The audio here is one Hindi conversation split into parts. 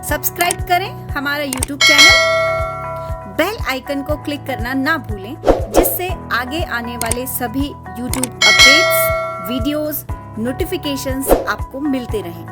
सब्सक्राइब करें हमारा YouTube चैनल, बेल आइकन को क्लिक करना ना भूलें, जिससे आगे आने वाले सभी YouTube अपडेट्स, वीडियोस, नोटिफिकेशंस आपको मिलते रहें।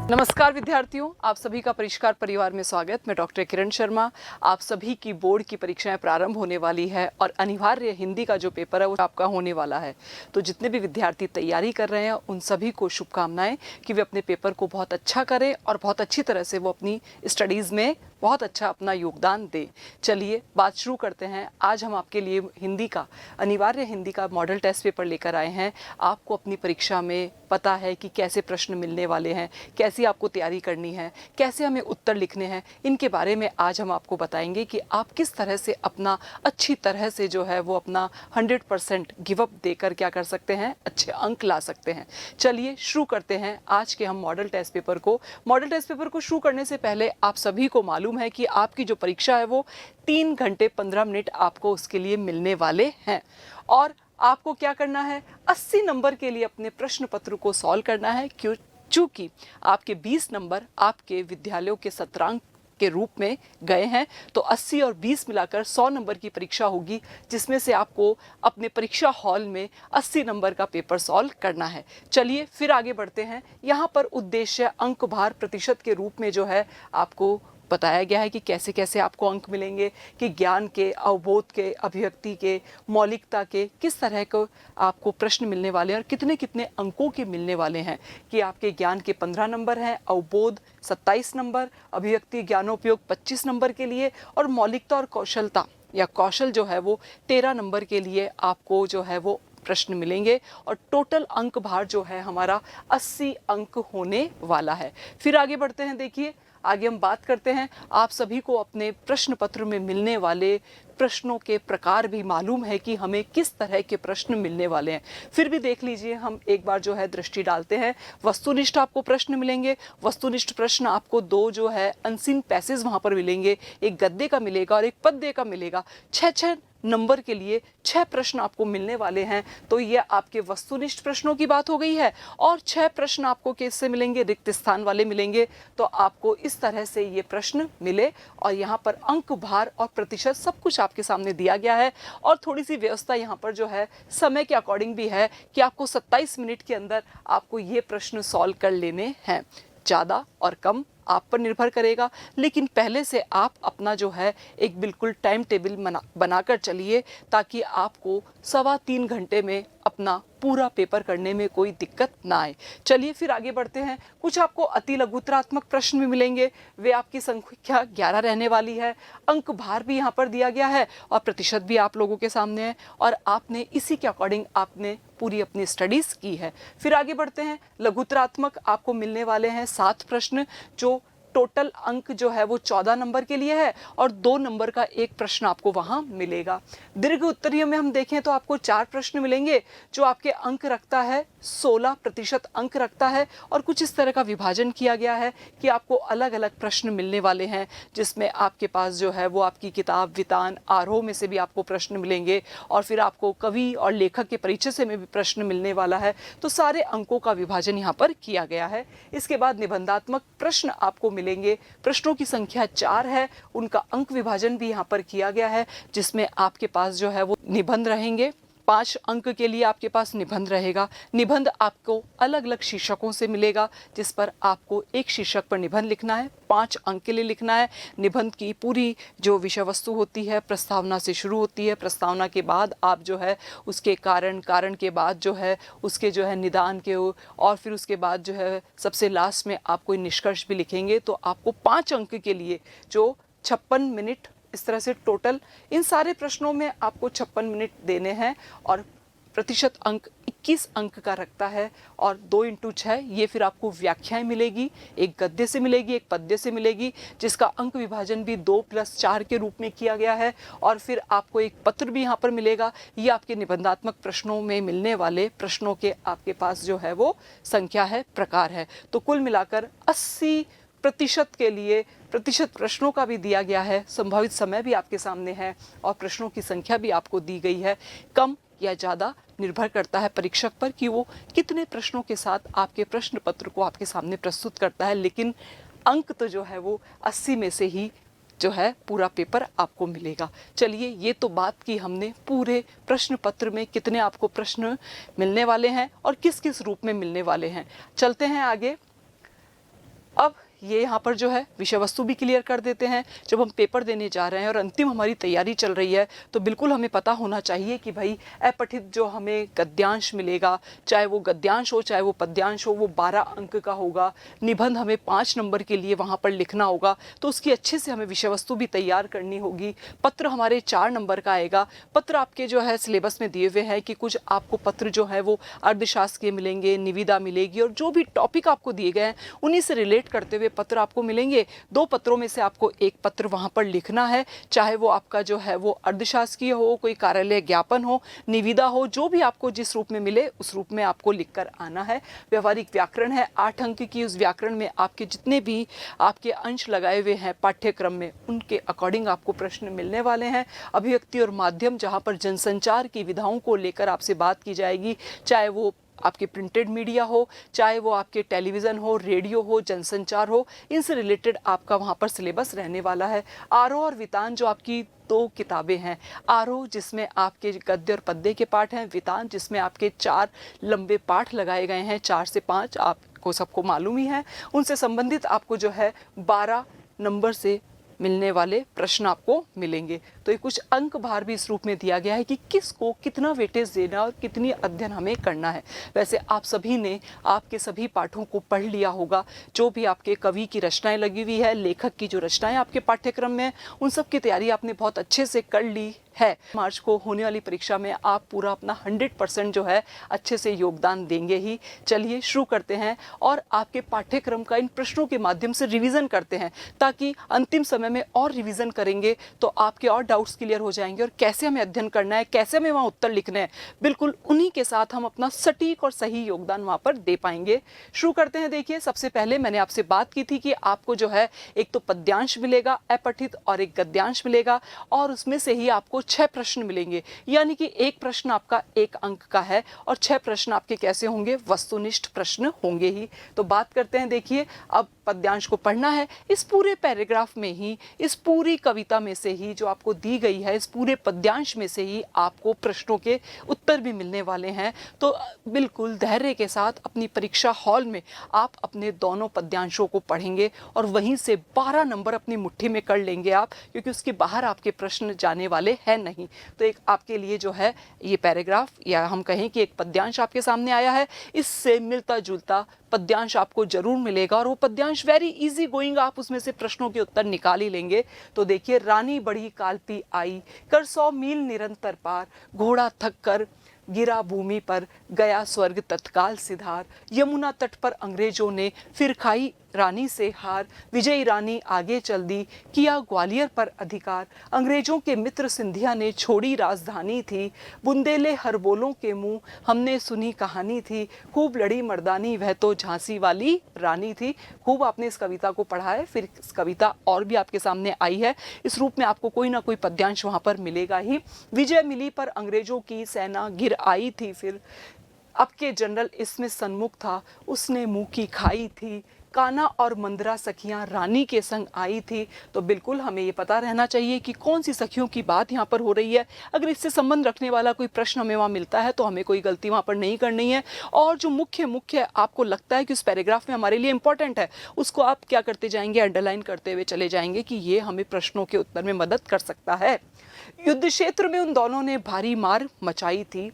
नमस्कार विद्यार्थियों, आप सभी का परिष्कार परिवार में स्वागत। मैं डॉक्टर किरण शर्मा। आप सभी की बोर्ड की परीक्षाएं प्रारंभ होने वाली है और अनिवार्य हिंदी का जो पेपर है वो आपका होने वाला है। तो जितने भी विद्यार्थी तैयारी कर रहे हैं उन सभी को शुभकामनाएं कि वे अपने पेपर को बहुत अच्छा करें और बहुत अच्छी तरह से वो अपनी स्टडीज़ में बहुत अच्छा अपना योगदान दें। चलिए बात शुरू करते हैं। आज हम आपके लिए हिंदी का अनिवार्य हिंदी का मॉडल टेस्ट पेपर लेकर आए हैं। आपको अपनी परीक्षा में पता है कि कैसे प्रश्न मिलने वाले हैं, कैसी आपको तैयारी करनी है, कैसे हमें उत्तर लिखने हैं, इनके बारे में आज हम आपको बताएंगे कि आप किस तरह से अपना अच्छी तरह से जो है वो अपना 100% गिव अप देकर क्या कर सकते हैं, अच्छे अंक ला सकते हैं। चलिए शुरू करते हैं आज के हम मॉडल टेस्ट पेपर को। मॉडल टेस्ट पेपर को शुरू करने से पहले आप सभी को मालूम है कि आपकी जो परीक्षा है वो 3 घंटे 15 मिनट आपको उसके लिए मिलने वाले हैं और आपको क्या करना है, 80 नंबर के लिए अपने प्रश्न पत्र को सॉल्व करना है। चूंकि आपके 20 नंबर आपके विद्यालयों के सत्रांक के रूप में गए हैं, तो 80 और 20 मिलाकर 100 नंबर की परीक्षा होगी, जिसमें से आपको अपने परीक्षा हॉल में 80 नंबर का पेपर सॉल्व करना है। चलिए फिर आगे बढ़ते हैं। यहाँ पर उद्देश्य अंक भार प्रतिशत के रूप में जो है आपको बताया गया है कि कैसे कैसे आपको अंक मिलेंगे, कि ज्ञान के, अवबोध के, अभिव्यक्ति के, मौलिकता के किस तरह को आपको प्रश्न मिलने वाले हैं और कितने कितने अंकों के मिलने वाले हैं। कि आपके ज्ञान के 15 नंबर हैं, अवबोध 27 नंबर, अभिव्यक्ति ज्ञानोपयोग 25 नंबर के लिए और मौलिकता और कौशलता या कौशल जो है वो 13 नंबर के लिए आपको जो है वो प्रश्न मिलेंगे और टोटल अंक भार जो है हमारा 80 अंक होने वाला है। फिर आगे बढ़ते हैं। देखिए आगे हम बात करते हैं, आप सभी को अपने प्रश्न पत्र में मिलने वाले प्रश्नों के प्रकार भी मालूम है कि हमें किस तरह के प्रश्न मिलने वाले हैं। फिर भी देख लीजिए, हम एक बार जो है दृष्टि डालते हैं। वस्तुनिष्ठ आपको प्रश्न मिलेंगे। वस्तुनिष्ठ प्रश्न आपको 2 जो है अनसीन पैसेज वहां पर मिलेंगे, एक गद्य का मिलेगा और एक पद्य का मिलेगा। 6 नंबर के लिए 6 प्रश्न आपको मिलने वाले हैं। तो ये आपके वस्तुनिष्ठ प्रश्नों की बात हो गई है और 6 प्रश्न आपको किससे मिलेंगे, रिक्त स्थान वाले मिलेंगे। तो आपको इस तरह से ये प्रश्न मिले और यहाँ पर अंक भार और प्रतिशत सब कुछ आपके सामने दिया गया है। और थोड़ी सी व्यवस्था यहाँ पर जो है समय के अकॉर्डिंग भी है कि आपको 27 मिनट के अंदर आपको ये प्रश्न सॉल्व कर लेने हैं। ज़्यादा और कम आप पर निर्भर करेगा, लेकिन पहले से आप अपना जो है एक बिल्कुल टाइम टेबल बनाकर चलिए, ताकि आपको 3.25 घंटे में अपना पूरा पेपर करने में कोई दिक्कत ना आए। चलिए फिर आगे बढ़ते हैं। कुछ आपको अति लघुतरात्मक प्रश्न भी मिलेंगे, वे आपकी संख्या 11 रहने वाली है। अंक भार भी यहाँ पर दिया गया है और प्रतिशत भी आप लोगों के सामने है और आपने इसी के अकॉर्डिंग आपने पूरी अपनी स्टडीज़ की है। फिर आगे बढ़ते हैं। लघुतरात्मक आपको मिलने वाले हैं 7 प्रश्न, जो टोटल अंक जो है वो 14 नंबर के लिए है और 2 नंबर का एक प्रश्न आपको वहां मिलेगा। दीर्घ उत्तरीय में हम देखें तो आपको 4 प्रश्न मिलेंगे, जो आपके अंक रखता है 16% अंक रखता है और कुछ इस तरह का विभाजन किया गया है कि आपको अलग अलग प्रश्न मिलने वाले हैं, जिसमें आपके पास जो है वो आपकी किताब वितान आरोह में से भी आपको प्रश्न मिलेंगे और फिर आपको कवि और लेखक के परिचय से में भी प्रश्न मिलने वाला है। तो सारे अंकों का विभाजन यहाँ पर किया गया है। इसके बाद निबंधात्मक प्रश्न आपको मिलेंगे। प्रश्नों की संख्या 4 है, उनका अंक विभाजन भी यहाँ पर किया गया है, जिसमें आपके पास जो है वो निबंध रहेंगे। 5 अंक के लिए आपके पास निबंध रहेगा। निबंध आपको अलग अलग शीर्षकों से मिलेगा, जिस पर आपको एक शीर्षक पर निबंध लिखना है, 5 अंक के लिए लिखना है। निबंध की पूरी जो विषय वस्तु होती है प्रस्तावना से शुरू होती है। प्रस्तावना के बाद आप जो है उसके कारण के बाद जो है उसके जो है निदान के और फिर उसके बाद जो है सबसे लास्ट में आप कोई निष्कर्ष भी लिखेंगे। तो आपको 5 अंक के लिए जो 56 मिनट इस तरह से टोटल इन सारे प्रश्नों में आपको 56 मिनट देने हैं और प्रतिशत अंक 21 अंक का रखता है और 2 × 6 ये फिर आपको व्याख्याएं मिलेगी, एक गद्य से मिलेगी, एक पद्य से मिलेगी, जिसका अंक विभाजन भी 2 + 4 के रूप में किया गया है और फिर आपको एक पत्र भी यहाँ पर मिलेगा। ये आपके निबंधात्मक प्रश्नों में मिलने वाले प्रश्नों के आपके पास जो है वो संख्या है, प्रकार है। तो कुल मिलाकर 80% के लिए प्रतिशत प्रश्नों का भी दिया गया है, संभावित समय भी आपके सामने है और प्रश्नों की संख्या भी आपको दी गई है। कम या ज़्यादा निर्भर करता है परीक्षक पर कि वो कितने प्रश्नों के साथ आपके प्रश्न पत्र को आपके सामने प्रस्तुत करता है, लेकिन अंक तो जो है वो 80 में से ही जो है पूरा पेपर आपको मिलेगा। चलिए, ये तो बात की हमने पूरे प्रश्न पत्र में कितने आपको प्रश्न मिलने वाले हैं और किस किस रूप में मिलने वाले हैं। चलते हैं आगे। अब ये यहाँ पर जो है विषय वस्तु भी क्लियर कर देते हैं। जब हम पेपर देने जा रहे हैं और अंतिम हमारी तैयारी चल रही है तो बिल्कुल हमें पता होना चाहिए कि भाई अपठित जो हमें गद्यांश मिलेगा, चाहे वो गद्यांश हो चाहे वो पद्यांश हो, वो 12 अंक का होगा। निबंध हमें 5 नंबर के लिए वहाँ पर लिखना होगा, तो उसकी अच्छे से हमें विषय वस्तु भी तैयार करनी होगी। पत्र हमारे 4 नंबर का आएगा। पत्र आपके जो है सिलेबस में दिए हुए हैं कि कुछ आपको पत्र जो है वो अर्थशास्त्र के मिलेंगे, निविदा मिलेगी, और जो भी टॉपिक आपको दिए गए हैं उन्हीं से रिलेट करते हुए पत्र आपको मिलेंगे। 2 पत्रों में से आपको एक पत्र वहां पर लिखना है, चाहे वो आपका जो है वो अर्थशास्त्रीय हो, कोई कार्यालय ज्ञापन हो, निविदा हो, जो भी आपको जिस रूप में मिले उस रूप में आपको लिखकर आना है। व्यवहारिक व्याकरण है 8 अंक की। उस व्याकरण में आपके जितने भी आपके अंश लगाए हुए हैं पाठ्यक्रम में, उनके अकॉर्डिंग आपको प्रश्न मिलने वाले हैं। अभिव्यक्ति और माध्यम, जहां पर जनसंचार की विधाओं को लेकर आपसे बात की जाएगी, चाहे वो आपके प्रिंटेड मीडिया हो, चाहे वो आपके टेलीविज़न हो, रेडियो हो, जनसंचार हो, इनसे रिलेटेड आपका वहाँ पर सिलेबस रहने वाला है। आरोह और वितान जो आपकी 2 किताबें हैं, आरोह जिसमें आपके गद्य और पद्य के पाठ हैं, वितान जिसमें आपके 4 लंबे पाठ लगाए गए हैं, 4 से 5, आपको सबको मालूम ही है। उनसे संबंधित आपको जो है 12 नंबर से मिलने वाले प्रश्न आपको मिलेंगे। तो ये कुछ अंक भार भी इस रूप में दिया गया है कि किसको कितना वेटेज देना और कितनी अध्ययन हमें करना है। वैसे आप सभी ने आपके सभी पाठों को पढ़ लिया होगा। जो भी आपके कवि की रचनाएं लगी हुई है, लेखक की जो रचनाएं आपके पाठ्यक्रम में, उन सब की तैयारी आपने बहुत अच्छे से कर ली है। मार्च को होने वाली परीक्षा में आप पूरा अपना 100% जो है अच्छे से योगदान देंगे ही। चलिए शुरू करते हैं और आपके पाठ्यक्रम का इन प्रश्नों के माध्यम से रिवीजन करते हैं, ताकि अंतिम समय में और रिवीजन करेंगे तो आपके और डाउट्स क्लियर हो जाएंगे और कैसे हमें अध्ययन करना है, कैसे हमें वहाँ उत्तर लिखने हैं, बिल्कुल उन्हीं के साथ हम अपना सटीक और सही योगदान वहाँ पर दे पाएंगे। शुरू करते हैं। देखिए, सबसे पहले मैंने आपसे बात की थी कि आपको जो है एक तो पद्यांश मिलेगा अपठित और एक गद्यांश मिलेगा, और उसमें से ही आपको 6 प्रश्न मिलेंगे। यानी कि एक प्रश्न आपका 1 अंक का है और 6 प्रश्न आपके कैसे होंगे, वस्तुनिष्ठ प्रश्न होंगे ही। तो बात करते हैं। देखिए, अब पद्यांश को पढ़ना है। इस पूरे पैराग्राफ में ही, इस पूरी कविता में से ही जो आपको दी गई है, इस पूरे पद्यांश में से ही आपको प्रश्नों के उत्तर भी मिलने वाले हैं। तो बिल्कुल धैर्य के साथ अपनी परीक्षा हॉल में आप अपने दोनों पद्यांशों को पढ़ेंगे और वहीं से 12 नंबर अपनी मुट्ठी में कर लेंगे आप, क्योंकि उसके बाहर आपके प्रश्न जाने वाले हैं नहीं। तो एक आपके लिए जो है ये पैराग्राफ, या हम कहें कि एक पद्यांश आपके सामने आया है, इससे मिलता जुलता पद्यांश आपको जरूर मिलेगा, और वो पद्यांश वेरी इजी गोइंग, आप उसमें से प्रश्नों के उत्तर निकाल ही लेंगे। तो देखिए, रानी बढ़ी कालपी आई, कर 100 मील निरंतर पार, घोड़ा थक कर गिरा भूमि पर, गया स्वर्ग तत्काल सिधार, यमुना तट पर अंग्रेजों ने फिर खाई रानी से हार, विजयी रानी आगे चल दी, किया ग्वालियर पर अधिकार, अंग्रेजों के मित्र सिंधिया ने छोड़ी राजधानी थी, बुंदेले हर बोलों के मुंह हमने सुनी कहानी थी, खूब लड़ी मर्दानी वह तो झांसी वाली रानी थी। खूब आपने इस कविता को पढ़ा है, फिर इस कविता और भी आपके सामने आई है। इस रूप में आपको कोई ना कोई पद्यांश वहाँ पर मिलेगा ही। विजय मिली पर अंग्रेजों की सेना गिर आई थी फिर, अब के जनरल इसमें सन्मुख था, उसने मुंह की खाई थी, काना और मंदरा सखियां रानी के संग आई थी। तो बिल्कुल हमें ये पता रहना चाहिए कि कौन सी सखियों की बात यहाँ पर हो रही है। अगर इससे संबंध रखने वाला कोई प्रश्न हमें वहाँ मिलता है तो हमें कोई गलती वहाँ पर नहीं करनी है, और जो मुख्य आपको लगता है कि उस पैराग्राफ में हमारे लिए इंपॉर्टेंट है, उसको आप क्या करते जाएंगे, अंडरलाइन करते हुए चले जाएंगे कि ये हमें प्रश्नों के उत्तर में मदद कर सकता है। युद्ध क्षेत्र में उन दोनों ने भारी मार मचाई थी,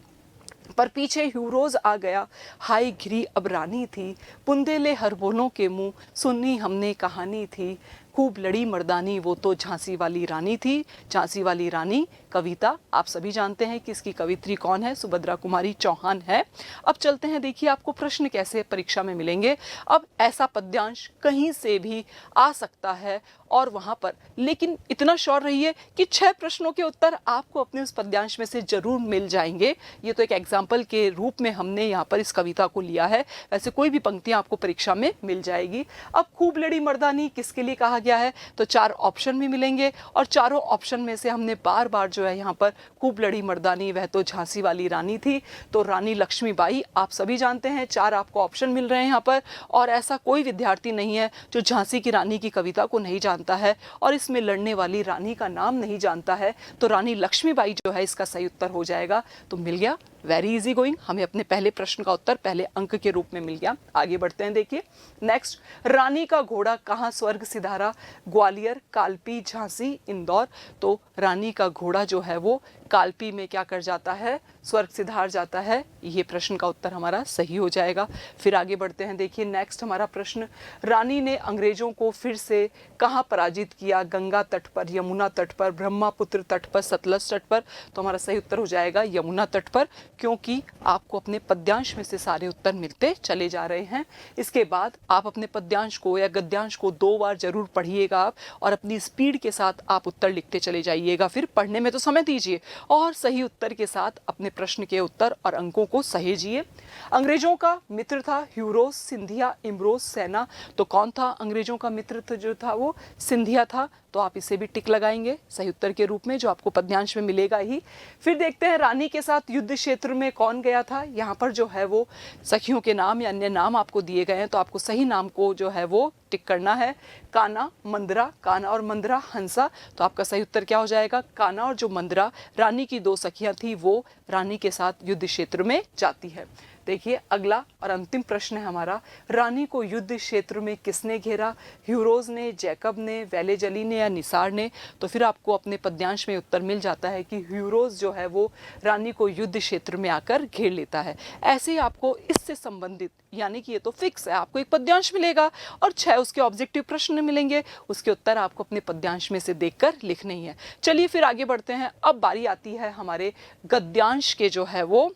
पर पीछे ह्यूरोज आ गया, हाय घिरी अब रानी थी, बुंदेले हर बोलों के मुंह सुननी हमने कहानी थी, खूब लड़ी मर्दानी वो तो झांसी वाली रानी थी। झांसी वाली रानी कविता आप सभी जानते हैं कि इसकी कवित्री कौन है, सुभद्रा कुमारी चौहान है। अब चलते हैं, देखिए आपको प्रश्न कैसे परीक्षा में मिलेंगे। अब ऐसा पद्यांश कहीं से भी आ सकता है और वहाँ पर, लेकिन इतना श्योर रहिए कि 6 प्रश्नों के उत्तर आपको अपने उस पद्यांश में से जरूर मिल जाएंगे। ये तो एक एग्जाम्पल के रूप में हमने यहाँ पर इस कविता को लिया है, वैसे कोई भी पंक्तियाँ आपको परीक्षा में मिल जाएगी। अब खूब लड़ी मर्दानी किसके लिए कहा गया किया है तो 4 ऑप्शन भी मिलेंगे और चारों ऑप्शन में से हमने बार बार जो है यहाँ पर खूब लड़ी मर्दानी वह तो झांसी वाली रानी थी, तो रानी लक्ष्मीबाई आप सभी जानते हैं। 4 आपको ऑप्शन मिल रहे हैं यहाँ पर और ऐसा कोई विद्यार्थी नहीं है जो झांसी की रानी की कविता को नहीं जानता है और इसमें लड़ने वाली रानी का नाम नहीं जानता है, तो रानी लक्ष्मीबाई जो है इसका सही उत्तर हो जाएगा। तो मिल गया, वेरी इजी गोइंग, हमें अपने पहले प्रश्न का उत्तर पहले अंक के रूप में मिल गया। आगे बढ़ते हैं, देखिए नेक्स्ट, रानी का घोड़ा कहाँ स्वर्ग सिधारा, ग्वालियर, कालपी, झांसी, इंदौर। तो रानी का घोड़ा जो है वो कालपी में क्या कर जाता है, स्वर्ग सिधार जाता है। ये प्रश्न का उत्तर हमारा सही हो जाएगा। फिर आगे बढ़ते हैं, देखिए नेक्स्ट हमारा प्रश्न, रानी ने अंग्रेजों को फिर से कहाँ पराजित किया, गंगा तट पर, यमुना तट पर, ब्रह्मपुत्र तट पर, सतलज तट पर। तो हमारा सही उत्तर हो जाएगा यमुना तट पर, क्योंकि आपको अपने पद्यांश में से सारे उत्तर मिलते चले जा रहे हैं। इसके बाद आप अपने पद्यांश को या गद्यांश को 2 बार जरूर पढ़िएगा आप और अपनी स्पीड के साथ आप उत्तर लिखते चले जाइएगा। फिर पढ़ने में तो समय दीजिए और सही उत्तर के साथ अपने प्रश्न के उत्तर और अंकों को सहेजिए। अंग्रेजों का मित्र था ह्यूरोस, सिंधिया, इम्ब्रोस, सेना। तो कौन था अंग्रेजों का मित्र जो था वो सिंधिया था, तो आप इसे भी टिक लगाएंगे सही उत्तर के रूप में जो आपको पद्यांश में मिलेगा ही। फिर देखते हैं रानी के साथ युद्ध क्षेत्र में कौन गया था। यहाँ पर जो है वो सखियों के नाम या अन्य नाम आपको दिए गए हैं, तो आपको सही नाम को जो है वो टिक करना है। काना, मंदरा, काना और मंदरा, हंसा। तो आपका सही उत्तर क्या हो जाएगा, काना और जो मंदरा रानी की 2 सखियां थी वो रानी के साथ युद्ध क्षेत्र में जाती है। देखिए अगला और अंतिम प्रश्न है हमारा, रानी को युद्ध क्षेत्र में किसने घेरा, ह्यूरोज ने, जैकब ने, वेलेजली ने या निसार ने। तो फिर आपको अपने पद्यांश में उत्तर मिल जाता है कि ह्यूरोज जो है वो रानी को युद्ध क्षेत्र में आकर घेर लेता है। ऐसे ही आपको इससे संबंधित, यानी कि ये तो फिक्स है, आपको एक पद्यांश मिलेगा और 6 उसके ऑब्जेक्टिव प्रश्न मिलेंगे, उसके उत्तर आपको अपने पद्यांश में से देखकर लिखने ही है। चलिए फिर आगे बढ़ते हैं। अब बारी आती है हमारे गद्यांश के जो है वो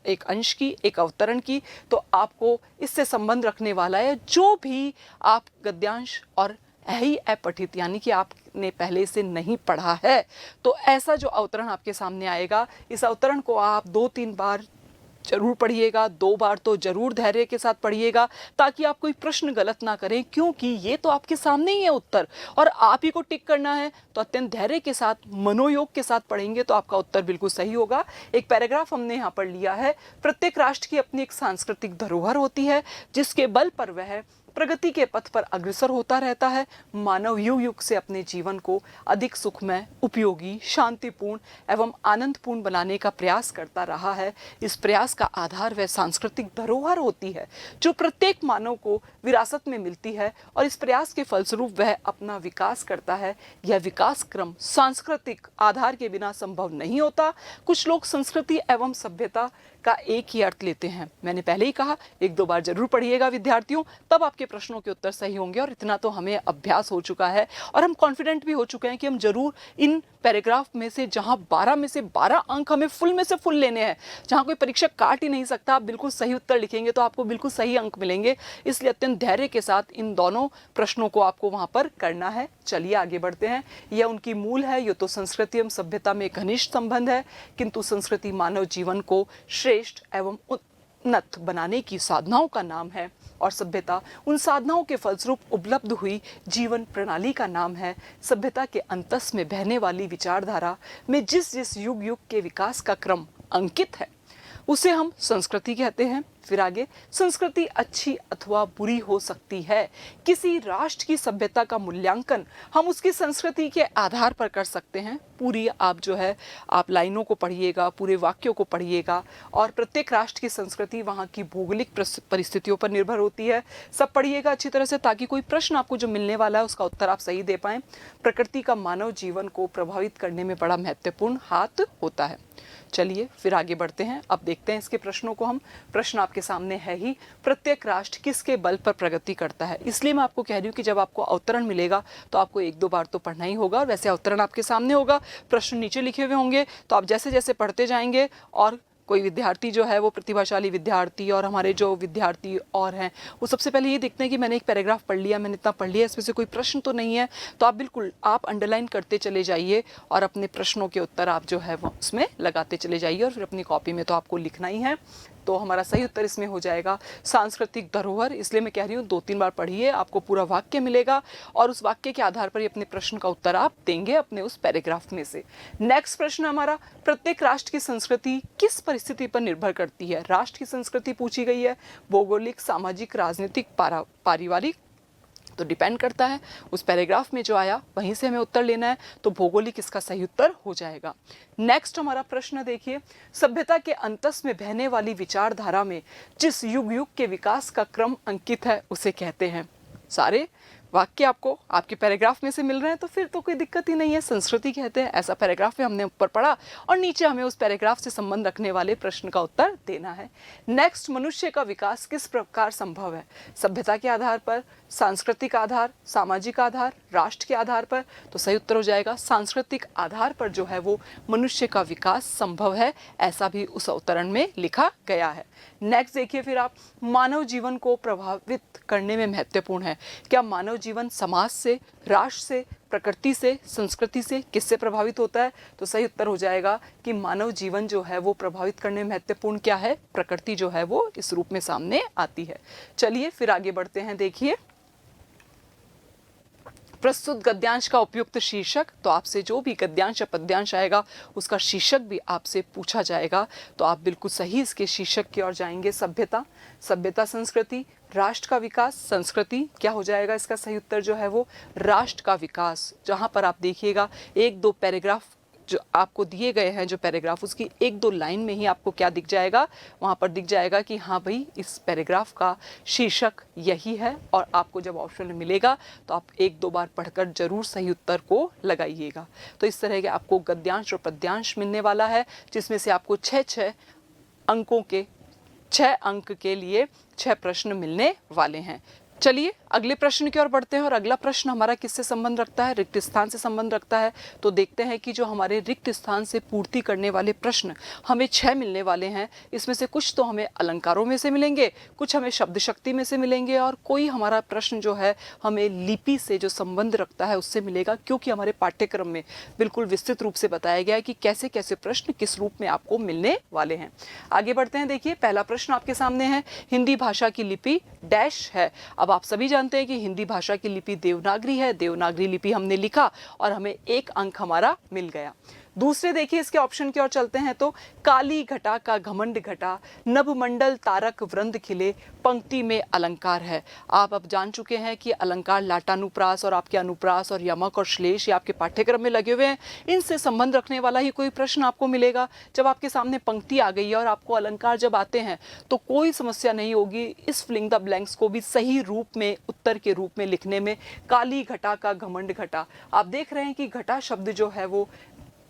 एक अंश की, एक अवतरण की। तो आपको इससे संबंध रखने वाला है जो भी आप गद्यांश और ही अपठित, यानी कि आपने पहले से नहीं पढ़ा है, तो ऐसा जो अवतरण आपके सामने आएगा, इस अवतरण को आप 2-3 बार जरूर पढ़िएगा, 2 बार तो जरूर धैर्य के साथ पढ़िएगा ताकि आप कोई प्रश्न गलत ना करें, क्योंकि ये तो आपके सामने ही है उत्तर और आप ही को टिक करना है। तो अत्यंत धैर्य के साथ, मनोयोग के साथ पढ़ेंगे तो आपका उत्तर बिल्कुल सही होगा। एक पैराग्राफ हमने यहाँ पर लिया है, प्रत्येक राष्ट्र की अपनी एक सांस्कृतिक धरोहर होती है जिसके बल पर वह प्रगति के पथ पर अग्रसर होता रहता है। मानव युग युग से अपने जीवन को अधिक सुखमय, उपयोगी, शांतिपूर्ण एवं आनंदपूर्ण बनाने का प्रयास करता रहा है। इस प्रयास का आधार वह सांस्कृतिक धरोहर होती है जो प्रत्येक मानव को विरासत में मिलती है और इस प्रयास के फलस्वरूप वह अपना विकास करता है। यह विकास क्रम सांस्कृतिक आधार के बिना संभव नहीं होता। कुछ लोग संस्कृति एवं सभ्यता का एक ही अर्थ लेते हैं। मैंने पहले ही कहा, 1-2 बार जरूर पढ़िएगा विद्यार्थियों, तब आपके प्रश्नों के उत्तर सही होंगे और इतना तो हमें अभ्यास हो चुका है और हम कॉन्फिडेंट भी हो चुके हैं कि हम जरूर इन पैराग्राफ में से, जहां 12 में से 12 अंक हमें फुल में से फुल लेने हैं, जहां कोई परीक्षक काट ही नहीं सकता, आप बिल्कुल सही उत्तर लिखेंगे तो आपको बिल्कुल सही अंक मिलेंगे। इसलिए अत्यंत धैर्य के साथ इन दोनों प्रश्नों को आपको वहां पर करना है। चलिए आगे बढ़ते हैं। यह उनकी मूल है, ये तो संस्कृति एवं सभ्यता में घनिष्ठ संबंध है, किंतु संस्कृति मानव जीवन को श्रेष्ठ एवं उन्नत बनाने की साधनाओं का नाम है और सभ्यता उन साधनाओं के फलस्वरूप उपलब्ध हुई जीवन प्रणाली का नाम है। सभ्यता के अंतस में बहने वाली विचारधारा में जिस जिस युग युग के विकास का क्रम अंकित है उसे हम संस्कृति कहते हैं। फिर आगे, संस्कृति अच्छी अथवा बुरी हो सकती है। किसी राष्ट्र की सभ्यता का मूल्यांकन हम उसकी संस्कृति के आधार पर कर सकते हैं। पूरी आप जो है आप लाइनों को पढ़िएगा, पूरे वाक्यों को पढ़िएगा और प्रत्येक राष्ट्र की संस्कृति वहाँ की भौगोलिक परिस्थितियों पर निर्भर होती है। सब पढ़िएगा अच्छी तरह से ताकि कोई प्रश्न आपको जो मिलने वाला है उसका उत्तर आप सही दे पाएं। प्रकृति का मानव जीवन को प्रभावित करने में बड़ा महत्वपूर्ण हाथ होता है। चलिए फिर आगे बढ़ते हैं। अब देखते हैं इसके प्रश्नों को हम। प्रश्न आपके सामने है ही, प्रत्येक राष्ट्र किसके बल पर प्रगति करता है। इसलिए मैं आपको कह रही हूँ कि जब आपको अवतरण मिलेगा तो आपको 1-2 बार तो पढ़ना ही होगा और वैसे अवतरण आपके सामने होगा, प्रश्न नीचे लिखे हुए होंगे, तो आप जैसे जैसे पढ़ते जाएंगे और कोई विद्यार्थी जो है वो प्रतिभाशाली विद्यार्थी और हमारे जो विद्यार्थी और हैं वो सबसे पहले ये देखते हैं कि मैंने एक पैराग्राफ पढ़ लिया, मैंने इतना पढ़ लिया, इसमें से कोई प्रश्न तो नहीं है, तो आप बिल्कुल आप अंडरलाइन करते चले जाइए और अपने प्रश्नों के उत्तर आप जो है वो उसमें लगाते चले जाइए और फिर अपनी कॉपी में तो आपको लिखना ही है। तो हमारा सही उत्तर इसमें हो जाएगा सांस्कृतिक धरोहर। इसलिए मैं कह रही हूँ 2-3 बार पढ़िए, आपको पूरा वाक्य मिलेगा और उस वाक्य के आधार पर ही अपने प्रश्न का उत्तर आप देंगे अपने उस पैराग्राफ में से। नेक्स्ट प्रश्न हमारा, प्रत्येक राष्ट्र की संस्कृति किस परिस्थिति पर निर्भर करती है? राष्ट्र की संस्कृति पूछी गई है, भौगोलिक, सामाजिक, राजनीतिक, पारिवारिक, तो डिपेंड करता है उस पैराग्राफ में जो आया वहीं से हमें उत्तर लेना है, तो भौगोलिक इसका सही उत्तर हो जाएगा। नेक्स्ट हमारा प्रश्न देखिए, सभ्यता के अंतस में बहने वाली विचारधारा में जिस युग युग के विकास का क्रम अंकित है उसे कहते हैं। सारे वाक्य आपको आपके पैराग्राफ में से मिल रहे हैं तो फिर तो कोई दिक्कत ही नहीं है, संस्कृति कहते हैं, ऐसा पैराग्राफ में हमने ऊपर पढ़ा और नीचे हमें उस पैराग्राफ से संबंध रखने वाले प्रश्न का उत्तर देना है। नेक्स्ट, मनुष्य का विकास किस प्रकार संभव है? सभ्यता के आधार पर, सांस्कृतिक आधार, सामाजिक आधार, राष्ट्र के आधार पर, तो सही उत्तर हो जाएगा सांस्कृतिक आधार पर जो है वो मनुष्य का विकास संभव है, ऐसा भी उस अवतरण में लिखा गया है। नेक्स्ट देखिए फिर आप, मानव जीवन को प्रभावित करने में महत्वपूर्ण है। क्या मानव जीवन समाज से, राष्ट्र से, प्रकृति से, संस्कृति से किससे प्रभावित होता है? तो सही उत्तर हो जाएगा कि मानव जीवन जो है वो प्रभावित करने में महत्वपूर्ण क्या है? प्रकृति जो है वो इस रूप में सामने आती है। चलिए फिर आगे बढ़ते हैं। देखिए, प्रस्तुत गद्यांश का उपयुक्त शीर्षक, तो आपसे जो भी गद्यांश या पद्यांश आएगा उसका शीर्षक भी आपसे पूछा जाएगा, तो आप बिल्कुल सही इसके शीर्षक की ओर जाएंगे। सभ्यता, सभ्यता संस्कृति, राष्ट्र का विकास, संस्कृति, क्या हो जाएगा इसका सही उत्तर जो है वो राष्ट्र का विकास। जहां पर आप देखिएगा 1-2 पैराग्राफ जो आपको दिए गए हैं, जो पैराग्राफ, उसकी 1-2 लाइन में ही आपको क्या दिख जाएगा, वहाँ पर दिख जाएगा कि हाँ भाई इस पैराग्राफ का शीर्षक यही है। और आपको जब ऑप्शन मिलेगा तो आप 1-2 बार पढ़कर जरूर सही उत्तर को लगाइएगा। तो इस तरह के आपको गद्यांश और पद्यांश मिलने वाला है, जिसमें से आपको 6 अंकों के 6 अंक के लिए 6 प्रश्न मिलने वाले हैं। चलिए अगले प्रश्न की ओर बढ़ते हैं और अगला प्रश्न हमारा किससे संबंध रखता है? रिक्त स्थान से संबंध रखता है। तो देखते हैं कि जो हमारे रिक्त स्थान से पूर्ति करने वाले प्रश्न हमें 6 मिलने वाले हैं, इसमें से कुछ तो हमें अलंकारों में से मिलेंगे, कुछ हमें शब्द शक्ति में से मिलेंगे और कोई हमारा प्रश्न जो है हमें लिपि से जो संबंध रखता है उससे मिलेगा, क्योंकि हमारे पाठ्यक्रम में बिल्कुल विस्तृत रूप से बताया गया है कि कैसे कैसे प्रश्न किस रूप में आपको मिलने वाले हैं। आगे बढ़ते हैं। देखिए पहला प्रश्न आपके सामने है, हिंदी भाषा की लिपि डैश है। अब आप सभी जानते हैं कि हिंदी भाषा की लिपि देवनागरी है। देवनागरी लिपि हमने लिखा और हमें 1 अंक हमारा मिल गया। दूसरे देखिए इसके ऑप्शन की ओर चलते हैं तो, काली घटा का घमंड घटा, नभमंडल तारक वृंद खिले, पंक्ति में अलंकार है। आप अब जान चुके हैं कि अलंकार लाटानुप्रास और आपके अनुप्रास और यमक और श्लेष ये आपके पाठ्यक्रम में लगे हुए हैं, इनसे संबंध रखने वाला ही कोई प्रश्न आपको मिलेगा। जब आपके सामने पंक्ति आ गई है और आपको अलंकार जब आते हैं तो कोई समस्या नहीं होगी इस फिलिंग द ब्लैंक्स को भी सही रूप में उत्तर के रूप में लिखने में। काली घटा का घमंड घटा, आप देख रहे हैं कि घटा शब्द जो है वो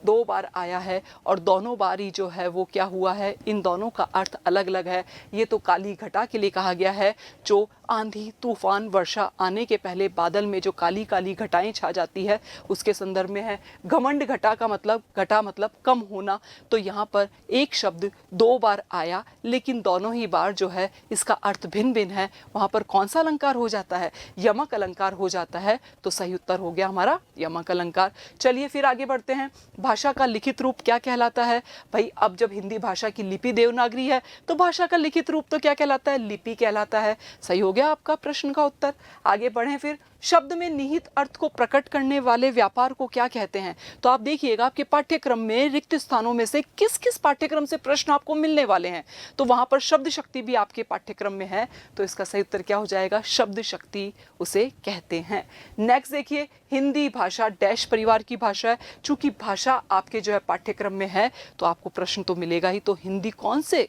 2 बार आया है और दोनों बार ही जो है वो क्या हुआ है, इन दोनों का अर्थ अलग अलग है। ये तो काली घटा के लिए कहा गया है, जो आंधी तूफान वर्षा आने के पहले बादल में जो काली काली घटाएं छा जाती है उसके संदर्भ में है। घमंड घटा का मतलब, घटा मतलब कम होना, तो यहाँ पर एक शब्द 2 बार आया लेकिन दोनों ही बार जो है इसका अर्थ भिन्न भिन्न है। वहाँ पर कौन सा अलंकार हो जाता है? यमक अलंकार हो जाता है। तो सही उत्तर हो गया हमारा यमक अलंकार। चलिए फिर आगे बढ़ते हैं। भाषा का लिखित रूप क्या कहलाता है? भाई अब जब हिंदी भाषा की लिपि देवनागरी है तो भाषा का लिखित रूप तो क्या कहलाता है? लिपि कहलाता है। सही हो गया आपका प्रश्न का उत्तर। आगे बढ़ें फिर, शब्द में निहित अर्थ को प्रकट करने वाले व्यापार को क्या कहते हैं? तो आप देखिएगा आपके पाठ्यक्रम में रिक्त स्थानों में से किस किस पाठ्यक्रम से प्रश्न आपको मिलने वाले हैं, तो वहां पर शब्द शक्ति भी आपके पाठ्यक्रम में है, तो इसका सही उत्तर क्या हो जाएगा? शब्द शक्ति उसे कहते हैं। नेक्स्ट देखिए, हिंदी भाषा डैश परिवार की भाषा है। चूंकि भाषा आपके जो है पाठ्यक्रम में है तो आपको प्रश्न तो मिलेगा ही, तो हिंदी कौन से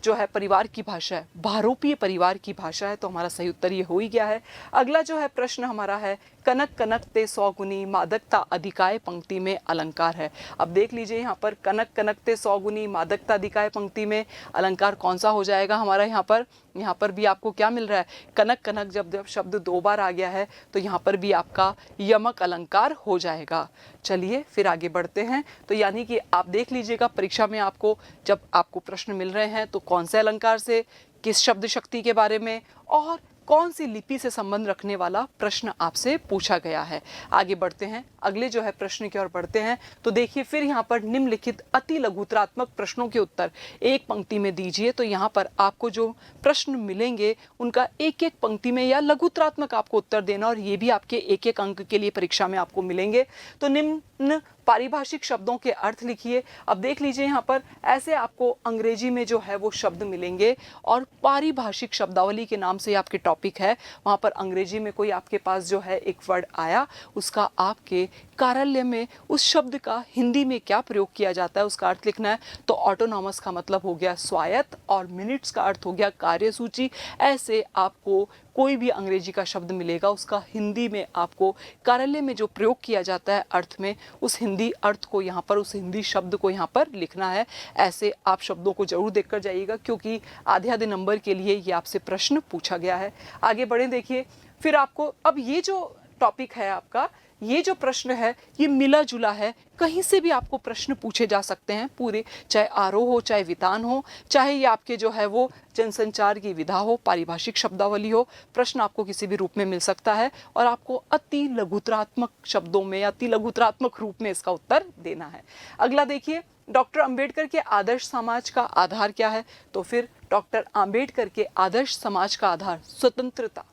जो है परिवार की भाषा है? बहुरूपीय परिवार की भाषा है। तो हमारा सही उत्तर ये हो ही गया है। अगला जो है प्रश्न हमारा है, कनक कनक ते 100 गुनी मादकता अधिकाय पंक्ति में अलंकार है। अब देख लीजिए यहाँ पर कनक कनक ते 100 गुनी मादकता अधिकाय पंक्ति में अलंकार कौन सा हो जाएगा हमारा? यहाँ पर भी आपको क्या मिल रहा है? कनक कनक जब शब्द 2 बार आ गया है तो यहाँ पर भी आपका यमक अलंकार हो जाएगा। चलिए फिर आगे बढ़ते हैं। तो यानी कि आप देख लीजिएगा परीक्षा में आपको जब आपको प्रश्न मिल रहे हैं तो कौन से अलंकार से, किस शब्द शक्ति के बारे में और कौन सी लिपि से संबंध रखने वाला प्रश्न आपसे पूछा गया है। आगे बढ़ते हैं, अगले जो है प्रश्न की ओर बढ़ते हैं। तो देखिए फिर यहाँ पर निम्नलिखित अति लघुतरात्मक प्रश्नों के उत्तर एक पंक्ति में दीजिए। तो यहाँ पर आपको जो प्रश्न मिलेंगे उनका एक एक पंक्ति में या लघुतरात्मक आपको उत्तर देना, और ये भी आपके एक एक अंक के लिए परीक्षा में आपको मिलेंगे। तो निम्न पारिभाषिक शब्दों के अर्थ लिखिए। अब देख लीजिए यहाँ पर ऐसे आपको अंग्रेजी में जो है वो शब्द मिलेंगे, और पारिभाषिक शब्दावली के नाम से आपके टॉपिक है। वहाँ पर अंग्रेजी में कोई आपके पास जो है एक वर्ड आया, उसका आपके कार्यालय में उस शब्द का हिंदी में क्या प्रयोग किया जाता है उसका अर्थ लिखना है। तो ऑटोनॉमस का मतलब हो गया स्वायत्त, और मिनट्स का अर्थ हो गया कार्यसूची। ऐसे आपको कोई भी अंग्रेजी का शब्द मिलेगा, उसका हिंदी में आपको कार्यालय में जो प्रयोग किया जाता है अर्थ में, उस हिंदी अर्थ को यहाँ पर, उस हिंदी शब्द को यहाँ पर लिखना है। ऐसे आप शब्दों को जरूर देखकर जाइएगा, क्योंकि आधे नंबर के लिए ये आपसे प्रश्न पूछा गया है। आगे बढ़े, देखिए फिर आपको अब ये जो टॉपिक है आपका, ये जो प्रश्न है ये मिला जुला है, कहीं से भी आपको प्रश्न पूछे जा सकते हैं पूरे, चाहे आरोह हो, चाहे वितान हो, चाहे ये आपके जो है वो जनसंचार की विधा हो, पारिभाषिक शब्दावली हो, प्रश्न आपको किसी भी रूप में मिल सकता है, और आपको अति लघुतरात्मक शब्दों में, अति लघुतरात्मक रूप में इसका उत्तर देना है। अगला देखिए, डॉक्टर अंबेडकर के आदर्श समाज का आधार क्या है। तो फिर डॉक्टर अंबेडकर के आदर्श समाज का आधार स्वतंत्रता,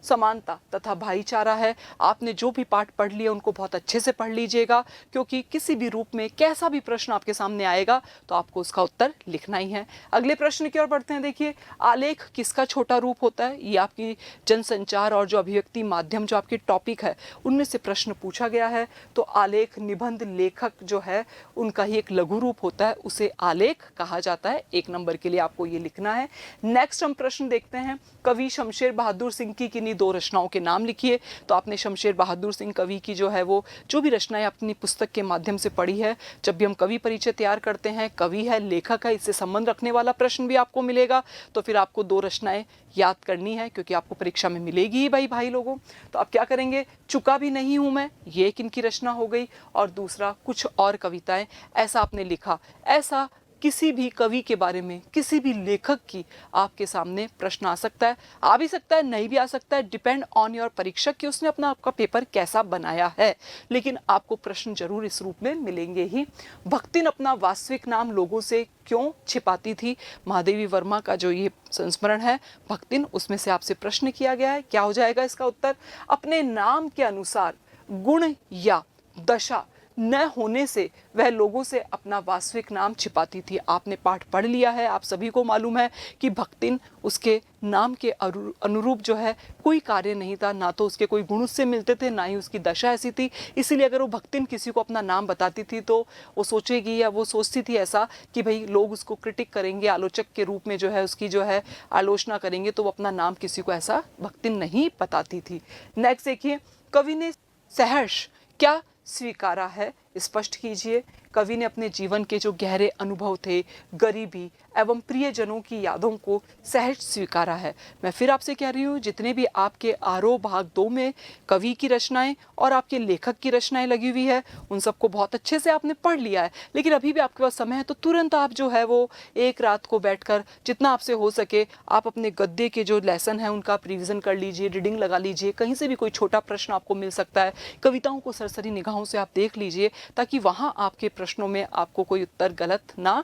समानता तथा भाईचारा है। आपने जो भी पाठ पढ़ लिए उनको बहुत अच्छे से पढ़ लीजिएगा, क्योंकि किसी भी रूप में कैसा भी प्रश्न आपके सामने आएगा तो आपको उसका उत्तर लिखना ही है। अगले प्रश्न की ओर बढ़ते हैं। देखिए, आलेख किसका छोटा रूप होता है। ये आपकी जनसंचार और जो अभिव्यक्ति माध्यम जो आपकी टॉपिक है उनमें से प्रश्न पूछा गया है। तो आलेख निबंध लेखक जो है उनका ही एक लघु रूप होता है, उसे आलेख कहा जाता है। एक नंबर के लिए आपको ये लिखना है। नेक्स्ट हम प्रश्न देखते हैं, कवि शमशेर बहादुर सिंह की किन्हीं दो रचनाओं के नाम लिखिए। तो आपने शमशेर बहादुर सिंह कवि की जो है वो जो भी रचनाएं अपनी पुस्तक के माध्यम से पढ़ी है, जब भी हम कवि परिचय तैयार करते हैं, कवि है, लेखक है, इससे संबंध रखने वाला प्रश्न भी आपको मिलेगा। तो फिर आपको दो रचनाएं याद करनी है, क्योंकि आपको परीक्षा में मिलेगी ही भाई लोगों। तो आप क्या करेंगे, चुका भी नहीं हूं मैं, ये एक इनकी रचना हो गई, और दूसरा कुछ और कविताएं, ऐसा आपने लिखा। ऐसा किसी भी कवि के बारे में, किसी भी लेखक की आपके सामने प्रश्न आ सकता है, आ भी सकता है, नहीं भी आ सकता है, डिपेंड ऑन योर परीक्षक कि उसने अपना आपका पेपर कैसा बनाया है, लेकिन आपको प्रश्न जरूर इस रूप में मिलेंगे ही। भक्तिन अपना वास्तविक नाम लोगों से क्यों छिपाती थी। महादेवी वर्मा का जो ये संस्मरण है भक्तिन, उसमें से आपसे प्रश्न किया गया है। क्या हो जाएगा इसका उत्तर, अपने नाम के अनुसार गुण या दशा न होने से वह लोगों से अपना वास्तविक नाम छिपाती थी। आपने पाठ पढ़ लिया है, आप सभी को मालूम है कि भक्तिन, उसके नाम के अनुरूप जो है कोई कार्य नहीं था, ना तो उसके कोई गुण उससे मिलते थे, ना ही उसकी दशा ऐसी थी। इसीलिए अगर वो भक्तिन किसी को अपना नाम बताती थी तो वो सोचेगी या वो सोचती थी ऐसा कि भाई लोग उसको क्रिटिक करेंगे, आलोचक के रूप में जो है उसकी जो है आलोचना करेंगे, तो वो अपना नाम किसी को ऐसा भक्तिन नहीं बताती थी। नेक्स्ट देखिए, कवि ने सहर्ष क्या स्वीकारा है, स्पष्ट कीजिए। कवि ने अपने जीवन के जो गहरे अनुभव थे, गरीबी एवं प्रियजनों की यादों को सहज स्वीकारा है। मैं फिर आपसे कह रही हूँ, जितने भी आपके आरोह भाग 2 में कवि की रचनाएं और आपके लेखक की रचनाएं लगी हुई है, उन सबको बहुत अच्छे से आपने पढ़ लिया है, लेकिन अभी भी आपके पास समय है तो तुरंत आप जो है वो एक रात को बैठकर जितना आपसे हो सके आप अपने गद्य के जो लेसन है उनका रिवीजन कर लीजिए, रीडिंग लगा लीजिए। कहीं से भी कोई छोटा प्रश्न आपको मिल सकता है, कविताओं को सरसरी निगाहों से आप देख लीजिए, ताकि वहाँ आपके प्रश्नों में आपको कोई उत्तर गलत ना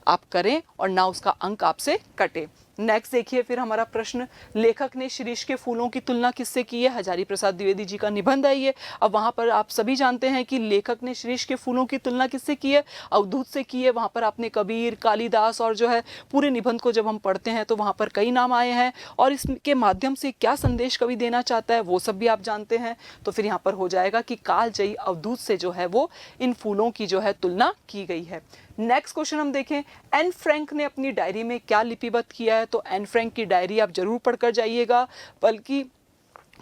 आप करें और ना उसका अंक आपसे कटे। नेक्स्ट देखिए, फिर हमारा प्रश्न, लेखक ने शिरीष के फूलों की तुलना किससे की है। हजारी प्रसाद द्विवेदी जी का निबंध है ये। अब वहाँ पर आप सभी जानते हैं कि लेखक ने शिरीष के फूलों की तुलना किससे की है, अवधूत से की है। वहाँ पर आपने कबीर, कालिदास और जो है पूरे निबंध को जब हम पढ़ते हैं तो वहाँ पर कई नाम आए हैं, और इसके माध्यम से क्या संदेश कवि देना चाहता है वो सब भी आप जानते हैं। तो फिर यहाँ पर हो जाएगा कि कालजयी अवधूत से जो है वो इन फूलों की जो है तुलना की गई है। नेक्स्ट क्वेश्चन हम देखें, एन फ्रैंक ने अपनी डायरी में क्या लिपिबद्ध किया है। तो एन फ्रैंक की डायरी आप जरूर पढ़कर जाइएगा, बल्कि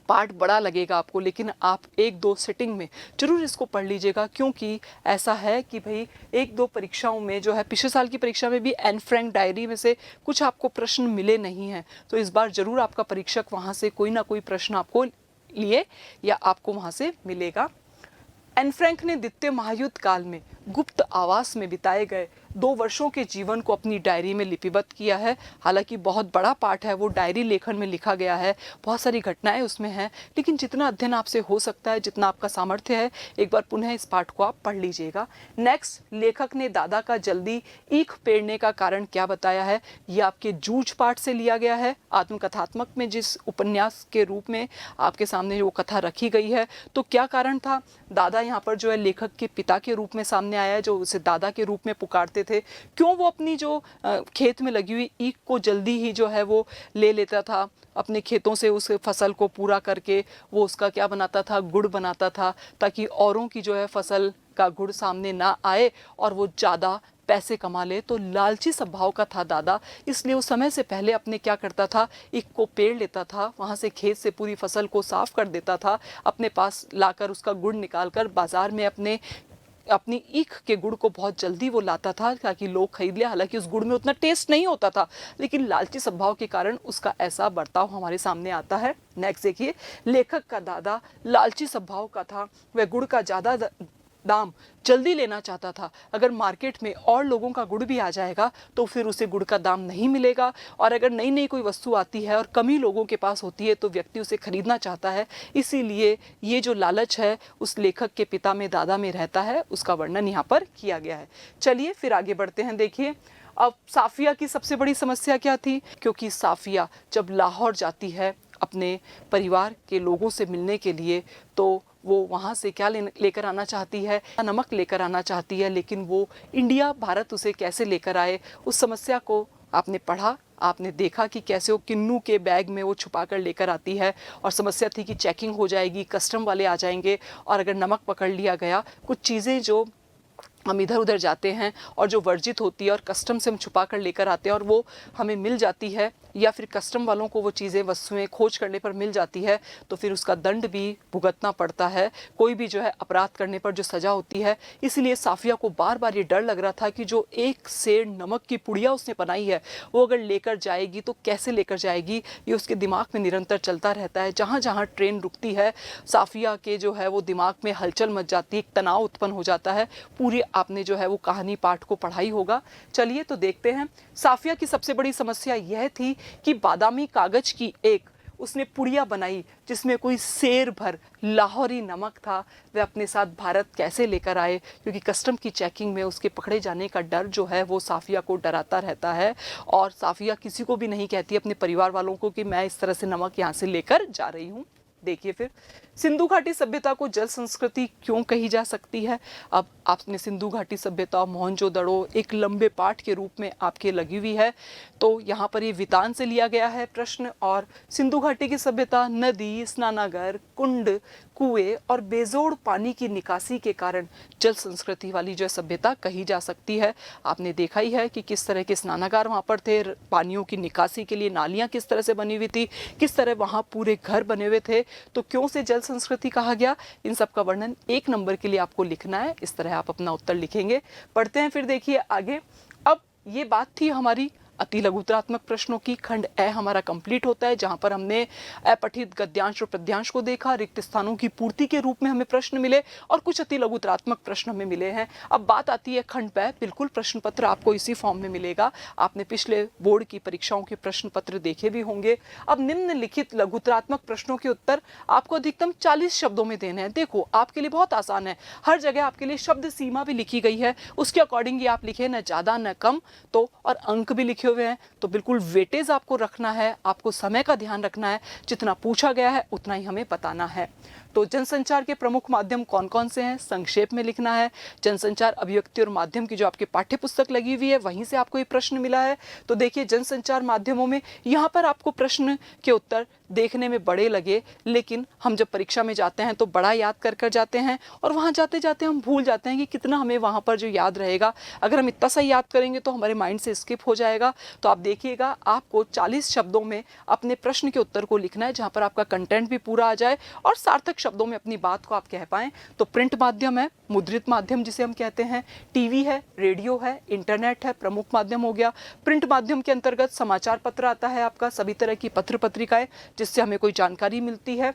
पाठ बड़ा लगेगा आपको, लेकिन आप 1-2 सिटिंग में जरूर इसको पढ़ लीजिएगा, क्योंकि ऐसा है कि भाई 1-2 परीक्षाओं में जो है, पिछले साल की परीक्षा में भी एन फ्रैंक डायरी में से कुछ आपको प्रश्न मिले नहीं हैं, तो इस बार जरूर आपका परीक्षक वहाँ से कोई ना कोई प्रश्न आपको लिए या आपको वहाँ से मिलेगा। एन फ्रैंक ने द्वितीय महायुद्ध काल में गुप्त आवास में बिताए गए 2 वर्षों के जीवन को अपनी डायरी में लिपिबद्ध किया है। हालांकि बहुत बड़ा पार्ट है वो डायरी लेखन में लिखा गया है, बहुत सारी घटनाएं उसमें हैं, लेकिन जितना अध्ययन आपसे हो सकता है, जितना आपका सामर्थ्य है, एक बार पुनः इस पाठ को आप पढ़ लीजिएगा। नेक्स्ट, लेखक ने दादा का जल्दी ईख पेड़ने का कारण क्या बताया है। ये आपके जूझ पाठ से लिया गया है। आत्मकथात्मक में जिस उपन्यास के रूप में आपके सामने वो कथा रखी गई है, तो क्या कारण था। दादा यहाँ पर जो है लेखक के पिता के रूप में सामने आया है, जो उसे दादा के रूप में पुकारते थे। क्यों वो अपनी जो खेत में लगी हुई ईख को जल्दी ही जो है वो ले लेता था, अपने खेतों से उस फसल को पूरा करके वो उसका क्या बनाता था, गुड़ बनाता था, ताकि औरों की जो है फसल का गुड़ सामने ना आए और वो ज़्यादा पैसे कमा ले। तो लालची स्वभाव का था दादा, इसलिए उस समय से पहले अपने क्या करता था, ईख को पेड़ लेता था, वहाँ से खेत से पूरी फसल को साफ कर देता था, अपने पास लाकर उसका गुड़ निकालकर बाजार में अपनी ईख के गुड़ को बहुत जल्दी वो लाता था ताकि लोग खरीद ले। हालांकि उस गुड़ में उतना टेस्ट नहीं होता था, लेकिन लालची स्वभाव के कारण उसका ऐसा बर्ताव हमारे सामने आता है। नेक्स्ट देखिए, लेखक का दादा लालची स्वभाव का था, वह गुड़ का ज़्यादा दाम जल्दी लेना चाहता था। अगर मार्केट में और लोगों का गुड़ भी आ जाएगा तो फिर उसे गुड़ का दाम नहीं मिलेगा, और अगर नई नई कोई वस्तु आती है और कम ही लोगों के पास होती है तो व्यक्ति उसे खरीदना चाहता है। इसीलिए ये जो लालच है उस लेखक के पिता में, दादा में रहता है, उसका वर्णन यहाँ पर किया गया है। चलिए फिर आगे बढ़ते हैं। देखिए, अब साफिया की सबसे बड़ी समस्या क्या थी, क्योंकि साफिया जब लाहौर जाती है अपने परिवार के लोगों से मिलने के लिए, तो वो वहाँ से क्या लेकर आना चाहती है, नमक लेकर आना चाहती है, लेकिन वो इंडिया, भारत उसे कैसे लेकर आए, उस समस्या को आपने पढ़ा, आपने देखा कि कैसे वो किन्नू के बैग में वो छुपा कर लेकर आती है। और समस्या थी कि चेकिंग हो जाएगी, कस्टम वाले आ जाएंगे, और अगर नमक पकड़ लिया गया, कुछ चीज़ें जो हम इधर उधर जाते हैं और जो वर्जित होती है और कस्टम से हम छुपा कर लेकर आते हैं और वो हमें मिल जाती है, या फिर कस्टम वालों को वो चीज़ें, वस्तुएं खोज करने पर मिल जाती है, तो फिर उसका दंड भी भुगतना पड़ता है, कोई भी जो है अपराध करने पर जो सज़ा होती है। इसलिए साफिया को बार बार ये डर लग रहा था कि जो एक सेर नमक की पुड़िया उसने बनाई है वो अगर लेकर जाएगी तो कैसे लेकर जाएगी, ये उसके दिमाग में निरंतर चलता रहता है। जहाँ जहाँ ट्रेन रुकती है, साफिया के जो है वो दिमाग में हलचल मच जाती है, एक तनाव उत्पन्न हो जाता है। पूरी आपने जो है वो कहानी पाठ को पढ़ाई होगा। चलिए तो देखते हैं। साफिया की सबसे बड़ी समस्या यह थी कि बादामी कागज की एक उसने पुड़िया बनाई जिसमें कोई सेर भर लाहौरी नमक था, वह अपने साथ भारत कैसे लेकर आए, क्योंकि कस्टम की चेकिंग में उसके पकड़े जाने का डर जो है वो साफिया को डराता रहता है। और साफिया किसी को भी नहीं कहती अपने परिवार वालों को कि मैं इस तरह से नमक यहाँ से लेकर जा रही हूँ। देखिए फिर, सिंधु घाटी सभ्यता को जल संस्कृति क्यों कही जा सकती है। अब आपने सिंधु घाटी सभ्यता, मोहनजोदड़ो एक लंबे पाठ के रूप में आपके लगी हुई है, तो यहाँ पर ये वितान से लिया गया है प्रश्न। और सिंधु घाटी की सभ्यता नदी, स्नानागार, कुंड, कुएं और बेजोड़ पानी की निकासी के कारण जल संस्कृति वाली जो सभ्यता कही जा सकती है। आपने देखा ही है कि किस तरह के स्नानागार वहाँ पर थे, पानियों की निकासी के लिए नालियाँ किस तरह से बनी हुई थी, किस तरह वहाँ पूरे घर बने हुए थे। तो क्यों से जल संस्कृति कहा गया, इन सब का वर्णन 1 नंबर के लिए आपको लिखना है। इस तरह आप अपना उत्तर लिखेंगे। पढ़ते हैं फिर, देखिए आगे। अब ये बात थी हमारी अति लघुतरात्मक प्रश्नों की। खंड ए हमारा कंप्लीट होता है, जहां पर हमने अपठित गद्यांश और पद्यांश को देखा, रिक्त स्थानों की पूर्ति के रूप में हमें प्रश्न मिले और कुछ अति लघुतरात्मक प्रश्न हमें मिले हैं। अब बात आती है खंड पे। बिल्कुल प्रश्न पत्र आपको इसी फॉर्म में मिलेगा, आपने पिछले बोर्ड की परीक्षाओं के प्रश्न पत्र देखे भी होंगे। अब निम्नलिखित लघुतरात्मक प्रश्नों के उत्तर आपको अधिकतम 40 शब्दों में देने हैं। देखो आपके लिए बहुत आसान है, हर जगह आपके लिए शब्द सीमा भी लिखी गई है, उसके अकॉर्डिंग ही आप लिखे, न ज्यादा न कम। तो और अंक भी लिखे हुए हैं, तो बिल्कुल वेटेज आपको रखना है, आपको समय का ध्यान रखना है, जितना पूछा गया है उतना ही हमें बताना है। तो जनसंचार के प्रमुख माध्यम कौन कौन से हैं, संक्षेप में लिखना है। जनसंचार अभिव्यक्ति और माध्यम की जो आपकी पाठ्य पुस्तक लगी हुई है वहीं से आपको ये प्रश्न मिला है। तो देखिए, जनसंचार माध्यमों में यहाँ पर आपको प्रश्न के उत्तर देखने में बड़े लगे, लेकिन हम जब परीक्षा में जाते हैं तो बड़ा याद कर कर जाते हैं, और वहाँ जाते जाते हम भूल जाते हैं कि कितना हमें वहाँ पर जो याद रहेगा। अगर हम इतना सा याद करेंगे तो हमारे माइंड से स्किप हो जाएगा। तो आप देखिएगा, आपको 40 शब्दों में अपने प्रश्न के उत्तर को लिखना है, जहाँ पर आपका कंटेंट भी पूरा आ जाए और सार्थक शब्दों में अपनी बात को आप कह पाएं। तो प्रिंट माध्यम है, मुद्रित माध्यम जिसे हम कहते हैं, टीवी है, रेडियो है, इंटरनेट है, प्रमुख माध्यम हो गया। प्रिंट माध्यम के अंतर्गत समाचार पत्र आता है आपका, सभी तरह की पत्र पत्रिकाएं जिससे हमें कोई जानकारी मिलती है।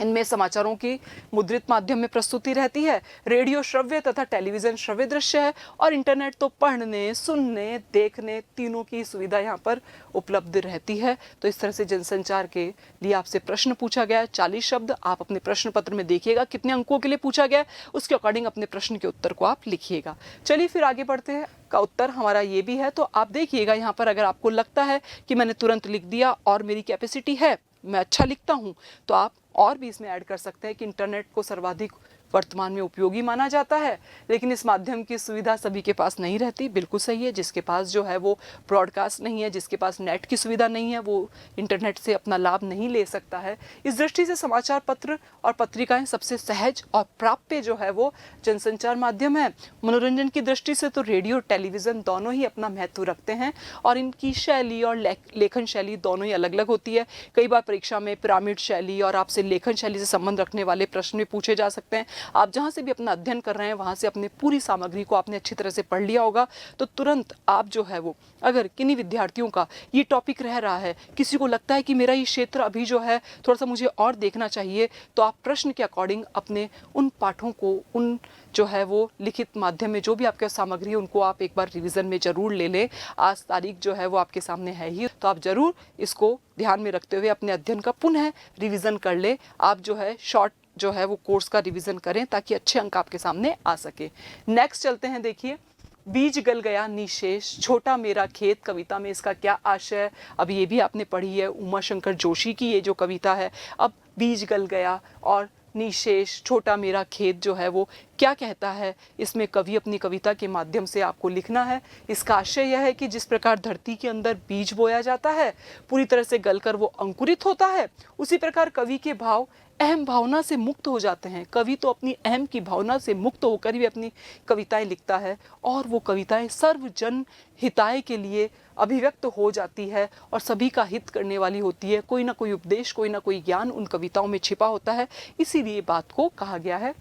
इनमें समाचारों की मुद्रित माध्यम में प्रस्तुति रहती है, रेडियो श्रव्य तथा टेलीविजन श्रव्य दृश्य है, और इंटरनेट तो पढ़ने, सुनने, देखने तीनों की सुविधा यहाँ पर उपलब्ध रहती है। तो इस तरह से जनसंचार के लिए आपसे प्रश्न पूछा गया है। 40 शब्द आप अपने प्रश्न पत्र में देखिएगा कितने अंकों के लिए पूछा गया है, उसके अकॉर्डिंग अपने प्रश्न के उत्तर को आप लिखिएगा। चलिए फिर आगे बढ़ते हैं। का उत्तर हमारा ये भी है, तो आप देखिएगा यहाँ पर अगर आपको लगता है कि मैंने तुरंत लिख दिया और मेरी कैपेसिटी है, मैं अच्छा लिखता हूँ, तो आप और भी इसमें ऐड कर सकते हैं कि इंटरनेट को सर्वाधिक वर्तमान में उपयोगी माना जाता है, लेकिन इस माध्यम की सुविधा सभी के पास नहीं रहती। बिल्कुल सही है, जिसके पास जो है वो ब्रॉडकास्ट नहीं है, जिसके पास नेट की सुविधा नहीं है, वो इंटरनेट से अपना लाभ नहीं ले सकता है। इस दृष्टि से समाचार पत्र और पत्रिकाएं सबसे सहज और प्राप्य जो है वो जनसंचार माध्यम है। मनोरंजन की दृष्टि से तो रेडियो टेलीविज़न दोनों ही अपना महत्व रखते हैं, और इनकी शैली और लेखन शैली दोनों ही अलग अलग होती है। कई बार परीक्षा में पिरामिड शैली और आपसे लेखन शैली से संबंध रखने वाले प्रश्न भी पूछे जा सकते हैं। आप जहां से भी अपना अध्ययन कर रहे हैं वहां से अपने पूरी सामग्री को आपने अच्छी तरह से पढ़ लिया होगा, तो तुरंत आप जो है वो, अगर किन्हीं विद्यार्थियों का ये टॉपिक रह रहा है, किसी को लगता है कि मेरा ये क्षेत्र अभी जो है थोड़ा सा मुझे और देखना चाहिए, तो आप प्रश्न के अकॉर्डिंग अपने उन पाठों को, उन जो है वो लिखित माध्यम में जो भी आपके सामग्री है उनको आप एक बार रिवीजन में जरूर ले लें। आज तारीख जो है वो आपके सामने है ही, तो आप जरूर इसको ध्यान में रखते हुए अपने अध्ययन का पुनः रिवीजन कर ले। आप जो है शॉर्ट जो है वो कोर्स का रिवीजन करें ताकि अच्छे अंक आपके सामने आ सके। नेक्स्ट चलते हैं। देखिए, बीज गल गया निशेष छोटा मेरा खेत कविता में इसका क्या आशय है, अब ये भी आपने पढ़ी है, उमा शंकर जोशी की ये जो कविता है। अब बीज गल गया और निशेष छोटा मेरा खेत जो है वो क्या कहता है, इसमें कवि अपनी कविता के माध्यम से आपको लिखना है। इसका आशय यह है कि जिस प्रकार धरती के अंदर बीज बोया जाता है, पूरी तरह से गलकर वो अंकुरित होता है, उसी प्रकार कवि के भाव अहम भावना से मुक्त हो जाते हैं। कवि तो अपनी अहम की भावना से मुक्त होकर भी अपनी कविताएं लिखता है, और वो कविताएं सर्वजन हिताय के लिए अभिव्यक्त हो जाती है और सभी का हित करने वाली होती है। कोई ना कोई उपदेश, कोई ना कोई ज्ञान उन कविताओं में छिपा होता है, इसीलिए बात को कहा गया है।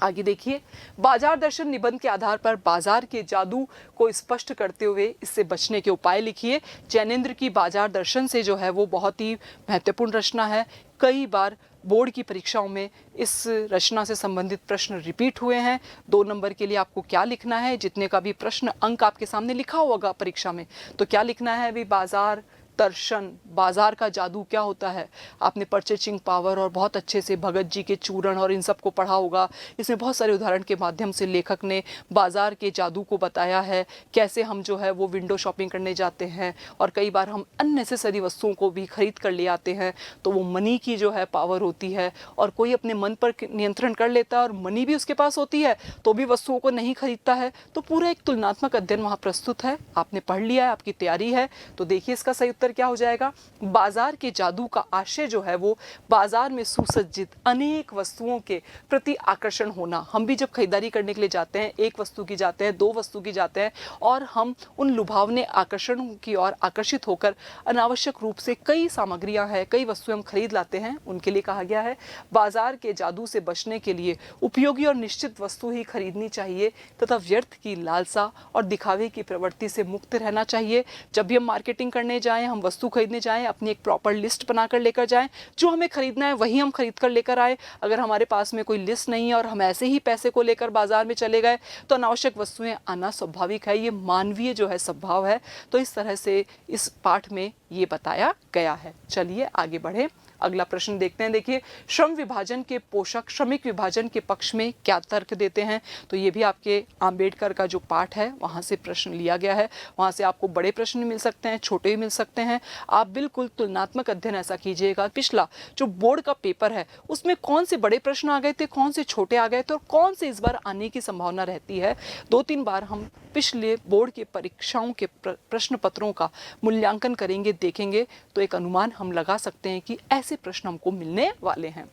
आगे देखिए, बाजार दर्शन निबंध के आधार पर बाजार के जादू को स्पष्ट करते हुए इससे बचने के उपाय लिखिए। जैनेंद्र की बाजार दर्शन से जो है वो बहुत ही महत्वपूर्ण रचना है। कई बार बोर्ड की परीक्षाओं में इस रचना से संबंधित प्रश्न रिपीट हुए हैं। 2 नंबर के लिए आपको क्या लिखना है, जितने का भी प्रश्न अंक आपके सामने लिखा होगा परीक्षा में, तो क्या लिखना है भी, बाजार दर्शन, बाजार का जादू क्या होता है। आपने परचेजिंग पावर और बहुत अच्छे से भगत जी के चूरण और इन सब को पढ़ा होगा। इसमें बहुत सारे उदाहरण के माध्यम से लेखक ने बाजार के जादू को बताया है, कैसे हम जो है वो विंडो शॉपिंग करने जाते हैं और कई बार हम अननेसेसरी वस्तुओं को भी खरीद कर ले आते हैं, तो वो मनी की जो है पावर होती है, और कोई अपने मन पर नियंत्रण कर लेता है और मनी भी उसके पास होती है तो भी वस्तुओं को नहीं खरीदता है। तो पूरा एक तुलनात्मक अध्ययन वहाँ प्रस्तुत है, आपने पढ़ लिया है, आपकी तैयारी है, तो देखिए इसका सही उत्तर क्या हो जाएगा। बाजार के जादू का आशय जो है वो बाजार में सुसज्जित अनेक वस्तुओं के प्रति आकर्षण होना। हम भी जब खरीदारी करने के लिए जाते हैं, एक वस्तु की जाते हैं, 2 वस्तु की जाते हैं, और हम उन लुभावने आकर्षणों की ओर आकर्षित होकर अनावश्यक रूप से कई सामग्रियां हैं, कई वस्तुएं हम खरीद लाते हैं। उनके लिए कहा गया है बाजार के जादू से बचने के लिए उपयोगी और निश्चित वस्तु ही खरीदनी चाहिए तथा व्यर्थ की लालसा और दिखावे की प्रवृत्ति से मुक्त रहना चाहिए। जब भी हम मार्केटिंग करने जाएं, हम वस्तु खरीदने जाएं, अपनी एक प्रॉपर लिस्ट बनाकर लेकर जाएं, जो हमें खरीदना है वही हम खरीद कर लेकर आए। अगर हमारे पास में कोई लिस्ट नहीं है और हम ऐसे ही पैसे को लेकर बाजार में चले गए तो अनावश्यक वस्तुएं आना स्वाभाविक है, ये मानवीय जो है स्वभाव है। तो इस तरह से इस पाठ में ये बताया गया है। चलिए आगे बढ़े, अगला प्रश्न देखते हैं। देखिए, श्रम विभाजन के पोषक श्रमिक विभाजन के पक्ष में क्या तर्क देते हैं। तो ये भी आपके आम्बेडकर का जो पाठ है वहाँ से प्रश्न लिया गया है। वहाँ से आपको बड़े प्रश्न मिल सकते हैं, छोटे भी मिल सकते हैं। आप बिल्कुल तुलनात्मक अध्ययन ऐसा कीजिएगा, पिछला जो बोर्ड का पेपर है उसमें कौन से बड़े प्रश्न आ गए थे, कौन से छोटे आ गए थे और कौन से इस बार आने की संभावना रहती है। 2-3 बार हम पिछले बोर्ड के परीक्षाओं के प्रश्न पत्रों का मूल्यांकन करेंगे, देखेंगे, तो एक अनुमान हम लगा सकते हैं कि ऐसे प्रश्न हमको मिलने वाले हैं।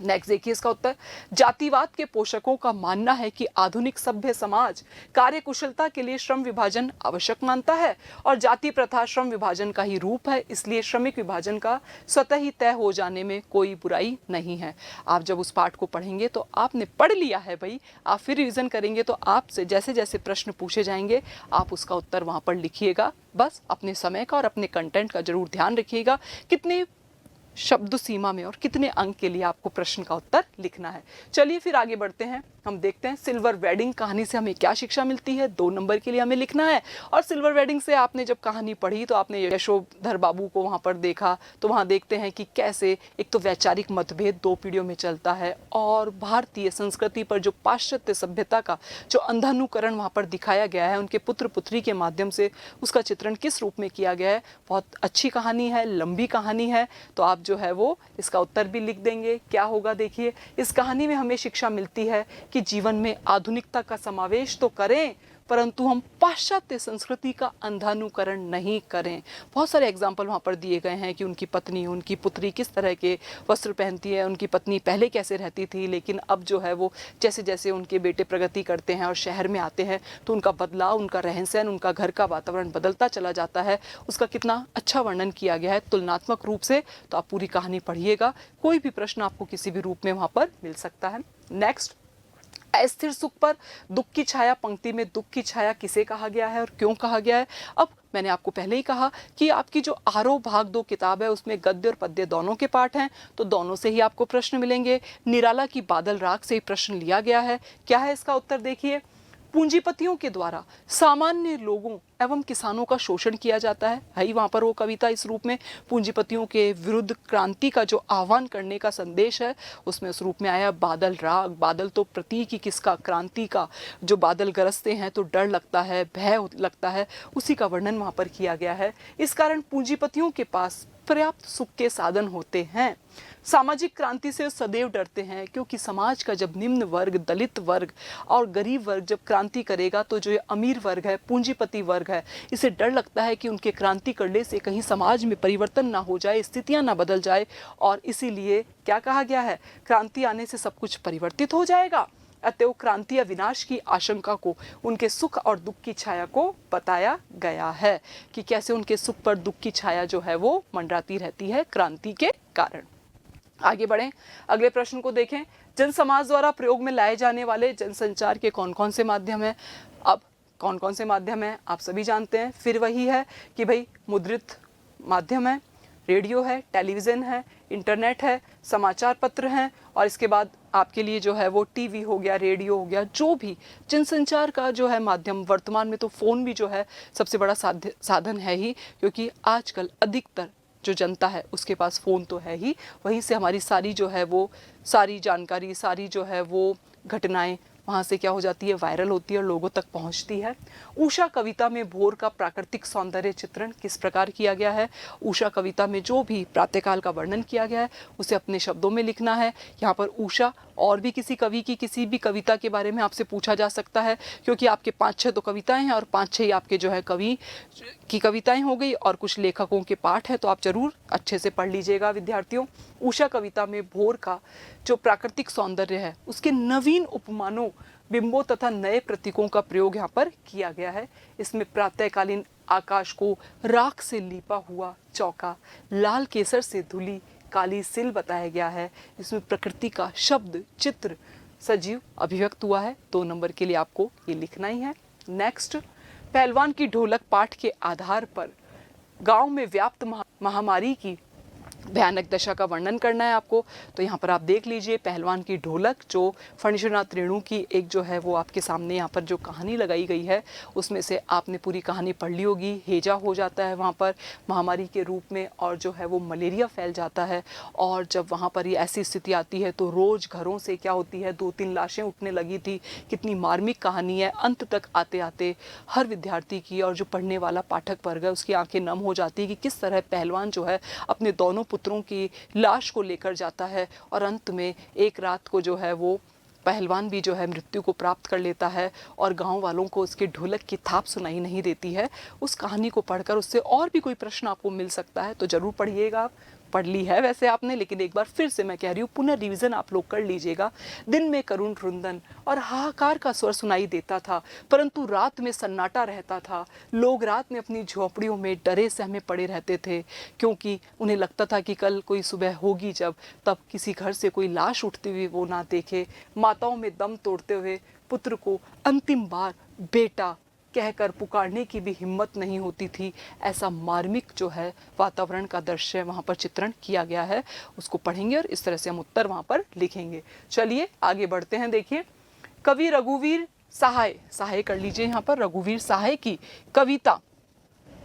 नेक्स्ट देखिए इसका उत्तर, जातिवाद के पोषकों का मानना है कि आधुनिक सभ्य समाज कार्यकुशलता के लिए श्रम विभाजन आवश्यक मानता है और जाति प्रथा श्रम विभाजन का ही रूप है, इसलिए श्रमिक विभाजन का स्वतः ही तय हो जाने में कोई बुराई नहीं है। आप जब उस पाठ को पढ़ेंगे तो आपने पढ़ लिया है भाई, आप फिर रिवीजन करेंगे तो आपसे जैसे जैसे प्रश्न पूछे जाएंगे आप उसका उत्तर वहाँ पर लिखिएगा। बस अपने समय का और अपने कंटेंट का जरूर ध्यान रखिएगा। कितने शब्द सीमा में और कितने अंक के लिए आपको प्रश्न का उत्तर लिखना है। चलिए फिर आगे बढ़ते हैं, हम देखते हैं सिल्वर वेडिंग कहानी से हमें क्या शिक्षा मिलती है। 2 नंबर के लिए हमें लिखना है। और सिल्वर वेडिंग से आपने जब कहानी पढ़ी तो आपने यशोधर बाबू को वहाँ पर देखा, तो वहाँ देखते हैं कि कैसे एक तो वैचारिक मतभेद 2 पीढ़ियों में चलता है और भारतीय संस्कृति पर जो पाश्चात्य सभ्यता का जो अंधानुकरण वहाँ पर दिखाया गया है, उनके पुत्र पुत्री के माध्यम से उसका चित्रण किस रूप में किया गया है। बहुत अच्छी कहानी है, लंबी कहानी है, तो आप जो है वो इसका उत्तर भी लिख देंगे। क्या होगा देखिए, इस कहानी में हमें शिक्षा मिलती है कि जीवन में आधुनिकता का समावेश तो करें, परंतु हम पाश्चात्य संस्कृति का अंधानुकरण नहीं करें। बहुत सारे एग्जाम्पल वहाँ पर दिए गए हैं कि उनकी पत्नी, उनकी पुत्री किस तरह के वस्त्र पहनती है, उनकी पत्नी पहले कैसे रहती थी, लेकिन अब जो है वो जैसे जैसे उनके बेटे प्रगति करते हैं और शहर में आते हैं तो उनका बदलाव, उनका रहन सहन, उनका घर का वातावरण बदलता चला जाता है। उसका कितना अच्छा वर्णन किया गया है तुलनात्मक रूप से। तो आप पूरी कहानी पढ़िएगा, कोई भी प्रश्न आपको किसी भी रूप में वहाँ पर मिल सकता है। नेक्स्ट, अस्थिर सुख पर दुख की छाया पंक्ति में दुख की छाया किसे कहा गया है और क्यों कहा गया है। अब मैंने आपको पहले ही कहा कि आपकी जो आरोह भाग 2 किताब है उसमें गद्य और पद्य दोनों के पाठ हैं, तो दोनों से ही आपको प्रश्न मिलेंगे। निराला की बादल राग से ही प्रश्न लिया गया है। क्या है इसका उत्तर देखिए, पूंजीपतियों के द्वारा सामान्य लोगों एवं किसानों का शोषण किया जाता है ही वहाँ पर वो कविता इस रूप में पूंजीपतियों के विरुद्ध क्रांति का जो आह्वान करने का संदेश है उसमें उस रूप में आया। बादल राग, बादल तो प्रतीक ही किसका, क्रांति का। जो बादल गरजते हैं तो डर लगता है, भय लगता है, उसी का वर्णन वहाँ पर किया गया है। इस कारण पूंजीपतियों के पास पर्याप्त सुख के साधन होते हैं। सामाजिक क्रांति से सदैव डरते हैं, क्योंकि समाज का जब निम्न वर्ग, दलित वर्ग और गरीब वर्ग जब क्रांति करेगा तो जो ये अमीर वर्ग है, पूंजीपति वर्ग है, इसे डर लगता है कि उनके क्रांति करने से कहीं समाज में परिवर्तन ना हो जाए, स्थितियां ना बदल जाए। और इसीलिए क्या कहा गया है, क्रांति आने से सब कुछ परिवर्तित हो जाएगा। अतएव क्रांति या विनाश की आशंका को उनके सुख और दुख की छाया को बताया गया है कि कैसे उनके सुख पर दुख की छाया जो है वो मंडराती रहती है क्रांति के कारण। आगे बढ़ें, अगले प्रश्न को देखें। जन समाज द्वारा प्रयोग में लाए जाने वाले जनसंचार के कौन कौन से माध्यम हैं। अब कौन कौन से माध्यम हैं आप सभी जानते हैं, फिर वही है कि भाई मुद्रित माध्यम है, रेडियो है, टेलीविज़न है, इंटरनेट है, समाचार पत्र हैं, और इसके बाद आपके लिए जो है वो टीवी हो गया, रेडियो हो गया। जो भी जनसंचार का जो है माध्यम, वर्तमान में तो फ़ोन भी जो है सबसे बड़ा साधन है ही, क्योंकि आजकल अधिकतर जो जनता है उसके पास फ़ोन तो है ही, वहीं से हमारी सारी जो है वो सारी जानकारी, सारी जो है वो घटनाएं वहाँ से क्या हो जाती है, वायरल होती है और लोगों तक पहुँचती है। उषा कविता में भोर का प्राकृतिक सौंदर्य चित्रण किस प्रकार किया गया है। उषा कविता में जो भी प्रातःकाल का वर्णन किया गया है उसे अपने शब्दों में लिखना है। यहाँ पर उषा और भी किसी कवि की किसी भी कविता के बारे में आपसे पूछा जा सकता है, क्योंकि आपके 5-6 तो कविताएं हैं और 5-6 ही आपके जो है कवि की कविताएं हो गई और कुछ लेखकों के पाठ है, तो आप जरूर अच्छे से पढ़ लीजिएगा विद्यार्थियों। उषा कविता में भोर का जो प्राकृतिक सौंदर्य है उसके नवीन उपमानों, बिंबों तथा नए प्रतीकों का प्रयोग यहाँ पर किया गया है। इसमें प्रातःकालीन आकाश को राख से लीपा हुआ चौका, लाल केसर से धुली काली सिल बताया गया है। इसमें प्रकृति का शब्द, चित्र सजीव अभिव्यक्त हुआ है। 2 नंबर के लिए आपको ये लिखना ही है। नेक्स्ट, पहलवान की ढोलक पाठ के आधार पर गांव में व्याप्त महामारी की भयानक दशा का वर्णन करना है आपको। तो यहाँ पर आप देख लीजिए, पहलवान की ढोलक जो फणीश्वरनाथ रेणु की एक जो है वो आपके सामने यहाँ पर जो कहानी लगाई गई है उसमें से आपने पूरी कहानी पढ़ ली होगी। हेजा हो जाता है वहाँ पर महामारी के रूप में और जो है वो मलेरिया फैल जाता है, और जब वहाँ पर ये ऐसी स्थिति आती है तो रोज़ घरों से क्या होती है 2-3 लाशें उठने लगी थी। कितनी मार्मिक कहानी है। अंत तक आते आते हर विद्यार्थी की और जो पढ़ने वाला पाठक वर्ग है उसकी आंखें नम हो जाती है कि किस तरह पहलवान जो है अपने दोनों पुत्रों की लाश को लेकर जाता है और अंत में एक रात को जो है वो पहलवान भी जो है मृत्यु को प्राप्त कर लेता है और गांव वालों को उसके ढोलक की थाप सुनाई नहीं देती है। उस कहानी को पढ़कर उससे और भी कोई प्रश्न आपको मिल सकता है, तो जरूर पढ़िएगा। आप पढ़ ली है वैसे आपने, लेकिन एक बार फिर से मैं कह रही हूँ पुनः रिवीजन आप लोग कर लीजिएगा। दिन में करुण रुंदन और हाहाकार का स्वर सुनाई देता था, परंतु रात में सन्नाटा रहता था। लोग रात में अपनी झोपड़ियों में डरे सहमे पड़े रहते थे, क्योंकि उन्हें लगता था कि कल कोई सुबह होगी जब तब किसी घर से कोई लाश उठती हुई वो ना देखे। माताओं में दम तोड़ते हुए पुत्र को अंतिम बार बेटा कहकर पुकारने की भी हिम्मत नहीं होती थी। ऐसा मार्मिक जो है वातावरण का दृश्य वहाँ पर चित्रण किया गया है। उसको पढ़ेंगे और इस तरह से हम उत्तर वहाँ पर लिखेंगे। चलिए आगे बढ़ते हैं। देखिए, कवि रघुवीर सहाय कर लीजिए यहाँ पर, रघुवीर सहाय की कविता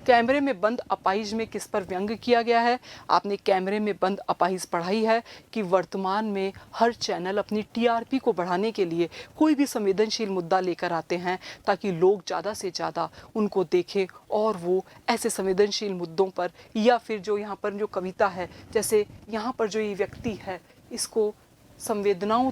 कैमरे में बंद अपाहिज में किस पर व्यंग किया गया है। आपने कैमरे में बंद अपाहिज पढ़ाई है कि वर्तमान में हर चैनल अपनी टीआरपी को बढ़ाने के लिए कोई भी संवेदनशील मुद्दा लेकर आते हैं ताकि लोग ज़्यादा से ज़्यादा उनको देखें और वो ऐसे संवेदनशील मुद्दों पर, या फिर जो यहाँ पर जो कविता है, जैसे यहाँ पर जो ये व्यक्ति है, इसको संवेदनाओं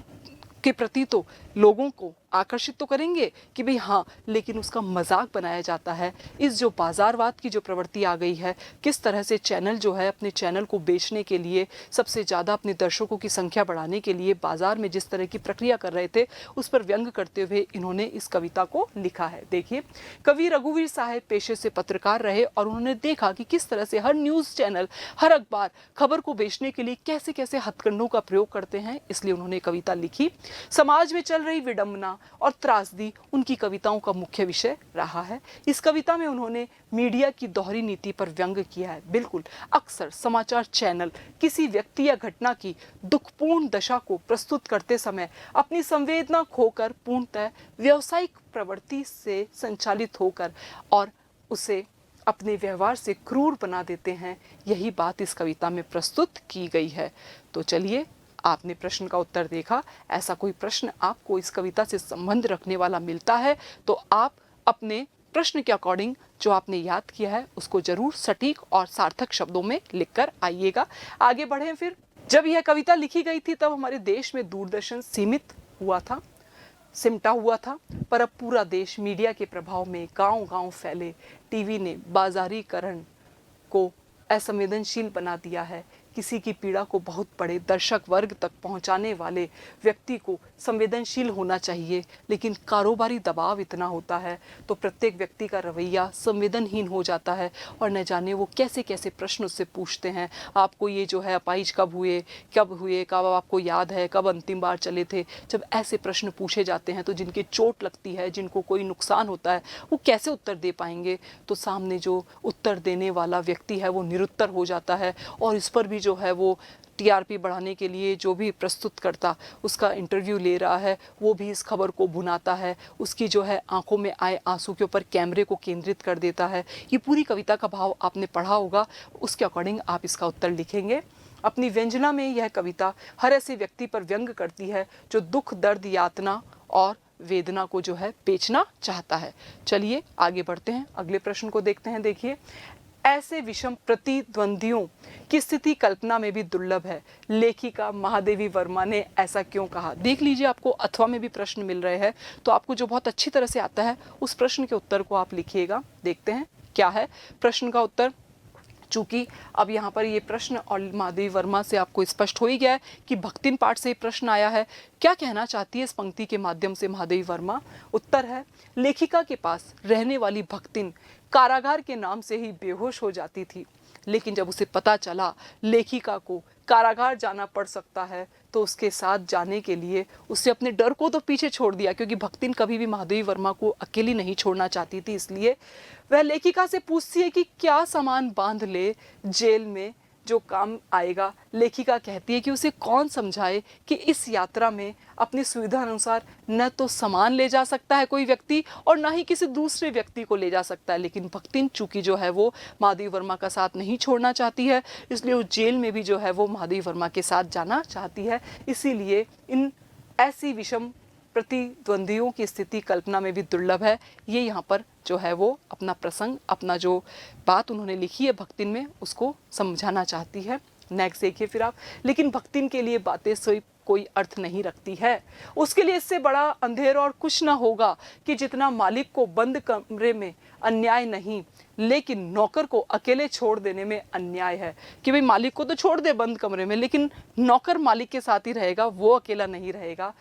के प्रति तो लोगों को आकर्षित तो करेंगे कि भाई हाँ, लेकिन उसका मजाक बनाया जाता है। इस जो बाजारवाद की जो प्रवृत्ति आ गई है, किस तरह से चैनल जो है अपने चैनल को बेचने के लिए, सबसे ज़्यादा अपने दर्शकों की संख्या बढ़ाने के लिए बाजार में जिस तरह की प्रक्रिया कर रहे थे, उस पर व्यंग करते हुए इन्होंने इस कविता को लिखा है। देखिए, कवि रघुवीर साहब पेशे से पत्रकार रहे और उन्होंने देखा कि किस तरह से हर न्यूज़ चैनल, हर अखबार खबर को बेचने के लिए कैसे कैसे हथकंडों का प्रयोग करते हैं। इसलिए उन्होंने कविता लिखी। समाज में चल रही विडंबना और त्रासदी उनकी कविताओं का मुख्य विषय रहा है। इस कविता में उन्होंने मीडिया की दोहरी नीति पर व्यंग किया है। बिल्कुल, अक्सर समाचार चैनल किसी व्यक्ति या घटना की दुखपूर्ण दशा को प्रस्तुत करते समय अपनी संवेदना खोकर पूर्णतः व्यावसायिक प्रवृत्ति से संचालित होकर और उसे अपने व्यवहार से क्रूर बना देते हैं। यही बात इस कविता में प्रस्तुत की गई है। तो चलिए, आपने प्रश्न का उत्तर देखा। ऐसा कोई प्रश्न आपको इस कविता से संबंध रखने वाला मिलता है तो आप अपने प्रश्न के अकॉर्डिंग जो आपने याद किया है उसको जरूर सटीक और सार्थक शब्दों में लिखकर आइएगा। आगे बढ़ें। फिर जब यह कविता लिखी गई थी तब हमारे देश में दूरदर्शन सीमित हुआ था, सिमटा हुआ था, पर अब पूरा देश मीडिया के प्रभाव में गांव-गांव फैले टीवी ने बाजारीकरण को असंवेदनशील बना दिया है। किसी की पीड़ा को बहुत बड़े दर्शक वर्ग तक पहुंचाने वाले व्यक्ति को संवेदनशील होना चाहिए, लेकिन कारोबारी दबाव इतना होता है तो प्रत्येक व्यक्ति का रवैया संवेदनहीन हो जाता है और न जाने वो कैसे कैसे प्रश्न उससे पूछते हैं। आपको ये जो है अपाहिज कब हुए, कब आपको याद है, कब अंतिम बार चले थे। जब ऐसे प्रश्न पूछे जाते हैं तो जिनके चोट लगती है, जिनको कोई नुकसान होता है, वो कैसे उत्तर दे पाएंगे। तो सामने जो उत्तर देने वाला व्यक्ति है वो निरुत्तर हो जाता है और इस पर भी जो है वो टीआरपी बढ़ाने के लिए जो भी प्रस्तुतकर्ता उसका इंटरव्यू ले रहा है वो भी इस खबर को भुनाता है, उसकी जो है आंखों में आए आंसू के ऊपर कैमरे को केंद्रित कर देता है। ये पूरी कविता का भाव आपने पढ़ा होगा, उसके अकॉर्डिंग आप इसका उत्तर लिखेंगे। अपनी व्यंजना में यह कविता हर ऐसे व्यक्ति पर व्यंग करती है जो दुख, दर्द, यातना और वेदना को जो है बेचना चाहता है। चलिए आगे बढ़ते हैं, अगले प्रश्न को देखते हैं। देखिए, ऐसे विषम प्रतिद्वंदियों की स्थिति कल्पना में भी दुर्लभ है। लेखिका महादेवी वर्मा ने ऐसा क्यों कहा। देख लीजिए, आपको अथवा में भी प्रश्न मिल रहे हैं तो आपको जो बहुत अच्छी तरह से आता है उस प्रश्न के उत्तर को आप लिखिएगा। देखते हैं क्या है प्रश्न का उत्तर। चूंकि अब यहाँ पर ये प्रश्न और महादेवी वर्मा से आपको स्पष्ट हो ही गया है कि भक्तिन पाठ से प्रश्न आया है। क्या कहना चाहती है इस पंक्ति के माध्यम से महादेवी वर्मा। उत्तर है, लेखिका के पास रहने वाली भक्तिन कारागार के नाम से ही बेहोश हो जाती थी, लेकिन जब उसे पता चला लेखिका को कारागार जाना पड़ सकता है तो उसके साथ जाने के लिए उसने अपने डर को तो पीछे छोड़ दिया, क्योंकि भक्तिन कभी भी महादेवी वर्मा को अकेली नहीं छोड़ना चाहती थी। इसलिए वह लेखिका से पूछती है कि क्या सामान बांध ले जेल में जो काम आएगा। लेखिका कहती है कि उसे कौन समझाए कि इस यात्रा में अपनी सुविधा अनुसार न तो सामान ले जा सकता है कोई व्यक्ति और ना ही किसी दूसरे व्यक्ति को ले जा सकता है। लेकिन भक्तिन चूंकि जो है वो महादेवी वर्मा का साथ नहीं छोड़ना चाहती है, इसलिए वो जेल में भी जो है वो महादेवी वर्मा के साथ जाना चाहती है। इसीलिए इन ऐसी विषम प्रतिद्वंदियों की स्थिति कल्पना में भी दुर्लभ है। ये यहाँ पर जो है वो अपना प्रसंग, अपना जो बात उन्होंने लिखी है भक्तिन में, उसको समझाना चाहती है। नेक्स्ट देखिए फिर आप, लेकिन भक्तिन के लिए बातें सिर्फ कोई अर्थ नहीं रखती है। उसके लिए इससे बड़ा अंधेर और कुछ ना होगा कि जितना मालिक को बंद कमरे में अन्याय नहीं, लेकिन नौकर को अकेले छोड़ देने में अन्याय है। कि भाई मालिक को तो छोड़ दे बंद कमरे में, लेकिन नौकर मालिक के साथ ही रहेगा, वो अकेला नहीं रहेगा।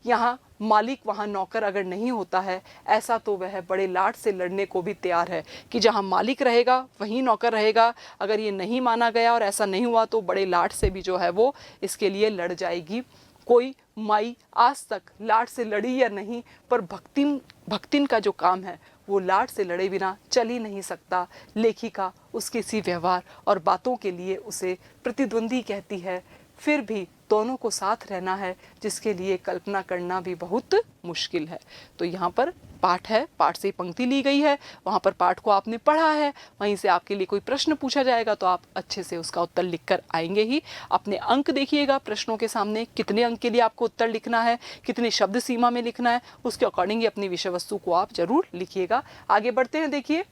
यहाँ मालिक वहाँ नौकर अगर नहीं होता है, ऐसा तो वह बड़े लाड से लड़ने को भी तैयार है कि जहाँ मालिक रहेगा वहीं नौकर रहेगा। अगर ये नहीं माना गया और ऐसा नहीं हुआ तो बड़े लाड से भी जो है वो इसके लिए लड़ जाएगी। कोई माई आज तक लाड से लड़ी या नहीं, पर भक्तिन का जो काम है वो लाड से लड़े बिना चल ही नहीं सकता। लेखिका उसके इसी व्यवहार और बातों के लिए उसे प्रतिद्वंदी कहती है, फिर भी दोनों को साथ रहना है जिसके लिए कल्पना करना भी बहुत मुश्किल है। तो यहाँ पर पाठ है, पाठ से पंक्ति ली गई है, वहाँ पर पाठ को आपने पढ़ा है, वहीं से आपके लिए कोई प्रश्न पूछा जाएगा तो आप अच्छे से उसका उत्तर लिखकर आएंगे ही। अपने अंक देखिएगा प्रश्नों के सामने, कितने अंक के लिए आपको उत्तर लिखना है, कितने शब्द सीमा में लिखना है, उसके अकॉर्डिंग ही अपनी विषय वस्तु को आप जरूर लिखिएगा। आगे बढ़ते हैं। देखिए,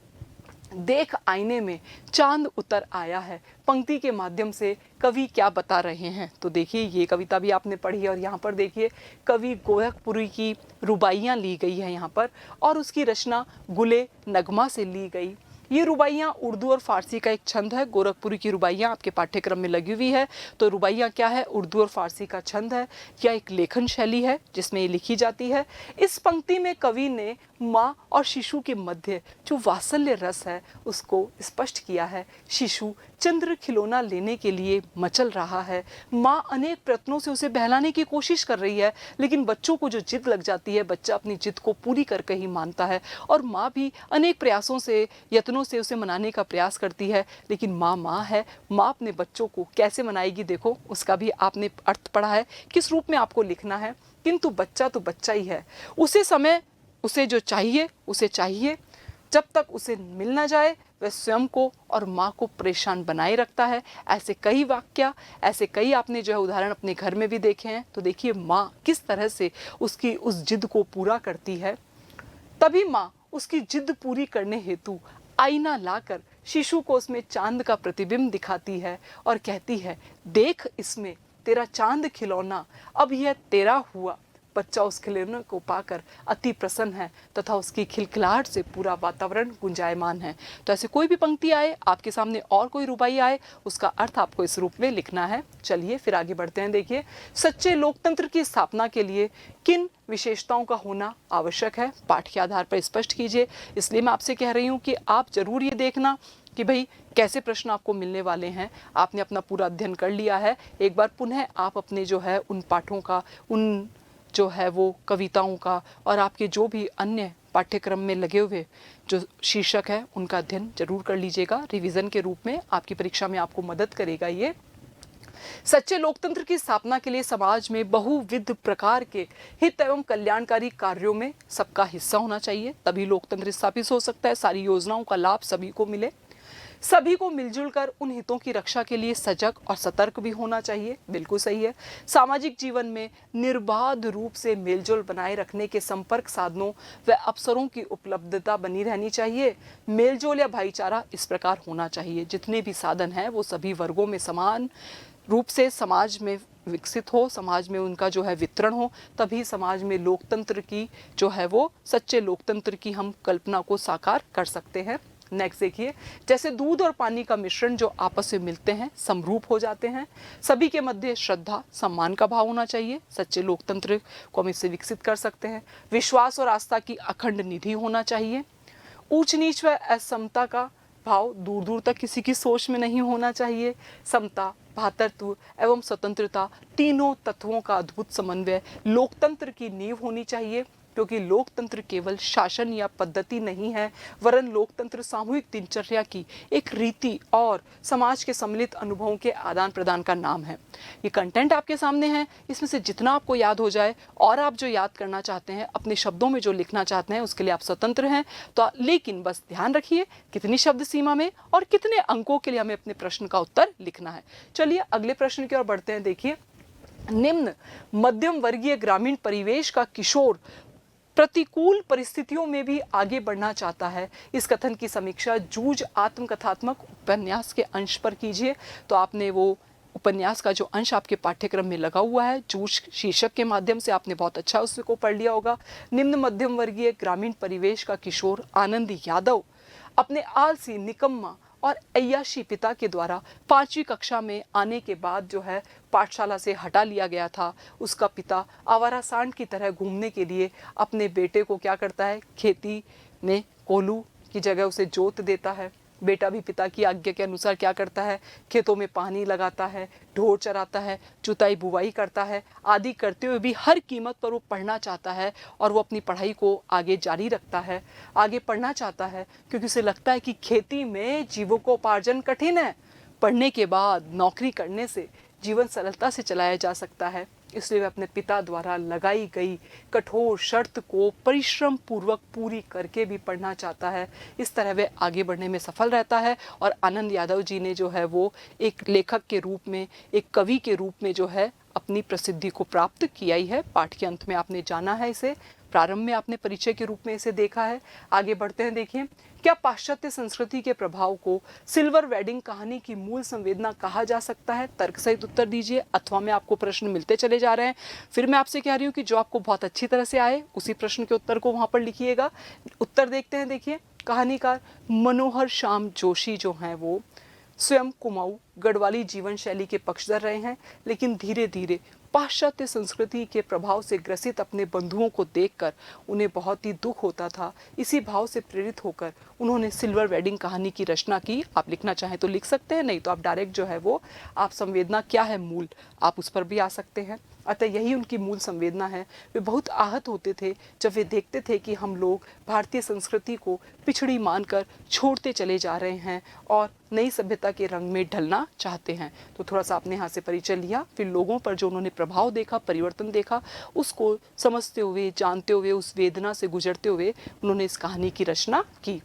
देख आईने में चांद उतर आया है, पंक्ति के माध्यम से कवि क्या बता रहे हैं। तो देखिए, ये कविता भी आपने पढ़ी है और यहाँ पर देखिए कवि गोरखपुरी की रुबाइयाँ ली गई है यहाँ पर, और उसकी रचना गुले नगमा से ली गई। ये रुबाइयाँ उर्दू और फारसी का एक छंद है। गोरखपुरी की रुबाइयाँ आपके पाठ्यक्रम में लगी हुई है। तो रुबाइयाँ क्या है? उर्दू और फारसी का छंद है, या एक लेखन शैली है जिसमें ये लिखी जाती है। इस पंक्ति में कवि ने माँ और शिशु के मध्य जो वात्सल्य रस है उसको स्पष्ट किया है। शिशु चंद्र खिलौना लेने के लिए मचल रहा है, माँ अनेक प्रयत्नों से उसे बहलाने की कोशिश कर रही है, लेकिन बच्चों को जो जिद लग जाती है, बच्चा अपनी जिद को पूरी करके ही मानता है, और माँ भी अनेक प्रयासों से, यत्नों से उसे मनाने का प्रयास करती है, लेकिन माँ है, माँ अपने बच्चों को कैसे मनाएगी, देखो उसका भी आपने अर्थ पढ़ा है, किस रूप में आपको लिखना है। किंतु बच्चा तो बच्चा ही है, उसे समय, उसे जो चाहिए उसे चाहिए, जब तक उसे मिल ना जाए वह स्वयं को और माँ को परेशान बनाए रखता है। ऐसे कई वाक्य, ऐसे कई आपने जो है उदाहरण अपने घर में भी देखे हैं। तो देखिए माँ किस तरह से उसकी उस जिद को पूरा करती है। तभी माँ उसकी जिद पूरी करने हेतु आईना लाकर शिशु को उसमें चांद का प्रतिबिंब दिखाती है और कहती है, देख इसमें तेरा चांद खिलौना, अब यह तेरा हुआ। बच्चा उस खिलौने को पाकर अति प्रसन्न है तथा उसकी खिलखिलाहट से पूरा वातावरण गुंजायमान है। तो ऐसे कोई भी पंक्ति आए आपके सामने और कोई रुबाई आए, उसका अर्थ आपको इस रूप में लिखना है। चलिए फिर आगे बढ़ते हैं। देखिए, सच्चे लोकतंत्र की स्थापना के लिए किन विशेषताओं का होना आवश्यक है, पाठ के आधार पर स्पष्ट कीजिए। इसलिए मैं आपसे कह रही हूँ कि आप जरूर ये देखना कि भाई कैसे प्रश्न आपको मिलने वाले हैं। आपने अपना पूरा अध्ययन कर लिया है, एक बार पुनः आप अपने जो है उन पाठों का, उन जो है वो कविताओं का और आपके जो भी अन्य पाठ्यक्रम में लगे हुए जो शीर्षक है उनका अध्ययन जरूर कर लीजिएगा। रिवीजन के रूप में आपकी परीक्षा में आपको मदद करेगा ये। सच्चे लोकतंत्र की स्थापना के लिए समाज में बहुविध प्रकार के हित एवं कल्याणकारी कार्यों में सबका हिस्सा होना चाहिए, तभी लोकतंत्र स्थापित हो सकता है। सारी योजनाओं का लाभ सभी को मिले, सभी को मिलजुल कर उन हितों की रक्षा के लिए सजग और सतर्क भी होना चाहिए। बिल्कुल सही है। सामाजिक जीवन में निर्बाध रूप से मेलजोल बनाए रखने के संपर्क साधनों व अवसरों की उपलब्धता बनी रहनी चाहिए। मेलजोल या भाईचारा इस प्रकार होना चाहिए, जितने भी साधन हैं वो सभी वर्गों में समान रूप से समाज में विकसित हो, समाज में उनका जो है वितरण हो, तभी समाज में लोकतंत्र की जो है वो सच्चे लोकतंत्र की हम कल्पना को साकार कर सकते हैं। नेक्स्ट देखिए, जैसे दूध और पानी का मिश्रण जो आपस में मिलते हैं समरूप हो जाते हैं। सभी के मध्य श्रद्धा सम्मान का भाव होना चाहिए, सच्चे लोकतंत्र को हम इससे विकसित कर सकते हैं। विश्वास और आस्था की अखंड निधि होना चाहिए। ऊंच नीच व असमता का भाव दूर दूर तक किसी की सोच में नहीं होना चाहिए। समता, भातृत्व एवं स्वतंत्रता तीनों तत्वों का अद्भुत समन्वय लोकतंत्र की नींव होनी चाहिए, क्योंकि लोकतंत्र केवल शासन या पद्धति नहीं है, वरन लोकतंत्र सामूहिक दिनचर्या की एक रीति और समाज के सम्मिलित अनुभवों के आदान प्रदान का नाम है। ये कंटेंट आपके सामने है, इसमें से जितना आपको याद हो जाए और आप जो याद करना चाहते हैं, अपने शब्दों में जो लिखना चाहते हैं, उसके लिए आप स्वतंत्र हैं। तो लेकिन बस ध्यान रखिए कितनी शब्द सीमा में और कितने अंकों के लिए हमें अपने प्रश्न का उत्तर लिखना है। चलिए अगले प्रश्न की ओर बढ़ते हैं। देखिए, निम्न मध्यम वर्गीय ग्रामीण परिवेश का किशोर प्रतिकूल परिस्थितियों में भी आगे बढ़ना चाहता है। इस कथन की समीक्षा जूझ आत्मकथात्मक उपन्यास के अंश पर कीजिए। तो आपने वो उपन्यास का जो अंश आपके पाठ्यक्रम में लगा हुआ है, जूझ शीर्षक के माध्यम से आपने बहुत अच्छा उसको पढ़ लिया होगा। निम्न मध्यम वर्गीय ग्रामीण परिवेश का किशोर आनंद यादव अपने आलसी, निकम्मा और अय्याशी पिता के द्वारा 5वीं कक्षा में आने के बाद जो है पाठशाला से हटा लिया गया था। उसका पिता आवारा सांड की तरह घूमने के लिए अपने बेटे को क्या करता है, खेती में कोल्हू की जगह उसे जोत देता है। बेटा भी पिता की आज्ञा के अनुसार क्या करता है, खेतों में पानी लगाता है, ढोर चराता है, जुताई बुवाई करता है, आदि करते हुए भी हर कीमत पर वो पढ़ना चाहता है और वो अपनी पढ़ाई को आगे जारी रखता है, आगे पढ़ना चाहता है, क्योंकि उसे लगता है कि खेती में जीविकोपार्जन कठिन है, पढ़ने के बाद नौकरी करने से जीवन सरलता से चलाया जा सकता है। इसलिए वह अपने पिता द्वारा लगाई गई कठोर शर्त को परिश्रम पूर्वक पूरी करके भी पढ़ना चाहता है। इस तरह वह आगे बढ़ने में सफल रहता है और आनंद यादव जी ने जो है वो एक लेखक के रूप में, एक कवि के रूप में जो है अपनी प्रसिद्धि को प्राप्त किया ही है। पाठ के अंत में आपने जाना है इसे, प्रारंभ में आपने परिचय के रूप में इसे देखा है। आगे बढ़ते हैं, देखिए, क्या पाश्चात्य संस्कृति के प्रभाव को सिल्वर वेडिंग कहानी की मूल संवेदना कहा जा सकता है? तर्क सहित उत्तर दीजिए, अथवा में आपको प्रश्न मिलते चले जा रहे हैं। फिर मैं आपसे कह रही हूँ कि जो आपको बहुत अच्छी तरह से आए उसी प्रश्न के उत्तर को वहां पर लिखिएगा। उत्तर देखते हैं, देखिए, कहानीकार मनोहर श्याम जोशी जो हैं वो स्वयं कुमाऊं गढ़वाली जीवन शैली के पक्षधर रहे हैं, लेकिन धीरे धीरे पाश्चात्य संस्कृति के प्रभाव से ग्रसित अपने बंधुओं को देखकर उन्हें बहुत ही दुख होता था। इसी भाव से प्रेरित होकर उन्होंने सिल्वर वेडिंग कहानी की रचना की। आप लिखना चाहें तो लिख सकते हैं, नहीं तो आप डायरेक्ट जो है वो आप संवेदना क्या है मूल, आप उस पर भी आ सकते हैं। अतः यही उनकी मूल संवेदना है। वे बहुत आहत होते थे जब वे देखते थे कि हम लोग भारतीय संस्कृति को पिछड़ी मानकर छोड़ते चले जा रहे हैं और नई सभ्यता के रंग में ढलना चाहते हैं। तो थोड़ा सा आपने यहाँ से परिचय लिया, फिर लोगों पर जो उन्होंने प्रभाव देखा, परिवर्तन देखा, उसको समझते हुए, जानते हुए, उस वेदना से गुजरते हुए उन्होंने इस कहानी की रचना की।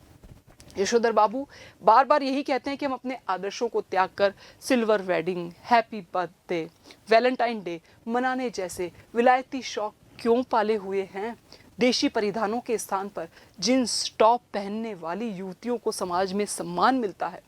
यशोधर बाबू बार बार यही कहते हैं कि हम अपने आदर्शों को त्याग कर silver wedding, happy birthday, Valentine day मनाने जैसे विलायती शौक क्यों पाले हुए हैं? देशी परिधानों के स्थान पर जींस टॉप पहनने वाली युवतियों को समाज में सम्मान मिलता है,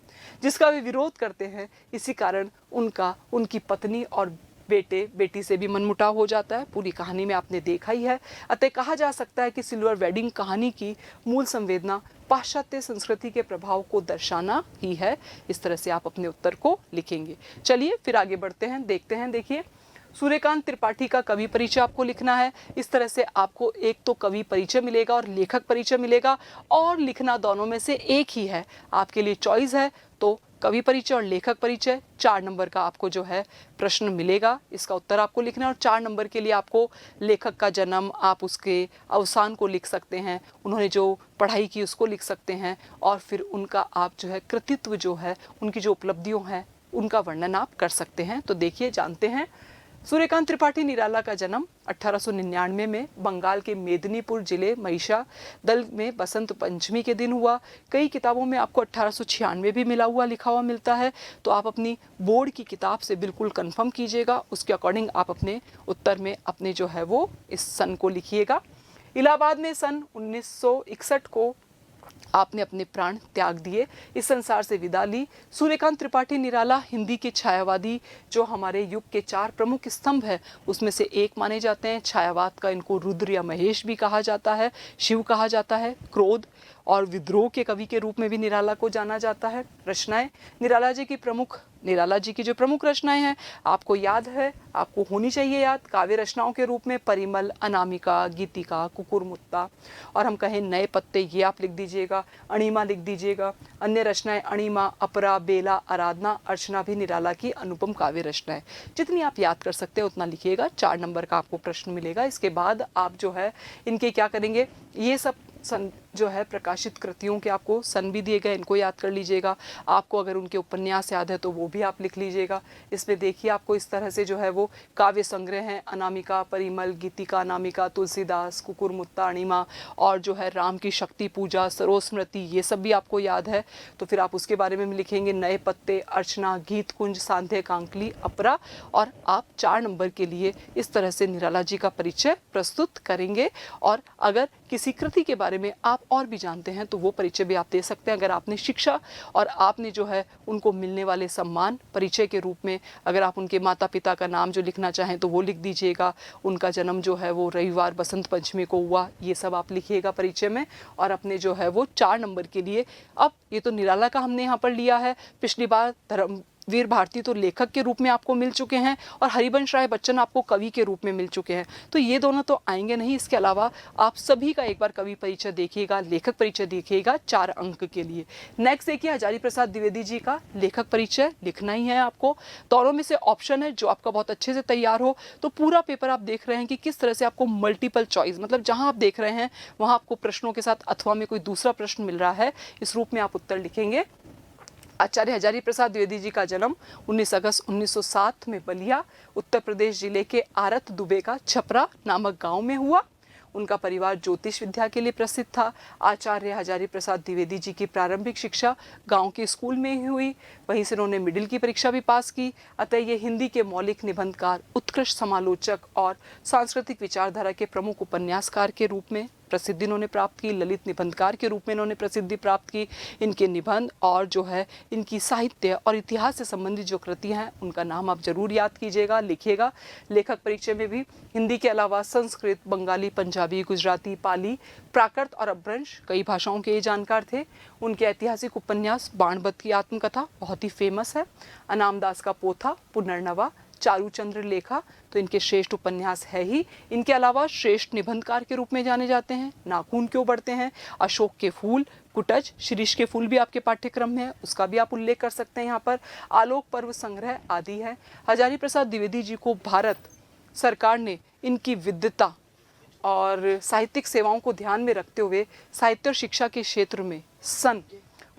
जिसका वे विरोध करते हैं। इसी कारण उनकी पत्नी और बेटी से भी मनमुटाव हो जाता है। पूरी कहानी में आपने देखा ही है। अतः कहा जा सकता है कि सिल्वर वेडिंग कहानी की मूल संवेदना पाश्चात्य संस्कृति के प्रभाव को दर्शाना ही है। इस तरह से आप अपने उत्तर को लिखेंगे। चलिए फिर आगे बढ़ते हैं, देखते हैं। देखिए, सूर्यकांत त्रिपाठी का कवि परिचय आपको लिखना है। इस तरह से आपको एक तो कवि परिचय मिलेगा और लेखक परिचय मिलेगा, और लिखना दोनों में से एक ही है। आपके लिए चॉइस है, तो कवि परिचय और लेखक परिचय 4 नंबर का आपको जो है प्रश्न मिलेगा। इसका उत्तर आपको लिखना है और 4 नंबर के लिए आपको लेखक का जन्म, आप उसके अवसान को लिख सकते हैं, उन्होंने जो पढ़ाई की उसको लिख सकते हैं, और फिर उनका आप जो है कृतित्व जो है, उनकी जो उपलब्धियों हैं उनका वर्णन आप कर सकते हैं। तो देखिए, जानते हैं। सूर्यकांत त्रिपाठी निराला का जन्म 1899 में बंगाल के मेदिनीपुर जिले महिषा दल में बसंत पंचमी के दिन हुआ। कई किताबों में आपको 1896 भी मिला हुआ लिखा हुआ मिलता है, तो आप अपनी बोर्ड की किताब से बिल्कुल कंफर्म कीजिएगा। उसके अकॉर्डिंग आप अपने उत्तर में अपने जो है वो इस सन को लिखिएगा। इलाहाबाद में सन 1961 को आपने अपने प्राण त्याग दिए, इस संसार से विदा ली। सूर्यकांत त्रिपाठी निराला हिंदी के छायावादी जो हमारे युग के 4 प्रमुख स्तंभ है उसमें से एक माने जाते हैं। छायावाद का इनको रुद्र या महेश भी कहा जाता है, शिव कहा जाता है। क्रोध और विद्रोह के कवि के रूप में भी निराला को जाना जाता है। रचनाएं, निराला जी की जो प्रमुख रचनाएं हैं आपको याद है, आपको होनी चाहिए याद। काव्य रचनाओं के रूप में परिमल, अनामिका, गीतिका, कुकुरमुत्ता, और हम कहें नए पत्ते, ये आप लिख दीजिएगा। अणिमा लिख दीजिएगा। अन्य रचनाएं अणिमा, अपरा, बेला, आराधना, अर्चना भी निराला की अनुपम काव्य रचनाएं। जितनी आप याद कर सकते हैं उतना लिखिएगा। 4 नंबर का आपको प्रश्न मिलेगा। इसके बाद आप जो है इनके क्या करेंगे, ये सब सन जो है प्रकाशित कृतियों के आपको सन भी दिए गए, इनको याद कर लीजिएगा। आपको अगर उनके उपन्यास याद है तो वो भी आप लिख लीजिएगा। इसमें देखिए आपको इस तरह से जो है वो काव्य संग्रह हैं, अनामिका, परिमल, गीतिका, अनामिका, तुलसीदास, कुकुरमुत्ता, अणिमा, और जो है राम की शक्ति पूजा, सरोज स्मृति, ये सब भी आपको याद है। तो फिर आप उसके बारे में लिखेंगे नए पत्ते, अर्चना, गीत कुंज, सांध्य कांकली, अपरा, और आप 4 नंबर के लिए इस तरह से निराला जी का परिचय प्रस्तुत करेंगे। और अगर किसी कृति के बारे में आप और भी जानते हैं तो वो परिचय भी आप दे सकते हैं। अगर आपने शिक्षा और आपने जो है उनको मिलने वाले सम्मान परिचय के रूप में, अगर आप उनके माता पिता का नाम जो लिखना चाहें तो वो लिख दीजिएगा। उनका जन्म जो है वो रविवार बसंत पंचमी को हुआ, ये सब आप लिखिएगा परिचय में। और अपने जो है वो 4 नंबर के लिए, अब ये तो निराला का हमने यहाँ पर लिया है। पिछली बार वीर भारती तो लेखक के रूप में आपको मिल चुके हैं और हरिवंश राय बच्चन आपको कवि के रूप में मिल चुके हैं, तो ये दोनों तो आएंगे नहीं। इसके अलावा आप सभी का एक बार कवि परिचय देखिएगा, लेखक परिचय देखिएगा 4 अंक के लिए। नेक्स्ट देखिए हजारी प्रसाद द्विवेदी जी का लेखक परिचय लिखना ही है आपको। दोनों में से ऑप्शन है जो आपका बहुत अच्छे से तैयार हो, तो पूरा पेपर आप देख रहे हैं कि किस तरह से आपको मल्टीपल चॉइस, मतलब जहां आप देख रहे हैं वहां आपको प्रश्नों के साथ अथवा में कोई दूसरा प्रश्न मिल रहा है, इस रूप में आप उत्तर लिखेंगे। आचार्य हजारी प्रसाद द्विवेदी जी का जन्म 19 अगस्त 1907 में बलिया, उत्तर प्रदेश जिले के आरत दुबे का छपरा नामक गांव में हुआ। उनका परिवार ज्योतिष विद्या के लिए प्रसिद्ध था। आचार्य हजारी प्रसाद द्विवेदी जी की प्रारंभिक शिक्षा गांव के स्कूल में ही हुई, वहीं से उन्होंने मिडिल की परीक्षा भी पास की। अतः ये हिंदी के मौलिक निबंधकार, उत्कृष्ट समालोचक और सांस्कृतिक विचारधारा के प्रमुख उपन्यासकार के रूप में प्रसिद्धि इन्होंने प्राप्त की। ललित निबंधकार के रूप में इन्होंने प्रसिद्धि प्राप्त की। इनके निबंध और जो है इनकी साहित्य और इतिहास से संबंधित जो कृतियां हैं उनका नाम आप जरूर याद कीजिएगा, लिखिएगा। लेखक परिचय में भी हिंदी के अलावा संस्कृत, बंगाली, पंजाबी, गुजराती, पाली, प्राकृत और अपभ्रंश कई भाषाओं के ये जानकार थे। उनके ऐतिहासिक उपन्यास बाणभट्ट की आत्मकथा बहुत ही फेमस है। अनाम दास का पोथा, पुनर्नवा, चारूचंद्र लेखा तो इनके श्रेष्ठ उपन्यास है ही। इनके अलावा श्रेष्ठ निबंधकार के रूप में जाने जाते हैं नाखून क्यों बढ़ते हैं, अशोक के फूल, कुटज, शिरीष के फूल भी आपके पाठ्यक्रम में है, उसका भी आप उल्लेख कर सकते हैं यहाँ पर। आलोक पर्व संग्रह आदि है। हजारी प्रसाद द्विवेदी जी को भारत सरकार ने इनकी विद्वता और साहित्यिक सेवाओं को ध्यान में रखते हुए साहित्य और शिक्षा के क्षेत्र में सन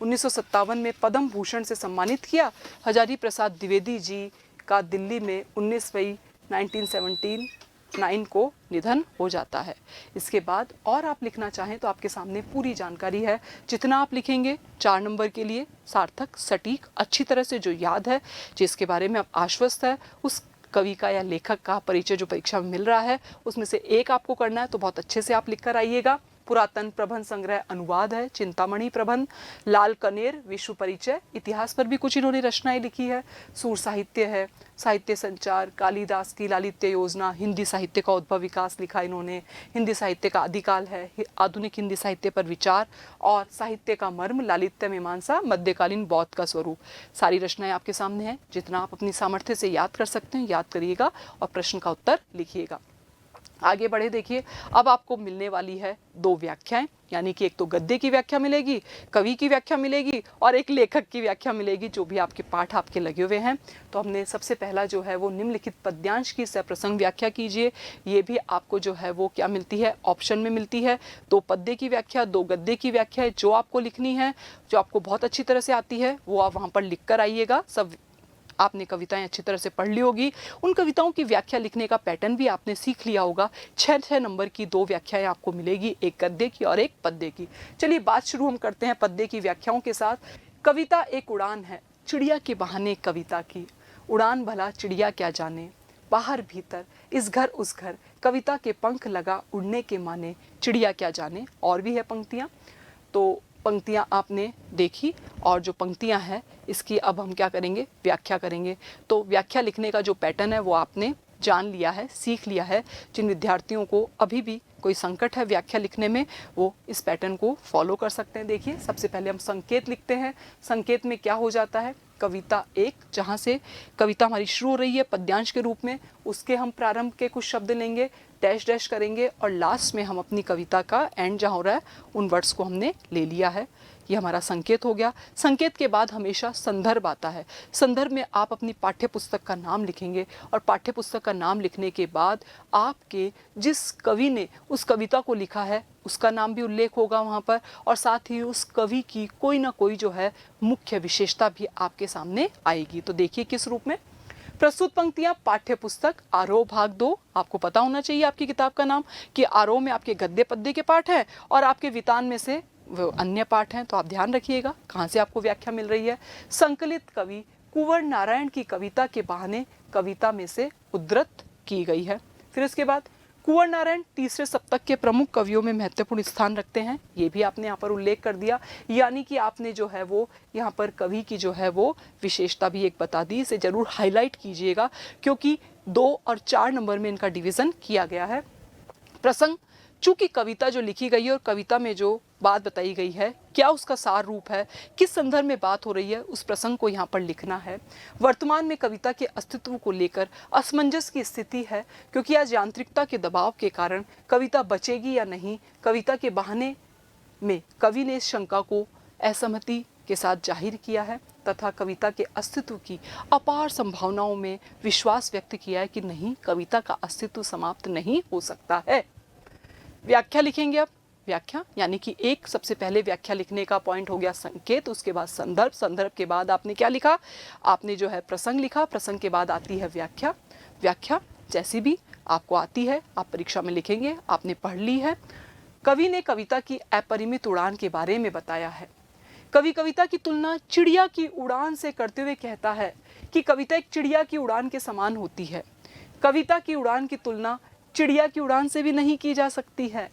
1957 में पद्म भूषण से सम्मानित किया। हजारी प्रसाद द्विवेदी जी का दिल्ली में 19 मई 1979 को निधन हो जाता है। इसके बाद और आप लिखना चाहें तो आपके सामने पूरी जानकारी है। जितना आप लिखेंगे 4 नंबर के लिए सार्थक, सटीक, अच्छी तरह से जो याद है, जिसके बारे में आप आश्वस्त है, उस कवि का या लेखक का परिचय जो परीक्षा में मिल रहा है उसमें से एक आपको करना है, तो बहुत अच्छे से आप लिख कर आइएगा। पुरातन प्रबंध संग्रह अनुवाद है, चिंतामणि प्रबंध, लाल कनेर विश्व परिचय, इतिहास पर भी कुछ इन्होंने रचनाएं लिखी है। सूर साहित्य है, साहित्य संचार, कालिदास की लालित्य योजना, हिंदी साहित्य का उद्भव विकास लिखा इन्होंने, हिंदी साहित्य का आदिकाल है, आधुनिक हिंदी साहित्य पर विचार और साहित्य का मर्म, लालित्य मीमांसा, मध्यकालीन बौद्ध का स्वरूप। सारी रचनाएं आपके सामने हैं। जितना आप अपनी सामर्थ्य से याद कर सकते हैं याद करिएगा और प्रश्न का उत्तर लिखिएगा। आगे बढ़े, देखिए अब आपको मिलने वाली है 2 व्याख्याएं, यानी कि एक तो गद्य की व्याख्या मिलेगी, कवि की व्याख्या मिलेगी और एक लेखक की व्याख्या मिलेगी, जो भी आपके पाठ आपके लगे हुए हैं। तो हमने सबसे पहला जो है वो निम्नलिखित पद्यांश की सप्रसंग व्याख्या कीजिए। ये भी आपको जो है वो क्या मिलती है, ऑप्शन में मिलती है। 2 पद्य की व्याख्या, 2 गद्य की व्याख्या है। जो आपको लिखनी है, जो आपको बहुत अच्छी तरह से आती है, वो आप वहाँ पर लिख कर आइएगा। सब आपने कविताएं अच्छी तरह से पढ़ ली होगी। उन कविताओं की व्याख्या लिखने का पैटर्न भी आपने सीख लिया होगा। 6 नंबर की 2 व्याख्याएं आपको मिलेगी, एक गद्य की और एक पद्य की। चलिए बात शुरू हम करते हैं पद्य की व्याख्याओं के साथ। कविता एक उड़ान है, चिड़िया के बहाने कविता की। उड़ान भला चिड़िया क्या जाने, बाहर भीतर इस घर उस घर, कविता के पंख लगा उड़ने के माने, चिड़िया क्या जाने। और भी है पंक्तियाँ, तो पंक्तियाँ आपने देखी और जो पंक्तियाँ हैं इसकी अब हम क्या करेंगे, व्याख्या करेंगे। तो व्याख्या लिखने का जो पैटर्न है वो आपने जान लिया है, सीख लिया है। जिन विद्यार्थियों को अभी भी कोई संकट है व्याख्या लिखने में, वो इस पैटर्न को फॉलो कर सकते हैं। देखिए सबसे पहले हम संकेत लिखते हैं। संकेत में क्या हो जाता है, कविता 1, जहाँ से कविता हमारी शुरू हो रही है पद्यांश के रूप में, उसके हम प्रारंभ के कुछ शब्द लेंगे, डैश डैश करेंगे और लास्ट में हम अपनी कविता का एंड जहाँ हो रहा है उन वर्ड्स को हमने ले लिया है। ये हमारा संकेत हो गया। संकेत के बाद हमेशा संदर्भ आता है। संदर्भ में आप अपनी पाठ्य पुस्तक का नाम लिखेंगे और पाठ्य पुस्तक का नाम लिखने के बाद आपके जिस कवि ने उस कविता को लिखा है उसका नाम भी उल्लेख होगा वहाँ पर, और साथ ही उस कवि की कोई ना कोई जो है मुख्य विशेषता भी आपके सामने आएगी। तो देखिए किस रूप में। प्रस्तुत पंक्तियां पाठ्य पुस्तक आरोह भाग 2। आपको पता होना चाहिए आपकी किताब का नाम कि आरोह में आपके गद्य पद्य के पाठ हैं और आपके वितान में से वो अन्य पाठ हैं। तो आप ध्यान रखिएगा कहाँ से आपको व्याख्या मिल रही है। संकलित कवि कुंवर नारायण की कविता के बहाने कविता में से उद्धृत की गई है। फिर इसके बाद कुंवर नारायण तीसरे सप्तक के प्रमुख कवियों में महत्वपूर्ण स्थान रखते हैं, ये भी आपने यहाँ पर उल्लेख कर दिया। यानी कि आपने जो है वो यहाँ पर कवि की जो है वो विशेषता भी एक बता दी। इसे जरूर हाईलाइट कीजिएगा क्योंकि 2 और 4 नंबर में इनका डिवीजन किया गया है। प्रसंग, चूंकि कविता जो लिखी गई है और कविता में जो बात बताई गई है, क्या उसका सार रूप है, किस संदर्भ में बात हो रही है, उस प्रसंग को यहाँ पर लिखना है। वर्तमान में कविता के अस्तित्व को लेकर असमंजस की स्थिति है, क्योंकि आज यांत्रिकता के दबाव के कारण कविता बचेगी या नहीं, कविता के बहाने में कवि ने इस शंका को असहमति के साथ जाहिर किया है तथा कविता के अस्तित्व की अपार संभावनाओं में विश्वास व्यक्त किया है कि नहीं, कविता का अस्तित्व समाप्त नहीं हो सकता है। व्याख्या लिखेंगे अब। व्याख्या यानी कि एक सबसे पहले व्याख्या लिखने का पॉइंट हो गया संकेत, उसके बाद संदर्भ, संदर्भ के बाद आपने क्या लिखा, आपने जो है प्रसंग लिखा, प्रसंग के बाद आती है व्याख्या। व्याख्या जैसी भी आपको आती है आप परीक्षा में लिखेंगे, आपने पढ़ ली है। कवि ने कविता की अपरिमित उड़ान के बारे में बताया है। कवि कविता की तुलना चिड़िया की उड़ान से करते हुए कहता है कि कविता एक चिड़िया की उड़ान के समान होती है। कविता की उड़ान की तुलना चिड़िया की उड़ान से भी नहीं की जा सकती है।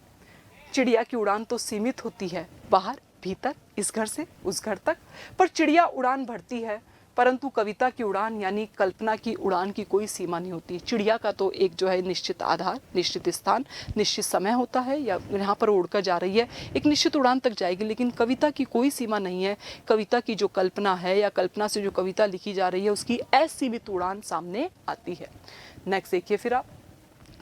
चिड़िया की उड़ान तो सीमित होती है, बाहर भीतर, इस घर से उस घर तक, पर चिड़िया उड़ान भरती है, परंतु कविता की उड़ान यानी कल्पना की उड़ान की कोई सीमा नहीं होती। चिड़िया का तो एक जो है निश्चित आधार, निश्चित स्थान, निश्चित समय होता है, या यहाँ पर उड़कर जा रही है एक निश्चित उड़ान तक जाएगी, लेकिन कविता की कोई सीमा नहीं है। कविता की जो कल्पना है या कल्पना से जो कविता लिखी जा रही है उसकी असीमित उड़ान सामने आती है। नेक्स्ट देखिए फिर आप,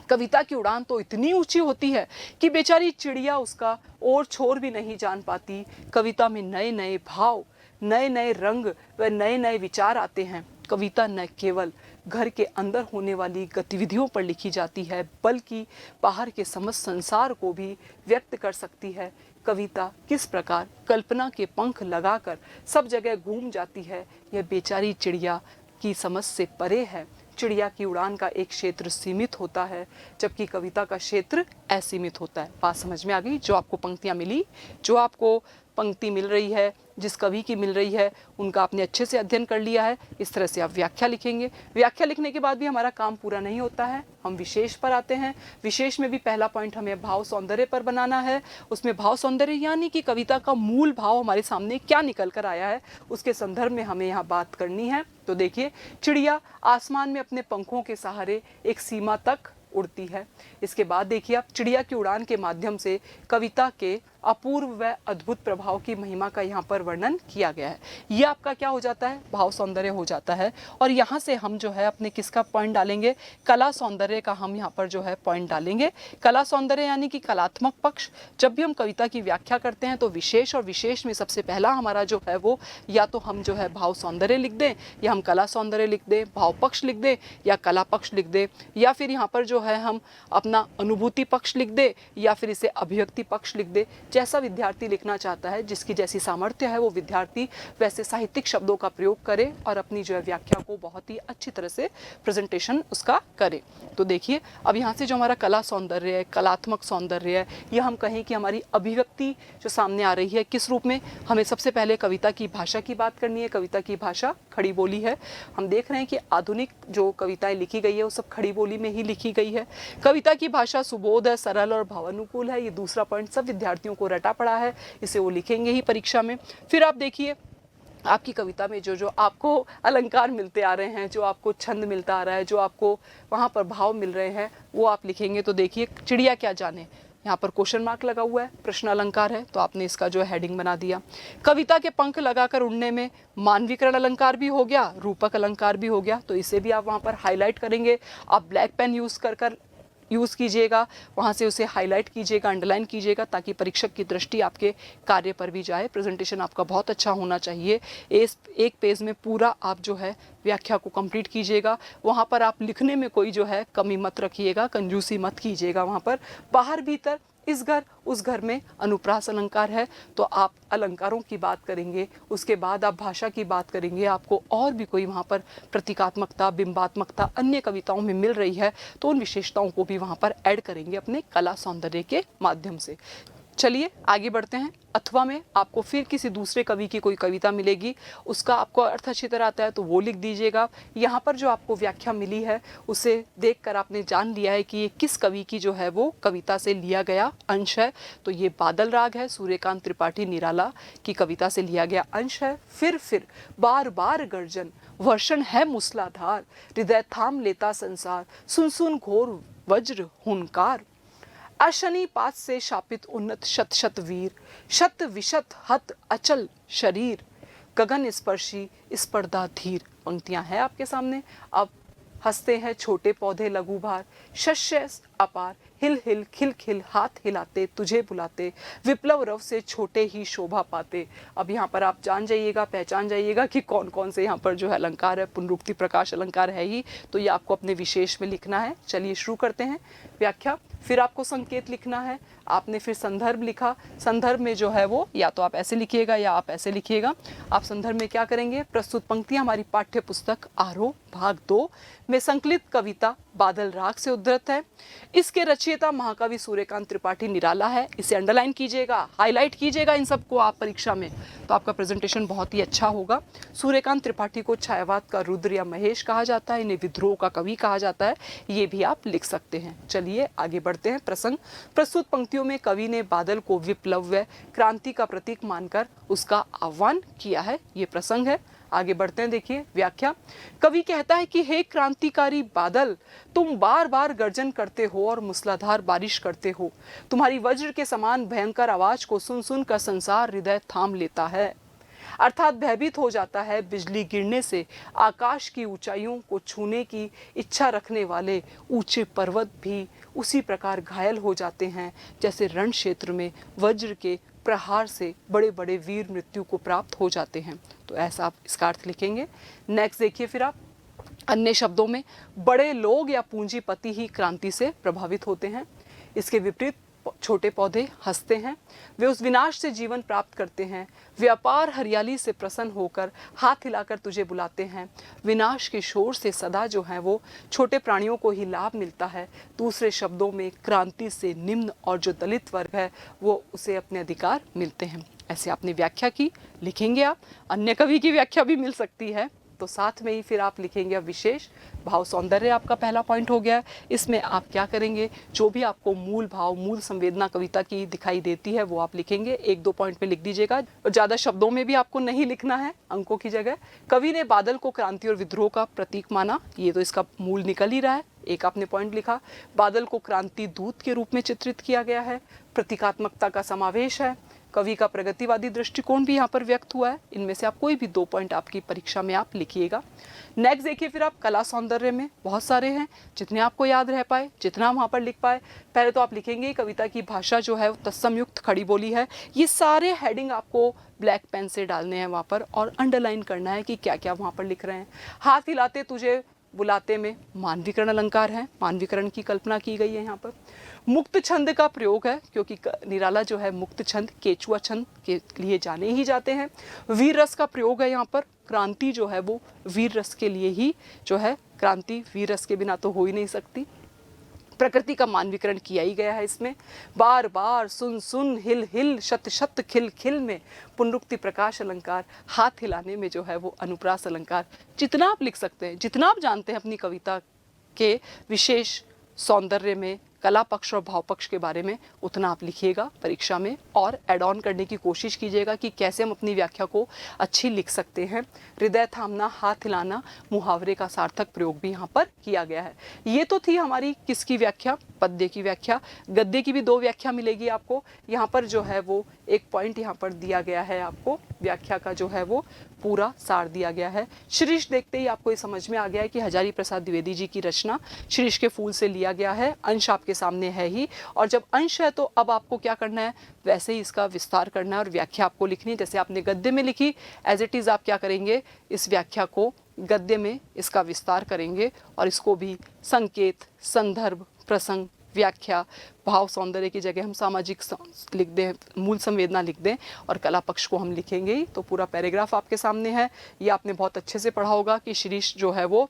कविता की उड़ान तो इतनी ऊंची होती है कि बेचारी चिड़िया उसका ओर छोर भी नहीं जान पाती। कविता में नए नए भाव, नए नए रंग व नए नए विचार आते हैं। कविता न केवल घर के अंदर होने वाली गतिविधियों पर लिखी जाती है, बल्कि बाहर के समस्त संसार को भी व्यक्त कर सकती है। कविता किस प्रकार कल्पना के पंख लगाकर सब जगह घूम जाती है, यह बेचारी चिड़िया की समझ से परे है। चिड़िया की उड़ान का एक क्षेत्र सीमित होता है, जबकि कविता का क्षेत्र असीमित होता है। बात समझ में आ गई? जो आपको पंक्तियाँ मिली, जो आपको पंक्ति मिल रही है, जिस कवि की मिल रही है, उनका आपने अच्छे से अध्ययन कर लिया है। इस तरह से आप व्याख्या लिखेंगे। व्याख्या लिखने के बाद भी हमारा काम पूरा नहीं होता है, हम विशेष पर आते हैं। विशेष में भी पहला पॉइंट हमें भाव सौंदर्य पर बनाना है। उसमें भाव सौंदर्य यानी कि कविता का मूल भाव हमारे सामने क्या निकल कर आया है, उसके संदर्भ में हमें यहाँ बात करनी है। तो देखिए, चिड़िया आसमान में अपने पंखों के सहारे एक सीमा तक उड़ती है। इसके बाद देखिए आप, चिड़िया की उड़ान के माध्यम से कविता के अपूर्व व अद्भुत प्रभाव की महिमा का यहाँ पर वर्णन किया गया है। ये आपका क्या हो जाता है? भाव सौंदर्य हो जाता है। और यहाँ से हम जो है अपने किसका पॉइंट डालेंगे? कला सौंदर्य का हम यहाँ पर जो है पॉइंट डालेंगे। कला सौंदर्य यानी कि कलात्मक पक्ष। जब भी हम कविता की व्याख्या करते हैं तो विशेष और विशेष में सबसे पहला हमारा जो है वो या तो हम जो है भाव सौंदर्य लिख दें, या हम कला सौंदर्य लिख दें, भाव पक्ष लिख दें, या कला पक्ष लिख दें, या फिर यहाँ पर जो है हम अपना अनुभूति पक्ष लिख दें, या फिर इसे अभिव्यक्ति पक्ष लिख दें। जैसा विद्यार्थी लिखना चाहता है, जिसकी जैसी सामर्थ्य है, वो विद्यार्थी वैसे साहित्यिक शब्दों का प्रयोग करे और अपनी जो है व्याख्या को बहुत ही अच्छी तरह से प्रेजेंटेशन उसका करे। तो देखिए, अब यहाँ से जो हमारा कला सौंदर्य है, कलात्मक सौंदर्य है, यह हम कहें कि हमारी अभिव्यक्ति जो सामने आ रही है, किस रूप में? हमें सबसे पहले कविता की भाषा की बात करनी है। कविता की भाषा खड़ी बोली है। हम देख रहे हैं कि आधुनिक जो कविताएं लिखी गई है वो सब खड़ी बोली में ही लिखी गई है। कविता की भाषा सुबोध है, सरल और भावानुकूल है। ये दूसरा पॉइंट सब विद्यार्थियों को रटा पड़ा है, इसे वो लिखेंगे ही परीक्षा में। फिर आप देखिए, आपकी कविता में जो जो आपको अलंकार मिलते आ रहे हैं, जो आपको छंद मिलता आ रहा है, जो आपको वहाँ पर भाव मिल रहे हैं, वो आप लिखेंगे। तो देखिए, चिड़िया क्या जाने, यहाँ पर क्वेश्चन मार्क लगा हुआ है, प्रश्न अलंकार है, तो आपने इसका जो है हेडिंग बना दिया। कविता के पंख लगाकर उड़ने में मानवीकरण अलंकार भी हो गया, रूपक अलंकार भी हो गया, तो इसे भी आप वहाँ पर हाईलाइट करेंगे। आप ब्लैक पेन यूज़ कीजिएगा, वहाँ से उसे हाईलाइट कीजिएगा, अंडरलाइन कीजिएगा, ताकि परीक्षक की दृष्टि आपके कार्य पर भी जाए। प्रेजेंटेशन आपका बहुत अच्छा होना चाहिए। एक पेज में पूरा आप जो है व्याख्या को कंप्लीट कीजिएगा। वहाँ पर आप लिखने में कोई जो है कमी मत रखिएगा, कंजूसी मत कीजिएगा। वहाँ पर बाहर भीतर, इस घर उस घर में अनुप्रास अलंकार है, तो आप अलंकारों की बात करेंगे। उसके बाद आप भाषा की बात करेंगे। आपको और भी कोई वहाँ पर प्रतीकात्मकता, बिंबात्मकता अन्य कविताओं में मिल रही है, तो उन विशेषताओं को भी वहाँ पर ऐड करेंगे अपने कला सौंदर्य के माध्यम से। चलिए आगे बढ़ते हैं। अथवा में आपको फिर किसी दूसरे कवि की कोई कविता मिलेगी, उसका आपको अर्थ अच्छी तरह आता है तो वो लिख दीजिएगा। यहाँ पर जो आपको व्याख्या मिली है उसे देखकर आपने जान लिया है कि ये किस कवि की जो है वो कविता से लिया गया अंश है। तो ये बादल राग है, सूर्यकांत त्रिपाठी निराला की कविता से लिया गया अंश है। फिर बार बार गर्जन, वर्षण है मूसलाधार, हृदय थाम लेता संसार, सुन सुन घोर वज्र हुंकार। अशनि पात से शापित उन्नत शत शत वीर, शत विशत हत अचल शरीर, गगन स्पर्शी स्पर्धा धीर। पंक्तियां हैं आपके सामने। अब हंसते हैं छोटे पौधे लघु भार, शस्य अपार, हिल हिल खिल खिल हाथ हिलाते तुझे बुलाते, विप्लव रव से छोटे ही शोभा पाते। अब यहाँ पर आप जान जाइएगा, पहचान जाइएगा कि कौन कौन से यहाँ पर जो है अलंकार है। पुनरुक्ति प्रकाश अलंकार है ही, तो ये आपको अपने विशेष में लिखना है। चलिए शुरू करते हैं व्याख्या। फिर आपको संकेत लिखना है। आपने फिर संदर्भ लिखा। संदर्भ में जो है वो या तो आप ऐसे लिखिएगा या आप ऐसे लिखिएगा। आप संदर्भ में क्या करेंगे, प्रस्तुत पंक्तियां हमारी पाठ्य पुस्तक आरोह भाग 2 में संकलित कविता बादल राग से उद्धृत है। इसके रचयिता महाकवि सूर्यकांत त्रिपाठी निराला है। इसे अंडरलाइन कीजिएगा, हाईलाइट कीजिएगा इन सबको आप परीक्षा में, तो आपका प्रेजेंटेशन बहुत ही अच्छा होगा। सूर्यकांत त्रिपाठी को छायावाद का रुद्र या महेश कहा जाता है, इन्हें विद्रोह का कवि कहा जाता है, ये भी आप लिख सकते हैं। चलिए आगे बढ़ते हैं। प्रसंग। प्रस्तुत पंक्तियों में कवि ने बादल को विप्लव व क्रांति का प्रतीक मानकर उसका आह्वान किया है, ये प्रसंग है। आगे बढ़ते हैं, देखिए व्याख्या। कवि कहता है कि हे क्रांतिकारी बादल, तुम बार बार गर्जन करते हो और मूसलाधार बारिश करते हो। तुम्हारी वज्र के समान भयंकर आवाज को सुन सुन कर संसार हृदय थाम लेता है, अर्थात भयभीत हो जाता है। बिजली गिरने से आकाश की ऊंचाइयों को छूने की इच्छा रखने वाले ऊंचे पर्वत भी उसी प्रकार घायल हो जाते हैं जैसे रण क्षेत्र में वज्र के प्रहार से बड़े बड़े वीर मृत्यु को प्राप्त हो जाते हैं। तो ऐसा आप इसका अर्थ लिखेंगे। नेक्स्ट देखिए फिर आप, अन्य शब्दों में बड़े लोग या पूंजीपति ही क्रांति से प्रभावित होते हैं। इसके विपरीत छोटे पौधे हंसते हैं, वे उस विनाश से जीवन प्राप्त करते हैं। व्यापार हरियाली से प्रसन्न होकर हाथ हिलाकर तुझे बुलाते हैं। विनाश के शोर से सदा जो है वो छोटे प्राणियों को ही लाभ मिलता है। दूसरे शब्दों में क्रांति से निम्न और जो दलित वर्ग है वो उसे अपने अधिकार मिलते हैं। ऐसे आपने व्याख्या की, लिखेंगे आप। अन्य कवि की व्याख्या भी मिल सकती है, तो साथ में ही फिर आप लिखेंगे अब विशेष भाव सौंदर्य। आपका पहला पॉइंट हो गया। इसमें आप क्या करेंगे, जो भी आपको मूल भाव मूल संवेदना कविता की दिखाई देती है वो आप लिखेंगे। 1-2 पॉइंट में लिख दीजिएगा, और ज़्यादा शब्दों में भी आपको नहीं लिखना है अंकों की जगह। कवि ने बादल को क्रांति और विद्रोह का प्रतीक माना, ये तो इसका मूल निकल ही रहा है। एक आपने पॉइंट लिखा, बादल को क्रांति दूत के रूप में चित्रित किया गया है, प्रतीकात्मकता का समावेश है। कवि का प्रगतिवादी दृष्टिकोण भी यहाँ पर व्यक्त हुआ है। इनमें से आप कोई भी 2 पॉइंट आपकी परीक्षा में आप लिखिएगा। नेक्स्ट देखिए फिर आप, कला सौंदर्य में बहुत सारे हैं, जितने आपको याद रह पाए, जितना वहाँ पर लिख पाए। पहले तो आप लिखेंगे कविता की भाषा जो है वो तत्समयुक्त खड़ी बोली है। ये सारे हेडिंग आपको ब्लैक पेन से डालने हैं वहाँ पर, और अंडरलाइन करना है कि क्या क्या वहाँ पर लिख रहे हैं। हाथ हिलाते तुझे बुलाते में मानवीकरण अलंकार है, मानवीकरण की कल्पना की गई है यहाँ पर। मुक्त छंद का प्रयोग है, क्योंकि निराला जो है मुक्त छंद केचुआ छंद के लिए जाने ही जाते हैं। वीर रस का प्रयोग है यहाँ पर। क्रांति जो है वो वीर रस के लिए ही जो है, क्रांति वीर रस के बिना तो हो ही नहीं सकती। प्रकृति का मानवीकरण किया ही गया है इसमें। बार बार सुन सुन हिल हिल शत शत खिल खिल में पुनरुक्ति प्रकाश अलंकार। हाथ हिलाने में जो है वो अनुप्रास अलंकार। जितना आप लिख सकते हैं, जितना आप जानते हैं अपनी कविता के विशेष सौंदर्य में, कला पक्ष और भाव पक्ष के बारे में, उतना आप लिखिएगा परीक्षा में, और ऐड ऑन करने की कोशिश कीजिएगा कि कैसे हम अपनी व्याख्या को अच्छी लिख सकते हैं। हृदय थामना, हाथ हिलाना, मुहावरे का सार्थक प्रयोग भी यहाँ पर किया गया है। ये तो थी हमारी किसकी व्याख्या, पद्य की व्याख्या। गद्य की भी 2 व्याख्या मिलेगी आपको। यहाँ पर जो है वो 1 पॉइंट यहाँ पर दिया गया है आपको, व्याख्या का जो है वो पूरा सार दिया गया है। शीर्ष देखते ही आपको ये समझ में आ गया है कि हजारी प्रसाद द्विवेदी जी की रचना शीर्ष के फूल से लिया गया है। अंश आपके सामने है ही, और जब अंश है तो अब आपको क्या करना है, वैसे ही इसका विस्तार करना है और व्याख्या आपको लिखनी है। जैसे आपने गद्य में लिखी, एज इट इज आप क्या करेंगे, इस व्याख्या को गद्य में इसका विस्तार करेंगे, और इसको भी संकेत, संदर्भ, प्रसंग, व्याख्या, भाव सौंदर्य की जगह हम सामाजिक लिख दें, मूल संवेदना लिख दें, और कला पक्ष को हम लिखेंगे ही। तो पूरा पैराग्राफ आपके सामने है। ये आपने बहुत अच्छे से पढ़ा होगा कि शीरीष जो है वो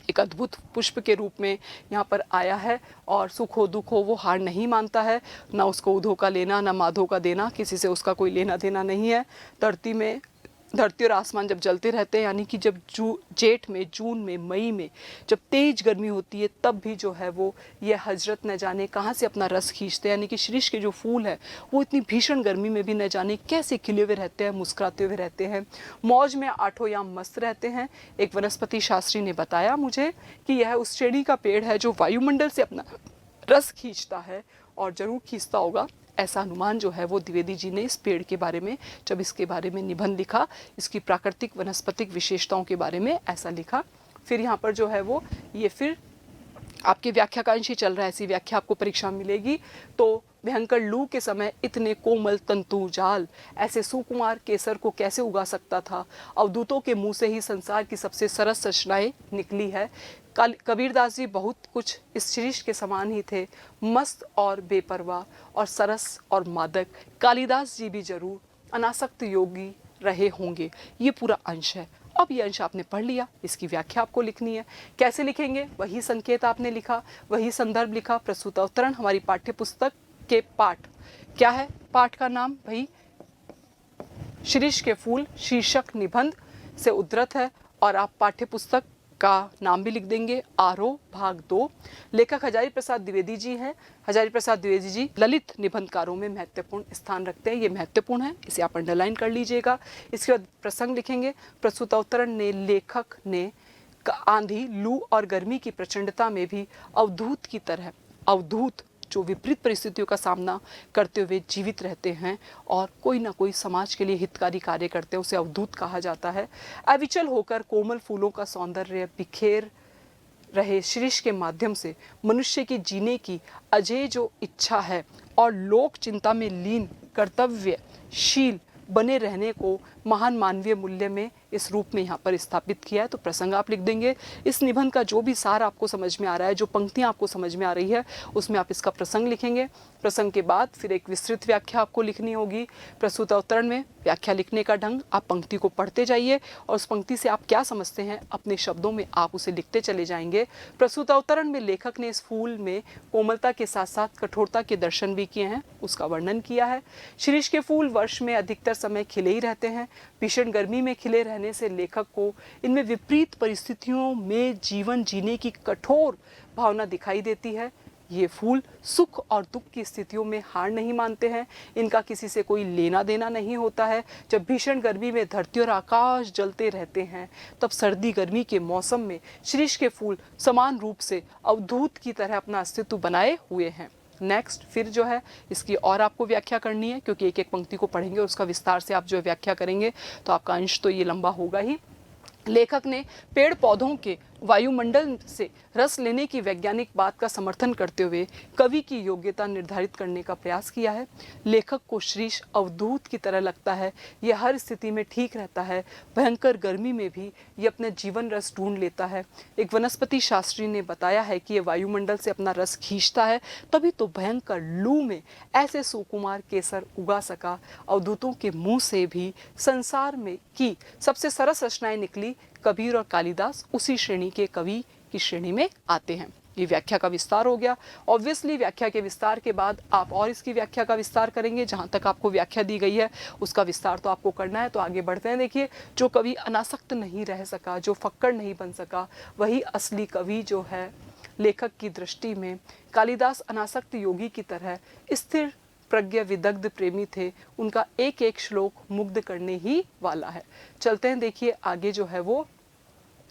एक अद्भुत पुष्प के रूप में यहाँ पर आया है, और सुख हो दुख हो वो हार नहीं मानता है। ना उसको उधो का लेना, ना माधो का देना, किसी से उसका कोई लेना देना नहीं है। धरती और आसमान जब जलते रहते हैं, यानी कि जब जेठ में, जून में, मई में जब तेज गर्मी होती है, तब भी जो है वो ये हजरत न जाने कहाँ से अपना रस खींचते हैं। यानी कि शीर्ष के जो फूल है वो इतनी भीषण गर्मी में भी न जाने कैसे खिले हुए रहते हैं, मुस्कुराते हुए रहते हैं, मौज में आठों याम मस्त रहते हैं। एक वनस्पति शास्त्री ने बताया मुझे कि यह उस श्रेणी का पेड़ है जो वायुमंडल से अपना रस खींचता है और ज़रूर खींचता होगा, ऐसा अनुमान जो है वो द्विवेदी जी ने इस पेड़ के बारे में, जब इसके बारे में निबंध लिखा, इसकी प्राकृतिक वनस्पतिक विशेषताओं के बारे में ऐसा लिखा। फिर यहाँ पर जो है वो ये फिर आपके व्याख्याकांश ही चल रहा है, ऐसी व्याख्या आपको परीक्षा मिलेगी। तो भयंकर लू के समय इतने कोमल तंतु जाल ऐसे सुकुमार केसर को कैसे उगा सकता था? अवधूतों के मुंह से ही संसार की सबसे सरस रचनाएं निकली है। कबीरदास जी बहुत कुछ इस शिरीष के समान ही थे, मस्त और बेपरवाह और सरस और मादक। कालिदास जी भी जरूर अनासक्त योगी रहे होंगे। ये पूरा अंश है। अब ये अंश आपने पढ़ लिया, इसकी व्याख्या आपको लिखनी है। कैसे लिखेंगे? वही संकेत आपने लिखा, वही संदर्भ लिखा। प्रस्तुतावतरण हमारी पाठ्य पुस्तक के पाठ क्या है? पाठ का नाम भाई शिरीष के फूल शीर्षक निबंध से उद्धृत है, और आप पाठ्य पुस्तक का नाम भी लिख देंगे, आरोह भाग 2। लेखक हजारी प्रसाद द्विवेदी जी हैं। हजारी प्रसाद द्विवेदी जी ललित निबंधकारों में महत्वपूर्ण स्थान रखते हैं। ये महत्वपूर्ण है, इसे आप अंडरलाइन कर लीजिएगा। इसके बाद प्रसंग लिखेंगे। प्रस्तुतावतरण ने लेखक ने आंधी, लू और गर्मी की प्रचंडता में भी अवधूत की तरह, अवधूत जो विपरीत परिस्थितियों का सामना करते हुए जीवित रहते हैं और कोई ना कोई समाज के लिए हितकारी कार्य करते हैं, उसे अवधूत कहा जाता है। अविचल होकर कोमल फूलों का सौंदर्य बिखेर रहे शिरीष के माध्यम से मनुष्य की जीने की अजेय जो इच्छा है और लोक चिंता में लीन कर्तव्यशील बने रहने को महान मानवीय मूल्य में इस रूप में यहाँ पर स्थापित किया है। तो प्रसंग आप लिख देंगे। इस निबंध का जो भी सार आपको समझ में आ रहा है, जो पंक्तियाँ आपको समझ में आ रही है, उसमें आप इसका प्रसंग लिखेंगे। प्रसंग के बाद फिर एक विस्तृत व्याख्या आपको लिखनी होगी। प्रस्तुतावतरण में व्याख्या लिखने का ढंग, आप पंक्ति को पढ़ते जाइए और उस पंक्ति से आप क्या समझते हैं अपने शब्दों में आप उसे लिखते चले जाएंगे। प्रस्तुतावतरण में लेखक ने इस फूल में कोमलता के साथ साथ कठोरता के दर्शन भी किए हैं, उसका वर्णन किया है। शिरीष के फूल वर्ष में अधिकतर समय खिले ही रहते हैं। भीषण गर्मी में खिले रहने से लेखक को इनमें विपरीत परिस्थितियों में जीवन जीने की कठोर भावना दिखाई देती है। ये फूल सुख और दुख की स्थितियों में हार नहीं मानते हैं, इनका किसी से कोई लेना देना नहीं होता है। जब भीषण गर्मी में धरती और आकाश जलते रहते हैं, तब सर्दी गर्मी के मौसम में शिरीष के फूल समान रूप से अवधूत की तरह अपना अस्तित्व बनाए हुए हैं। नेक्स्ट फिर जो है इसकी और आपको व्याख्या करनी है, क्योंकि एक एक पंक्ति को पढ़ेंगे और उसका विस्तार से आप जो व्याख्या करेंगे तो आपका अंश तो ये लंबा होगा ही। लेखक ने पेड़ पौधों के वायुमंडल से रस लेने की वैज्ञानिक बात का समर्थन करते हुए कवि की योग्यता निर्धारित करने का प्रयास किया है। लेखक को शिरीष अवधूत की तरह लगता है, यह हर स्थिति में ठीक रहता है। भयंकर गर्मी में भी ये अपना जीवन रस ढूंढ लेता है। एक वनस्पति शास्त्री ने बताया है कि यह वायुमंडल से अपना रस खींचता है, तभी तो भयंकर लू में ऐसे सुकुमार केसर उगा सका। अवधूतों के मुंह से भी संसार में की सबसे सरस रचनाएं निकली। कबीर और कालिदास उसी श्रेणी के कवि की श्रेणी में आते हैं। ये व्याख्या का विस्तार हो गया। ऑब्वियसली व्याख्या के विस्तार के बाद आप और इसकी व्याख्या का विस्तार करेंगे। जहाँ तक आपको व्याख्या दी गई है उसका विस्तार तो आपको करना है। तो आगे बढ़ते हैं। देखिए, जो कवि अनासक्त नहीं रह सका, जो फक्कड़ नहीं बन सका, वही असली कवि जो है। लेखक की दृष्टि में कालिदास अनासक्त योगी की तरह स्थिर प्रज्ञ विदग्ध प्रेमी थे। उनका एक एक श्लोक मुग्ध करने ही वाला है। चलते हैं, देखिए आगे जो है वो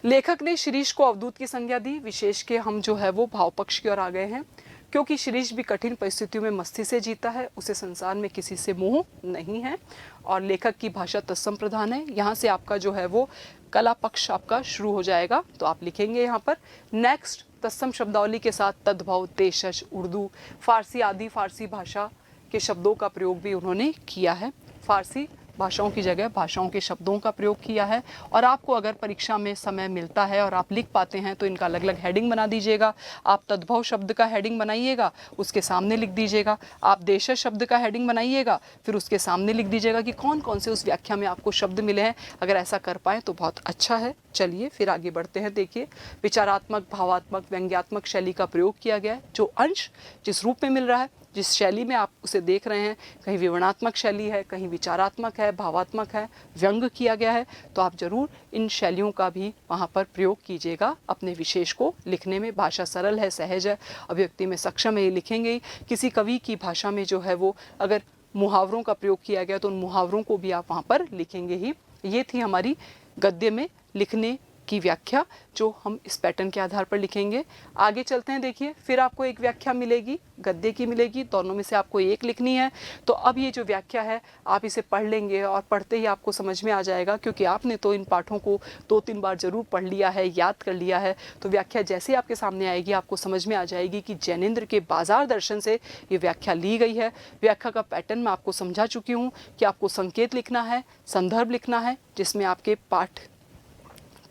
लेखक ने शिरीष को अवधूत की संज्ञा दी। विशेष के हम जो है वो भाव पक्ष की ओर आ गए हैं, क्योंकि शिरीष भी कठिन परिस्थितियों में मस्ती से जीता है। उसे संसार में किसी से मोह नहीं है और लेखक की भाषा तत्सम प्रधान है। यहाँ से आपका जो है वो कला पक्ष आपका शुरू हो जाएगा। तो आप लिखेंगे यहाँ पर नेक्स्ट तत्सम शब्दावली के साथ तद्भव, देशज, उर्दू, फारसी आदि फारसी भाषा के शब्दों का प्रयोग भी उन्होंने किया है। फारसी भाषाओं की जगह भाषाओं के शब्दों का प्रयोग किया है। और आपको अगर परीक्षा में समय मिलता है और आप लिख पाते हैं तो इनका अलग अलग हेडिंग बना दीजिएगा। आप तद्भव शब्द का हेडिंग बनाइएगा, उसके सामने लिख दीजिएगा। आप देशज शब्द का हेडिंग बनाइएगा, फिर उसके सामने लिख दीजिएगा कि कौन कौन से उस व्याख्या में आपको शब्द मिले हैं। अगर ऐसा कर पाएँ तो बहुत अच्छा है। चलिए फिर आगे बढ़ते हैं। देखिए, विचारात्मक, भावात्मक, व्यंग्यात्मक शैली का प्रयोग किया गया है। जो अंश जिस रूप में मिल रहा है, जिस शैली में आप उसे देख रहे हैं, कहीं विवरणात्मक शैली है, कहीं विचारात्मक है, भावात्मक है, व्यंग किया गया है, तो आप जरूर इन शैलियों का भी वहाँ पर प्रयोग कीजिएगा अपने विशेष को लिखने में। भाषा सरल है, सहज है, अभिव्यक्ति में सक्षम है, ये लिखेंगे ही। किसी कवि की भाषा में जो है वो अगर मुहावरों का प्रयोग किया गया तो उन मुहावरों को भी आप वहाँ पर लिखेंगे ही। ये थी हमारी गद्य में लिखने की व्याख्या जो हम इस पैटर्न के आधार पर लिखेंगे। आगे चलते हैं, देखिए फिर आपको एक व्याख्या मिलेगी, गद्य की मिलेगी, दोनों में से आपको एक लिखनी है। तो अब ये जो व्याख्या है आप इसे पढ़ लेंगे और पढ़ते ही आपको समझ में आ जाएगा, क्योंकि आपने तो इन पाठों को 2-3 बार जरूर पढ़ लिया है, याद कर लिया है। तो व्याख्या जैसे आपके सामने आएगी आपको समझ में आ जाएगी कि जैनेंद्र के बाजार दर्शन से ये व्याख्या ली गई है। व्याख्या का पैटर्न मैं आपको समझा चुकी हूँ कि आपको संकेत लिखना है, संदर्भ लिखना है जिसमें आपके पाठ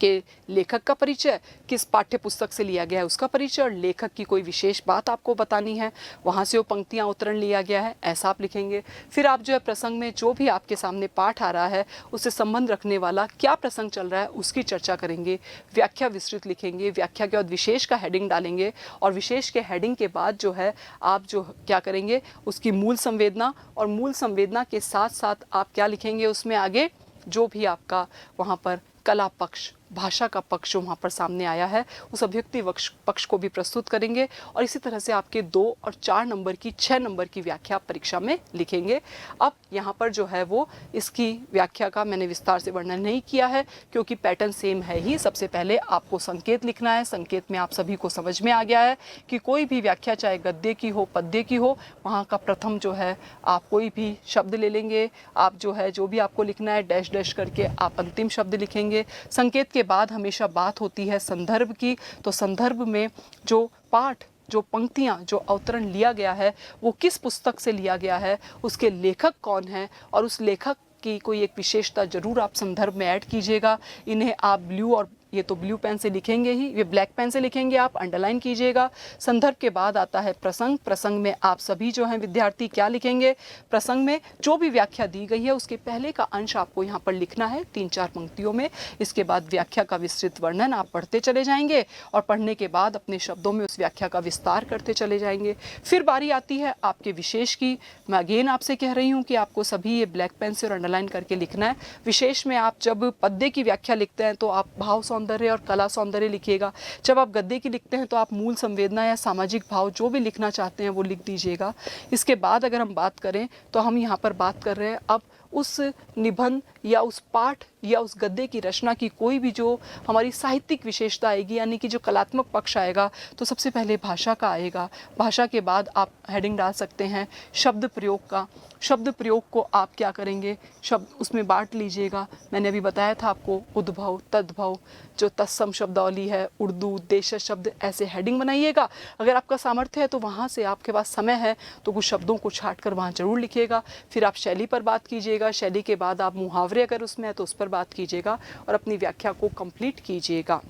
के लेखक का परिचय, किस पाठ्य पुस्तक से लिया गया है उसका परिचय, और लेखक की कोई विशेष बात आपको बतानी है, वहाँ से वो पंक्तियाँ उतरण लिया गया है, ऐसा आप लिखेंगे। फिर आप जो है प्रसंग में जो भी आपके सामने पाठ आ रहा है उससे संबंध रखने वाला क्या प्रसंग चल रहा है उसकी चर्चा करेंगे। व्याख्या विस्तृत लिखेंगे, व्याख्या के बाद विशेष का हेडिंग डालेंगे, और विशेष के हेडिंग के बाद जो है आप जो क्या करेंगे उसकी मूल संवेदना, और मूल संवेदना के साथ साथ आप क्या लिखेंगे उसमें आगे जो भी आपका वहाँ पर कला पक्ष, भाषा का पक्ष जो वहाँ पर सामने आया है उस अभिव्यक्ति पक्ष को भी प्रस्तुत करेंगे। और इसी तरह से आपके 2 और 4 नंबर की 6 नंबर की व्याख्या परीक्षा में लिखेंगे। अब यहाँ पर जो है वो इसकी व्याख्या का मैंने विस्तार से वर्णन नहीं किया है क्योंकि पैटर्न सेम है ही। सबसे पहले आपको संकेत लिखना है, संकेत में आप सभी को समझ में आ गया है कि कोई भी व्याख्या चाहे गद्य की हो पद्य की हो, वहाँ का प्रथम जो है आप कोई भी शब्द ले लेंगे, आप जो है जो भी आपको लिखना है डैश डैश करके आप अंतिम शब्द लिखेंगे। संकेत के बाद हमेशा बात होती है संदर्भ की, तो संदर्भ में जो पाठ, जो पंक्तियाँ, जो अवतरण लिया गया है वो किस पुस्तक से लिया गया है, उसके लेखक कौन है, और उस लेखक की कोई एक विशेषता जरूर आप संदर्भ में ऐड कीजिएगा। इन्हें आप ब्लू, और ये तो ब्लू पेन से लिखेंगे ही, ये ब्लैक पेन से लिखेंगे, आप अंडरलाइन कीजिएगा। संदर्भ के बाद आता है प्रसंग। प्रसंग में आप सभी जो हैं विद्यार्थी क्या लिखेंगे, प्रसंग में जो भी व्याख्या दी गई है उसके पहले का अंश आपको यहाँ पर लिखना है 3-4 पंक्तियों में। इसके बाद व्याख्या का विस्तृत वर्णन आप पढ़ते चले जाएंगे और पढ़ने के बाद अपने शब्दों में उस व्याख्या का विस्तार करते चले जाएंगे। फिर बारी आती है आपके विशेष की। मैं अगेन आपसे कह रही हूँ कि आपको सभी ये ब्लैक पेन से और अंडरलाइन करके लिखना है। विशेष में आप जब पद्य की व्याख्या लिखते हैं तो आप भाव सौंदर्य और कला सौंदर्य लिखिएगा। जब आप गद्य की लिखते हैं तो आप मूल संवेदना या सामाजिक भाव जो भी लिखना चाहते हैं वो लिख दीजिएगा। इसके बाद अगर हम बात करें तो हम यहाँ पर बात कर रहे हैं अब उस निबंध या उस पाठ या उस गद्य की रचना की कोई भी जो हमारी साहित्यिक विशेषता आएगी, यानी कि जो कलात्मक पक्ष आएगा, तो सबसे पहले भाषा का आएगा। भाषा के बाद आप हेडिंग डाल सकते हैं शब्द प्रयोग का। शब्द प्रयोग को आप क्या करेंगे, शब्द उसमें बांट लीजिएगा। मैंने अभी बताया था आपको उद्भव, तद्भव, जो तत्सम शब्दावली है, उर्दू, देशज शब्द, ऐसे हेडिंग बनाइएगा। अगर आपका सामर्थ्य है तो वहाँ से आपके पास समय है तो कुछ शब्दों को छाट कर वहाँ जरूर लिखिएगा। फिर आप शैली पर बात कीजिएगा। शैली के बाद आप मुहावरे अगर उसमें है तो उस पर बात कीजिएगा और अपनी व्याख्या को कंप्लीट कीजिएगा।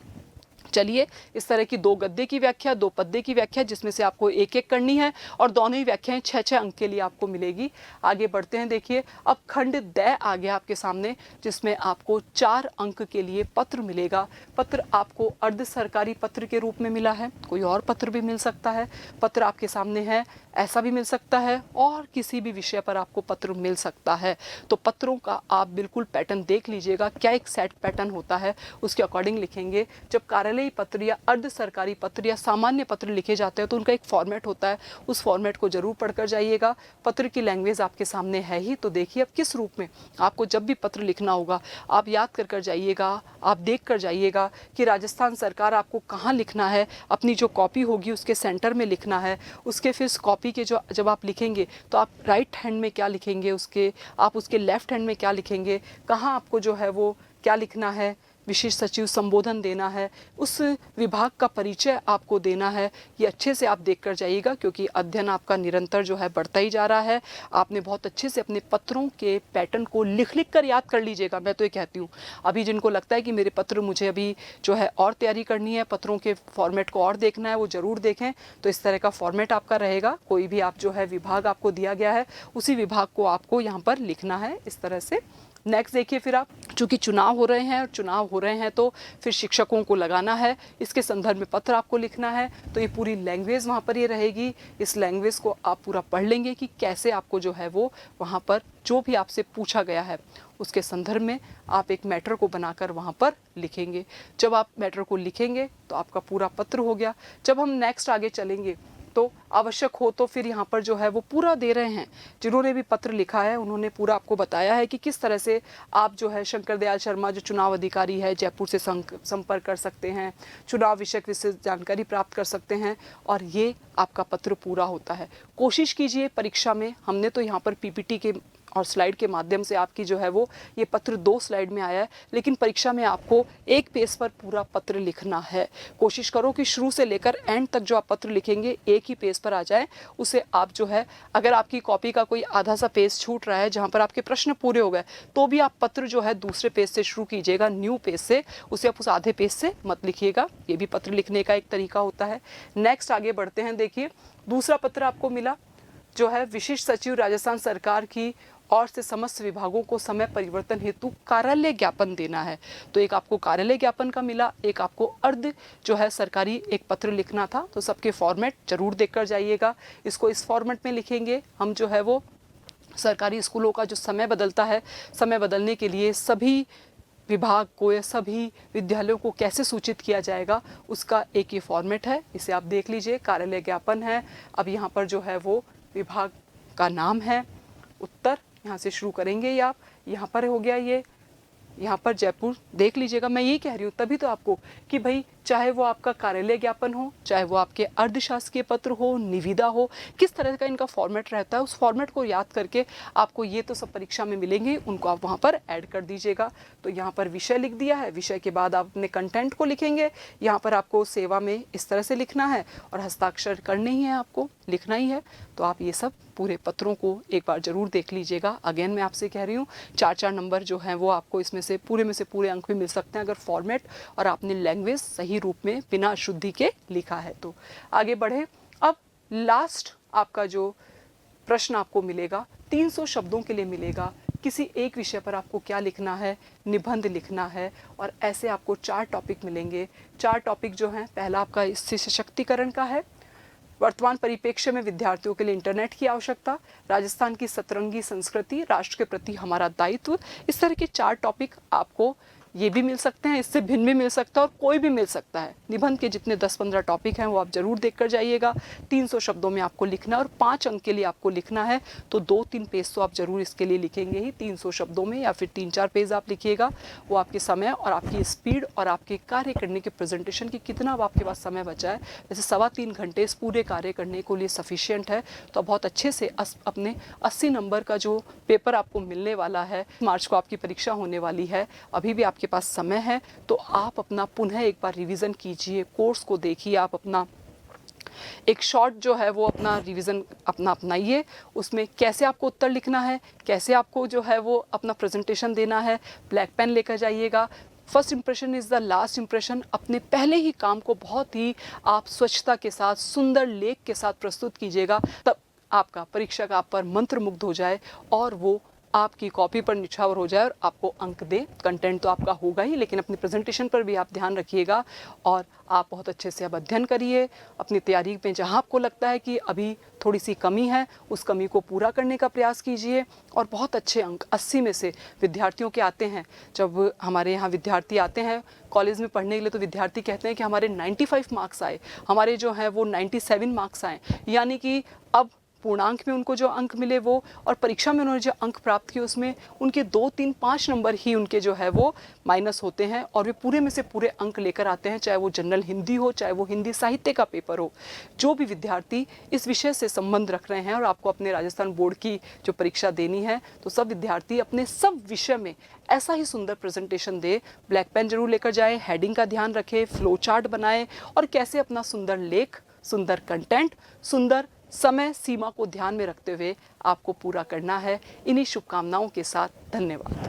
चलिए, इस तरह की 2 गद्य की व्याख्या, 2 पद्य की व्याख्या, जिसमें से आपको एक एक करनी है और दोनों ही व्याख्याएं 6-6 अंक के लिए आपको मिलेगी। आगे बढ़ते हैं। देखिए अब खंड द आ गया आपके सामने, जिसमें आपको 4 अंक के लिए पत्र मिलेगा। पत्र आपको अर्ध सरकारी पत्र के रूप में मिला है, कोई और पत्र भी मिल सकता है। पत्र आपके सामने है, ऐसा भी मिल सकता है, और किसी भी विषय पर आपको पत्र मिल सकता है। तो पत्रों का आप बिल्कुल पैटर्न देख लीजिएगा, क्या एक सेट पैटर्न होता है उसके अकॉर्डिंग लिखेंगे। जब कार्यालयीय पत्र या अर्ध सरकारी पत्र या सामान्य पत्र लिखे जाते हैं तो उनका एक फॉर्मेट होता है, उस फॉर्मेट को जरूर पढ़कर जाइएगा। पत्र की लैंग्वेज आपके सामने है ही, तो देखिए अब किस रूप में आपको जब भी पत्र लिखना होगा आप याद कर जाइएगा, आप देख कर जाइएगा कि राजस्थान सरकार आपको कहाँ लिखना है। अपनी जो कॉपी होगी उसके सेंटर में लिखना है। उसके फिर कॉपी के जो जब आप लिखेंगे तो आप राइट हैंड में क्या लिखेंगे, उसके आप उसके लेफ्ट हैंड में क्या लिखेंगे, कहाँ आपको जो है वो क्या लिखना है, विशेष सचिव संबोधन देना है, उस विभाग का परिचय आपको देना है। ये अच्छे से आप देख कर जाइएगा क्योंकि अध्ययन आपका निरंतर जो है बढ़ता ही जा रहा है। आपने बहुत अच्छे से अपने पत्रों के पैटर्न को लिख कर याद कर लीजिएगा। मैं तो ये कहती हूँ अभी जिनको लगता है कि मेरे पत्र मुझे अभी जो है और तैयारी करनी है, पत्रों के फॉर्मेट को और देखना है, वो ज़रूर देखें। तो इस तरह का फॉर्मेट आपका रहेगा। कोई भी आप जो है विभाग आपको दिया गया है उसी विभाग को आपको यहाँ पर लिखना है इस तरह से। नेक्स्ट देखिए, फिर आप चूँकि चुनाव हो रहे हैं और चुनाव हो रहे हैं तो फिर शिक्षकों को लगाना है, इसके संदर्भ में पत्र आपको लिखना है। तो ये पूरी लैंग्वेज वहाँ पर ये रहेगी। इस लैंग्वेज को आप पूरा पढ़ लेंगे कि कैसे आपको जो है वो वहाँ पर जो भी आपसे पूछा गया है उसके संदर्भ में आप एक मैटर को बनाकर वहाँ पर लिखेंगे। जब आप मैटर को लिखेंगे तो आपका पूरा पत्र हो गया। जब हम नेक्स्ट आगे चलेंगे तो आवश्यक हो तो फिर यहाँ पर जो है वो पूरा दे रहे हैं। जिन्होंने भी पत्र लिखा है उन्होंने पूरा आपको बताया है कि किस तरह से आप जो है शंकर दयाल शर्मा जो चुनाव अधिकारी है जयपुर से संपर्क कर सकते हैं, चुनाव विषयक विशेष जानकारी प्राप्त कर सकते हैं और ये आपका पत्र पूरा होता है। कोशिश कीजिए परीक्षा में, हमने तो यहाँ पर पीपीटी के और स्लाइड के माध्यम से आपकी जो है वो ये पत्र 2 स्लाइड में आया है, लेकिन परीक्षा में आपको एक पेज पर पूरा पत्र लिखना है। कोशिश करो कि शुरू से लेकर एंड तक जो आप पत्र लिखेंगे एक ही पेज पर आ जाए। उसे आप जो है, अगर आपकी कॉपी का कोई आधा सा पेज छूट रहा है जहाँ पर आपके प्रश्न पूरे हो गए, तो भी आप पत्र जो है दूसरे पेज से शुरू कीजिएगा, न्यू पेज से, उसे आप उस आधे पेज से मत लिखिएगा। ये भी पत्र लिखने का एक तरीका होता है। नेक्स्ट आगे बढ़ते हैं। देखिए दूसरा पत्र आपको मिला जो है विशिष्ट सचिव राजस्थान सरकार की और से समस्त विभागों को समय परिवर्तन हेतु कार्यालय ज्ञापन देना है। तो एक आपको कार्यालय ज्ञापन का मिला, एक आपको अर्ध जो है सरकारी एक पत्र लिखना था। तो सबके फॉर्मेट जरूर देखकर जाइएगा। इसको इस फॉर्मेट में लिखेंगे हम जो है वो सरकारी स्कूलों का जो समय बदलता है, समय बदलने के लिए सभी विभाग को या सभी विद्यालयों को कैसे सूचित किया जाएगा उसका एक ये फॉर्मेट है। इसे आप देख लीजिए। कार्यालय ज्ञापन है। अब यहाँ पर जो है वो विभाग का नाम है, उत्तर यहाँ से शुरू करेंगे या आप यहाँ पर हो गया, ये यहाँ पर जयपुर देख लीजिएगा। मैं यही कह रही हूँ तभी तो आपको कि भाई चाहे वो आपका कार्यालय ज्ञापन हो, चाहे वो आपके अर्धशासकीय पत्र हो, निविदा हो, किस तरह का इनका फॉर्मेट रहता है, उस फॉर्मेट को याद करके आपको ये तो सब परीक्षा में मिलेंगे, उनको आप वहाँ पर ऐड कर दीजिएगा। तो यहाँ पर विषय लिख दिया है। विषय के बाद आप अपने कंटेंट को लिखेंगे। यहाँ पर आपको सेवा में इस तरह से लिखना है और हस्ताक्षर करने ही है, आपको लिखना ही है। तो आप ये सब पूरे पत्रों को एक बार जरूर देख लीजिएगा। अगेन मैं आपसे कह रही हूँ 4-4 नंबर जो हैं वो आपको इसमें से पूरे अंक भी मिल सकते हैं अगर फॉर्मेट और आपने लैंग्वेज सही रूप में बिना अशुद्धि के लिखा है। तो आगे बढ़े। अब लास्ट आपका जो प्रश्न आपको मिलेगा 300 शब्दों के लिए मिलेगा। किसी एक विषय पर आपको क्या लिखना है, निबंध लिखना है और ऐसे आपको 4 टॉपिक मिलेंगे। 4 टॉपिक जो हैं, पहला आपका स्त्री सशक्तिकरण का है, वर्तमान परिप्रेक्ष्य में विद्यार्थियों के लिए इंटरनेट की आवश्यकता, राजस्थान की सतरंगी संस्कृति, राष्ट्र के प्रति हमारा दायित्व। इस तरह के 4 टॉपिक आपको ये भी मिल सकते हैं, इससे भिन्न भी मिल सकता है और कोई भी मिल सकता है। निबंध के जितने 10-15 टॉपिक हैं वो आप जरूर देखकर जाइएगा। 300 शब्दों में आपको लिखना है और 5 अंक के लिए आपको लिखना है। तो 2-3 पेज तो आप जरूर इसके लिए लिखेंगे ही 300 शब्दों में, या फिर 3-4 पेज आप लिखिएगा। वो आपके समय और आपकी स्पीड और आपके कार्य करने के प्रेजेंटेशन की कितना अब आपके पास समय बचा है, जैसे 3.25 घंटे इस पूरे कार्य करने के लिए सफिशियंट है। तो बहुत अच्छे से अपने 80 नंबर का जो पेपर आपको मिलने वाला है, मार्च को आपकी परीक्षा होने वाली है, अभी भी आपके पास समय है। तो आप अपना पुनः एक बार रिवीजन कीजिए, कोर्स को देखिए, आप अपना एक शॉर्ट जो है वो अपना रिवीजन अपनाइए। उसमें कैसे आपको उत्तर लिखना है, कैसे आपको जो है वो अपना प्रेजेंटेशन देना है, ब्लैक पेन लेकर जाइएगा। First impression is the last impression. अपने पहले ही काम को बहुत ही आप स्वच्छता के साथ, सुंदर लेख के साथ प्रस्तुत कीजिएगा, तब आपका परीक्षक आप पर मंत्रमुग्ध हो जाए और वो आपकी कॉपी पर निछावर हो जाए और आपको अंक दे। कंटेंट तो आपका होगा ही, लेकिन अपनी प्रेजेंटेशन पर भी आप ध्यान रखिएगा और आप बहुत अच्छे से अब अध्ययन करिए। अपनी तैयारी में जहां आपको लगता है कि अभी थोड़ी सी कमी है, उस कमी को पूरा करने का प्रयास कीजिए और बहुत अच्छे अंक 80 में से विद्यार्थियों के आते हैं। जब हमारे यहाँ विद्यार्थी आते हैं कॉलेज में पढ़ने के लिए तो विद्यार्थी कहते हैं कि हमारे 95 मार्क्स आए, हमारे जो हैं वो 97 मार्क्स आए, यानी कि अब पूर्णांक में उनको जो अंक मिले वो, और परीक्षा में उन्होंने जो अंक प्राप्त किए उसमें उनके 2, 3, 5 नंबर ही उनके जो है वो माइनस होते हैं और वे पूरे में से पूरे अंक लेकर आते हैं, चाहे वो जनरल हिंदी हो, चाहे वो हिंदी साहित्य का पेपर हो। जो भी विद्यार्थी इस विषय से संबंध रख रहे हैं और आपको अपने राजस्थान बोर्ड की जो परीक्षा देनी है, तो सब विद्यार्थी अपने सब विषय में ऐसा ही सुंदर प्रेजेंटेशन दे। ब्लैक पेन जरूर लेकर जाए, हेडिंग का ध्यान रखें, फ्लो चार्ट बनाए और कैसे अपना सुंदर लेख, सुंदर कंटेंट, सुंदर समय सीमा को ध्यान में रखते हुए आपको पूरा करना है। इन्हीं शुभकामनाओं के साथ धन्यवाद।